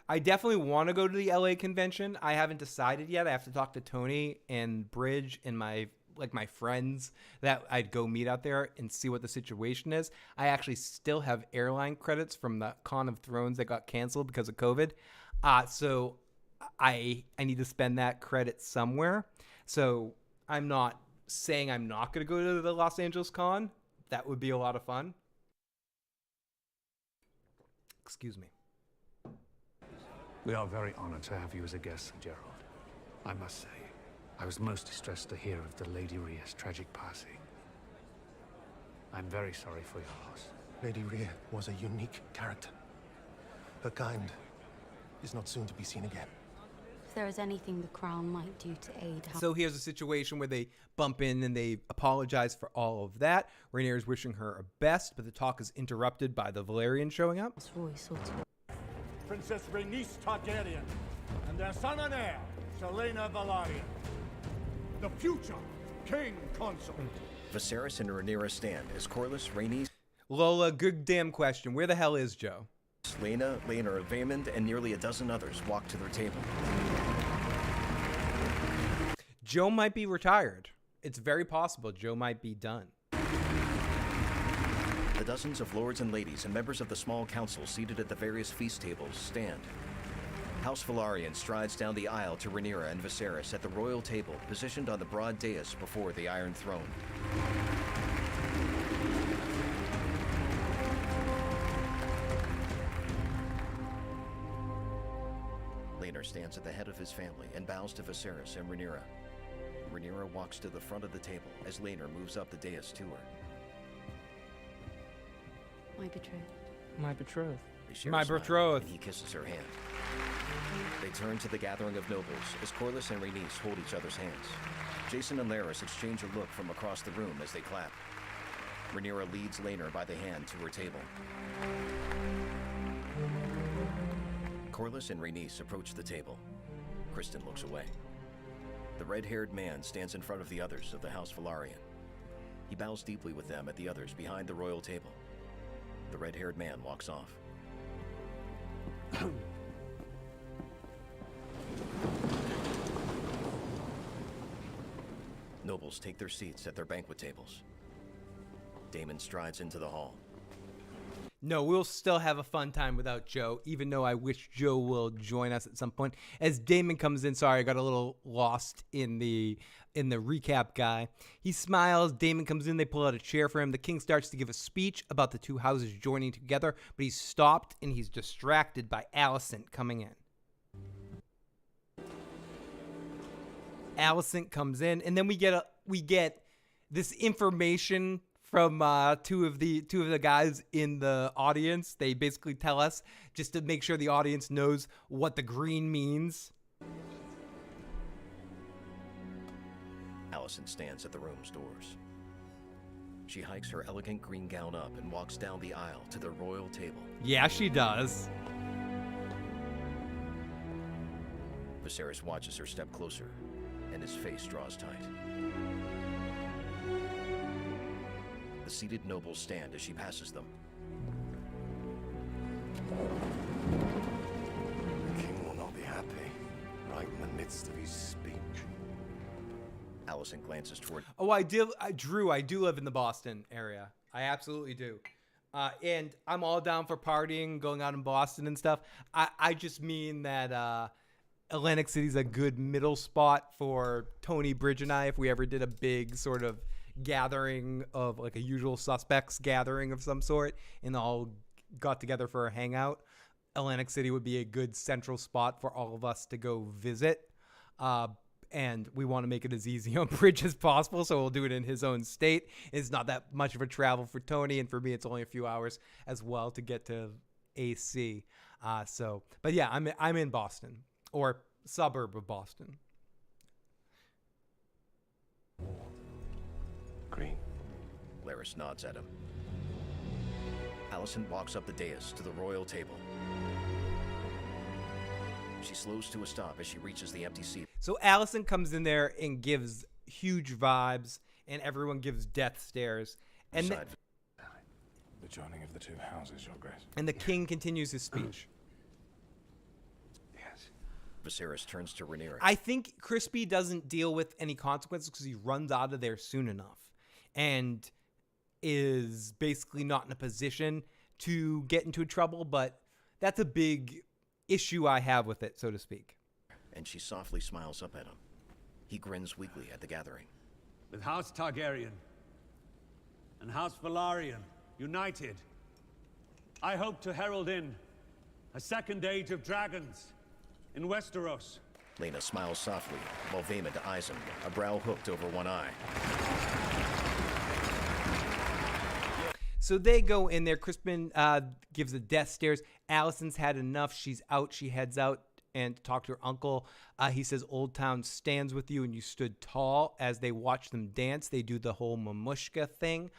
A: I definitely want to go to the LA convention. I haven't decided yet. I have to talk to Tony and Bridge and my friends that I'd go meet out there and see what the situation is. I actually still have airline credits from the Con of Thrones that got canceled because of COVID. So I need to spend that credit somewhere. So I'm not saying I'm not going to go to the Los Angeles Con. That would be a lot of fun. Excuse me.
I: We are very honored to have you as a guest, Gerald. I must say, I was most distressed to hear of the Lady Rhea's tragic passing. I'm very sorry for your loss.
D: Lady Rhea was a unique character. Her kind is not soon to be seen again.
L: If there is anything the Crown might do to aid...
A: So here's a situation where they bump in and they apologize for all of that. Rhaenyra is wishing her a best, but the talk is interrupted by the Valyrian showing up.
V: Princess Rhaenys Targaryen and their son and heir, Selena Velaryon. The future king consort.
E: Viserys and Rhaenyra stand as Corlys, Rhaenys,
A: Lola, good damn question. Where the hell is Joe?
E: Lena, Laenor, Vaemond, and nearly a dozen others walk to their table.
A: Joe might be retired. It's very possible Joe might be done.
E: The dozens of lords and ladies and members of the small council seated at the various feast tables stand. House Velaryon strides down the aisle to Rhaenyra and Viserys at the royal table positioned on the broad dais before the Iron Throne. Laenor stands at the head of his family and bows to Viserys and Rhaenyra. Rhaenyra walks to the front of the table as Laenor moves up the dais to her.
L: My betrothed.
W: My betrothed.
A: My betrothed.
E: And he kisses her hand. They turn to the gathering of nobles as Corlys and Rhaenys hold each other's hands. Jason and Larys exchange a look from across the room as they clap. Rhaenyra leads Laenor by the hand to her table. Corlys and Rhaenys approach the table. Criston looks away. The red-haired man stands in front of the others of the House Velaryon. He bows deeply with them at the others behind the royal table. The red-haired man walks off. Nobles take their seats at their banquet tables. Daemon strides into the hall.
A: No, we'll still have a fun time without Joe, even though I wish Joe will join us at some point. As Daemon comes in, sorry, I got a little lost in the recap guy. He smiles, Daemon comes in, they pull out a chair for him. The king starts to give a speech about the two houses joining together, but he's stopped and he's distracted by Alicent coming in. Alicent comes in, and then we get this information from two of the guys in the audience. They basically tell us just to make sure the audience knows what the green means.
E: Alicent stands at the room's doors. She hikes her elegant green gown up and walks down the aisle to the royal table.
A: Yeah, she does.
E: Viserys watches her step closer, and his face draws tight. The seated nobles stand as she passes them.
D: The king right in the midst of his speech.
E: Alicent glances toward...
A: Oh, Drew, I do live in the Boston area. I absolutely do. And I'm all down for partying, going out in Boston and stuff. I just mean that Atlantic City's a good middle spot for Tony, Bridge, and I if we ever did a big sort of gathering of like a Usual Suspects gathering of some sort and all got together for a hangout. Atlantic City would be a good central spot for all of us to go visit. And we want to make it as easy on Bridge as possible, so we'll do it in his own state. It's not that much of a travel for Tony, and for me, it's only a few hours as well to get to AC. But yeah, I'm in Boston, or suburb of Boston.
E: Green. Larys nods at him. Alicent walks up the dais to the royal table. She slows to a stop as she reaches the empty seat.
A: So Alicent comes in there and gives huge vibes, and everyone gives death stares. And
T: the joining of the two houses, Your Grace.
A: And the king continues his speech.
T: Yes.
E: Viserys turns to Rhaenyra.
A: I think Crispy doesn't deal with any consequences because he runs out of there soon enough, and is basically not in a position to get into trouble. But that's a big issue I have with it, so to speak.
E: And she softly smiles up at him. He grins weakly at the gathering.
I: With House Targaryen and House Velaryon united, I hope to herald in a second age of dragons in Westeros.
E: Laena smiles softly, while Vaemond eyes him, a brow hooked over one eye.
A: So they go in there. Crispin gives the death stares. Alicent's had enough. She's out. She heads out and talk to her uncle. He says, Old Town stands with you, and you stood tall. As they watch them dance, they do the whole mamushka thing.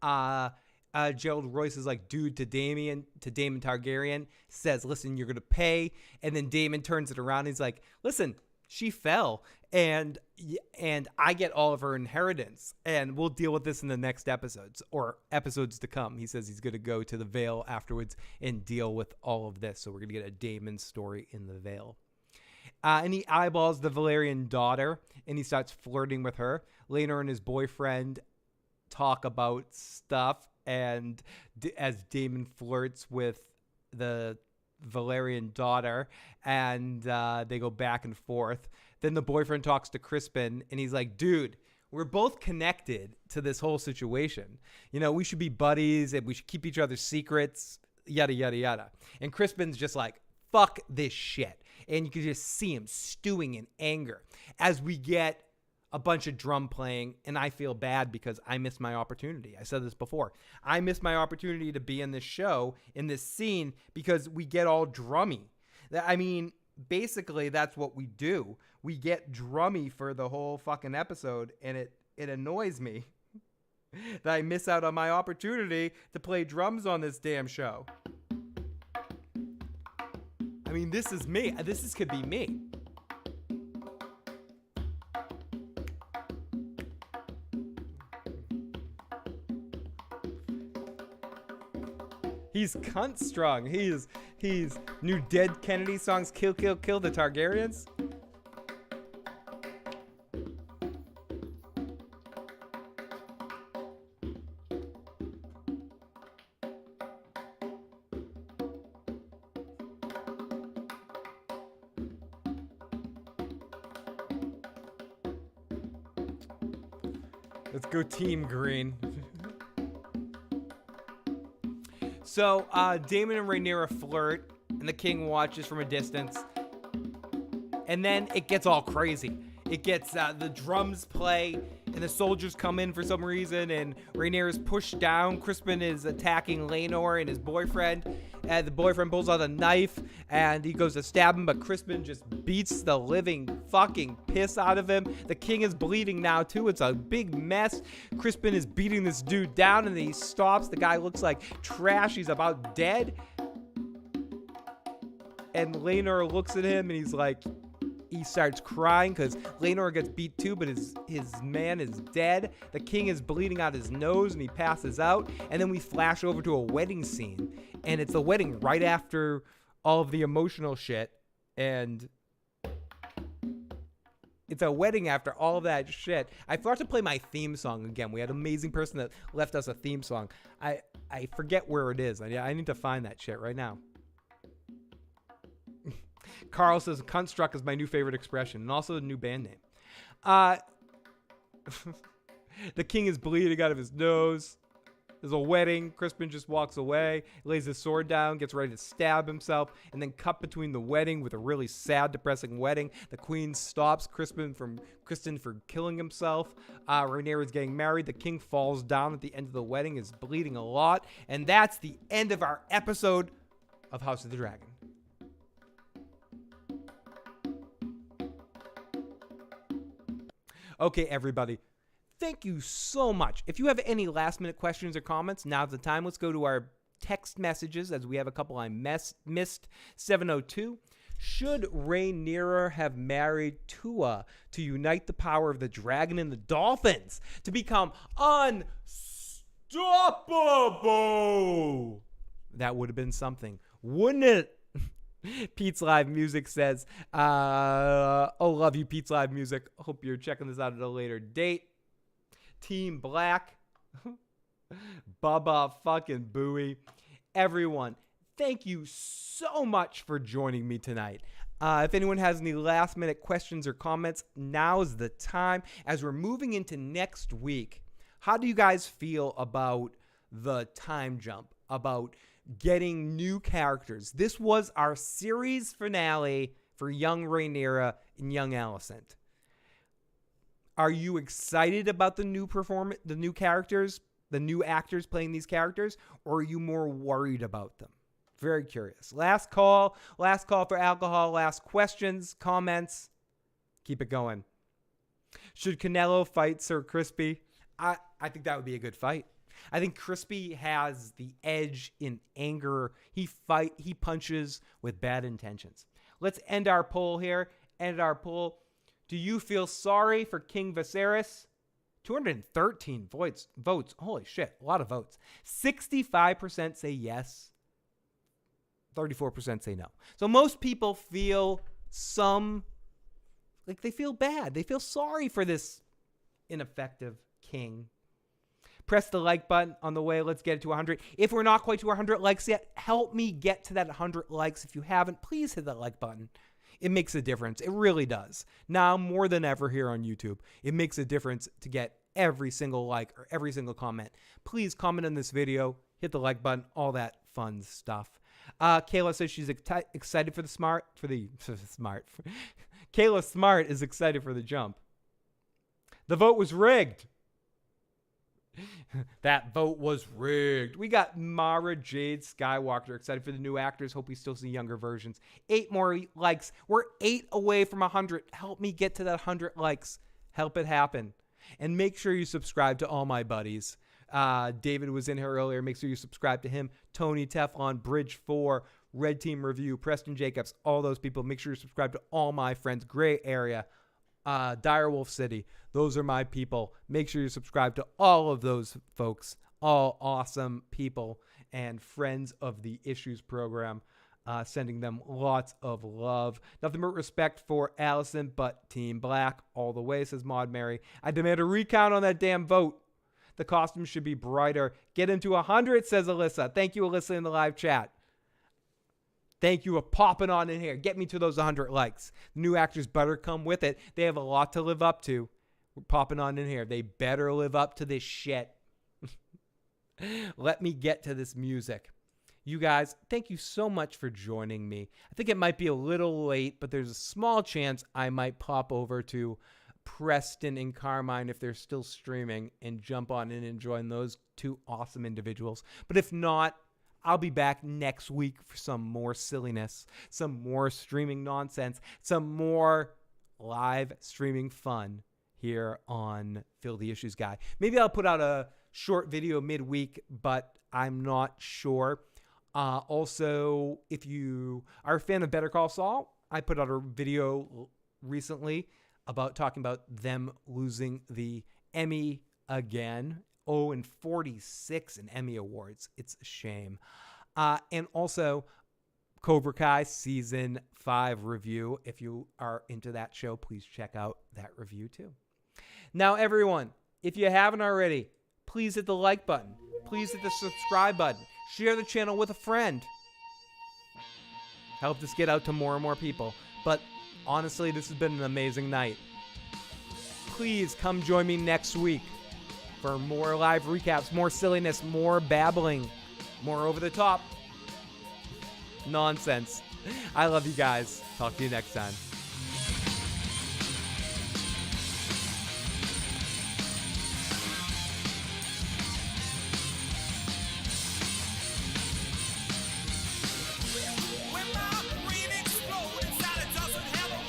A: Gerald Royce is like, dude, to Daemon Targaryen, says, listen, you're going to pay. And then Daemon turns it around. And he's like, listen, she fell, and I get all of her inheritance, and we'll deal with this in the next episodes or episodes to come. He says he's going to go to the Vale afterwards and deal with all of this. So we're going to get a Daemon story in the Vale. And he eyeballs the Valyrian daughter, and he starts flirting with her. Later, and his boyfriend talk about stuff, and as Daemon flirts with the Valyrian daughter, and they go back and forth. Then the boyfriend talks to Crispin, and he's like, dude, we're both connected to this whole situation. You know, we should be buddies, and we should keep each other's secrets, yada, yada, yada. And Crispin's just like, fuck this shit. And you can just see him stewing in anger as we get a bunch of drum playing, and I feel bad because I missed my opportunity. I said this before. I missed my opportunity to be in this show, in this scene, because we get all drummy. I mean, basically, that's what we do. We get drummy for the whole fucking episode, and it annoys me that I miss out on my opportunity to play drums on this damn show. I mean, this is me. This could be me. He's cunt strong. He's new Dead Kennedy songs, kill, kill, kill the Targaryens. Let's go Team Green. So, Daemon and Rhaenyra flirt, and the king watches from a distance. And then it gets all crazy. It gets, the drums play, and the soldiers come in for some reason, and Rhaenyra's pushed down. Crispin is attacking Laenor and his boyfriend. And the boyfriend pulls out a knife, and he goes to stab him, but Crispin just beats the living fucking piss out of him. The king is bleeding now, too. It's a big mess. Crispin is beating this dude down, and then he stops. The guy looks like trash. He's about dead. And Laenor looks at him, and he's like, he starts crying because Laenor gets beat too, but his man is dead. The king is bleeding out his nose, and he passes out. And then we flash over to a wedding scene, and it's a wedding right after all of the emotional shit. And It's a wedding after all of that shit. I forgot to play my theme song again. We had an amazing person that left us a theme song. I forget where it is. I need to find that shit right now. Carl says, cunt struck is my new favorite expression, and also a new band name. The king is bleeding out of his nose. There's a wedding. Crispin just walks away, lays his sword down, gets ready to stab himself, and then cut between the wedding with a really sad, depressing wedding. The queen stops Criston for killing himself. Rhaenyra is getting married. The king falls down at the end of the wedding, is bleeding a lot. And that's the end of our episode of House of the Dragon. Okay, everybody. Thank you so much. If you have any last-minute questions or comments, now's the time. Let's go to our text messages, as we have a couple I missed. 702. Should Rhaenyra have married Tua to unite the power of the dragon and the dolphins to become unstoppable? That would have been something, wouldn't it? Pete's Live Music says, oh, love you, Pete's Live Music. Hope you're checking this out at a later date. Team Black, Bubba fucking Bowie, everyone, thank you so much for joining me tonight. If anyone has any last minute questions or comments, now's the time. As we're moving into next week, how do you guys feel about the time jump, about getting new characters? This was our series finale for young Rhaenyra and young Alicent. Are you excited about the new characters, the new actors playing these characters, or are you more worried about them? Very curious. Last call for alcohol, last questions, comments. Keep it going. Should Canelo fight Sir Crispy? I think that would be a good fight. I think Crispy has the edge in anger. He punches with bad intentions. Let's end our poll here. Do you feel sorry for King Viserys? 213 votes. Holy shit, a lot of votes. 65% say yes. 34% say no. So most people feel they feel bad. They feel sorry for this ineffective king. Press the like button on the way. Let's get it to 100. If we're not quite to 100 likes yet, help me get to that 100 likes. If you haven't, please hit that like button. It makes a difference. It really does. Now, more than ever here on YouTube, it makes a difference to get every single like or every single comment. Please comment on this video, hit the like button, all that fun stuff. Kayla says she's excited for the smart. Kayla Smart is excited for the jump. The vote was rigged. That vote was rigged. We got Mara Jade Skywalker excited for the new actors. Hope we still see younger versions. 8 more likes. We're 8 away from 100. Help me get to that 100 likes. Help it happen. And make sure you subscribe to all my buddies. David was in here earlier. Make sure you subscribe to him. Tony Teflon, Bridge 4, Red Team Review, Preston Jacobs, all those people. Make sure you subscribe to all my friends. Gray Area, Direwolf City. Those are my people. Make sure you subscribe to all of those folks. All awesome people and friends of the Issues program. Sending them lots of love. Nothing but respect for Alicent, but Team Black all the way, says Maud Mary. I demand a recount on that damn vote. The costume should be brighter. Get him to 100, says Alyssa. Thank you, Alyssa, in the live chat. Thank you for popping on in here. Get me to those 100 likes. The new actors better come with it. They have a lot to live up to. We're popping on in here. They better live up to this shit. Let me get to this music. You guys, thank you so much for joining me. I think it might be a little late, but there's a small chance I might pop over to Preston and Carmine if they're still streaming and jump on in and join those two awesome individuals. But if not, I'll be back next week for some more silliness, some more streaming nonsense, some more live streaming fun here on Fill the Issues Guy. Maybe I'll put out a short video midweek, but I'm not sure. Also, if you are a fan of Better Call Saul, I put out a video recently about talking about them losing the Emmy again. 0-46 in Emmy Awards. It's a shame. And also, Cobra Kai Season 5 review. If you are into that show, please check out that review too. Now, everyone, if you haven't already, please hit the like button. Please hit the subscribe button. Share the channel with a friend. Help this get out to more and more people. But honestly, this has been an amazing night. Please come join me next week for more live recaps, more silliness, more babbling, more over the top nonsense. I love you guys. Talk to you next time.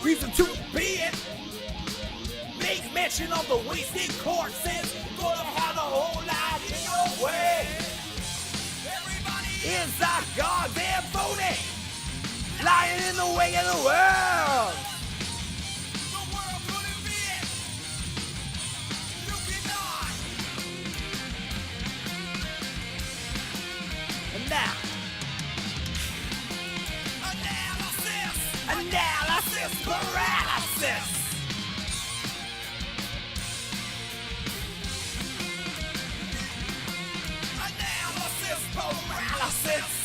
F: Reason to be it. Make mention of the wasted corpses. Gonna have a whole lot in your way. Everybody is a goddamn phony, lying in the way of the world. The world couldn't be it. You cannot. And now, analysis paralysis. Analysis paralysis.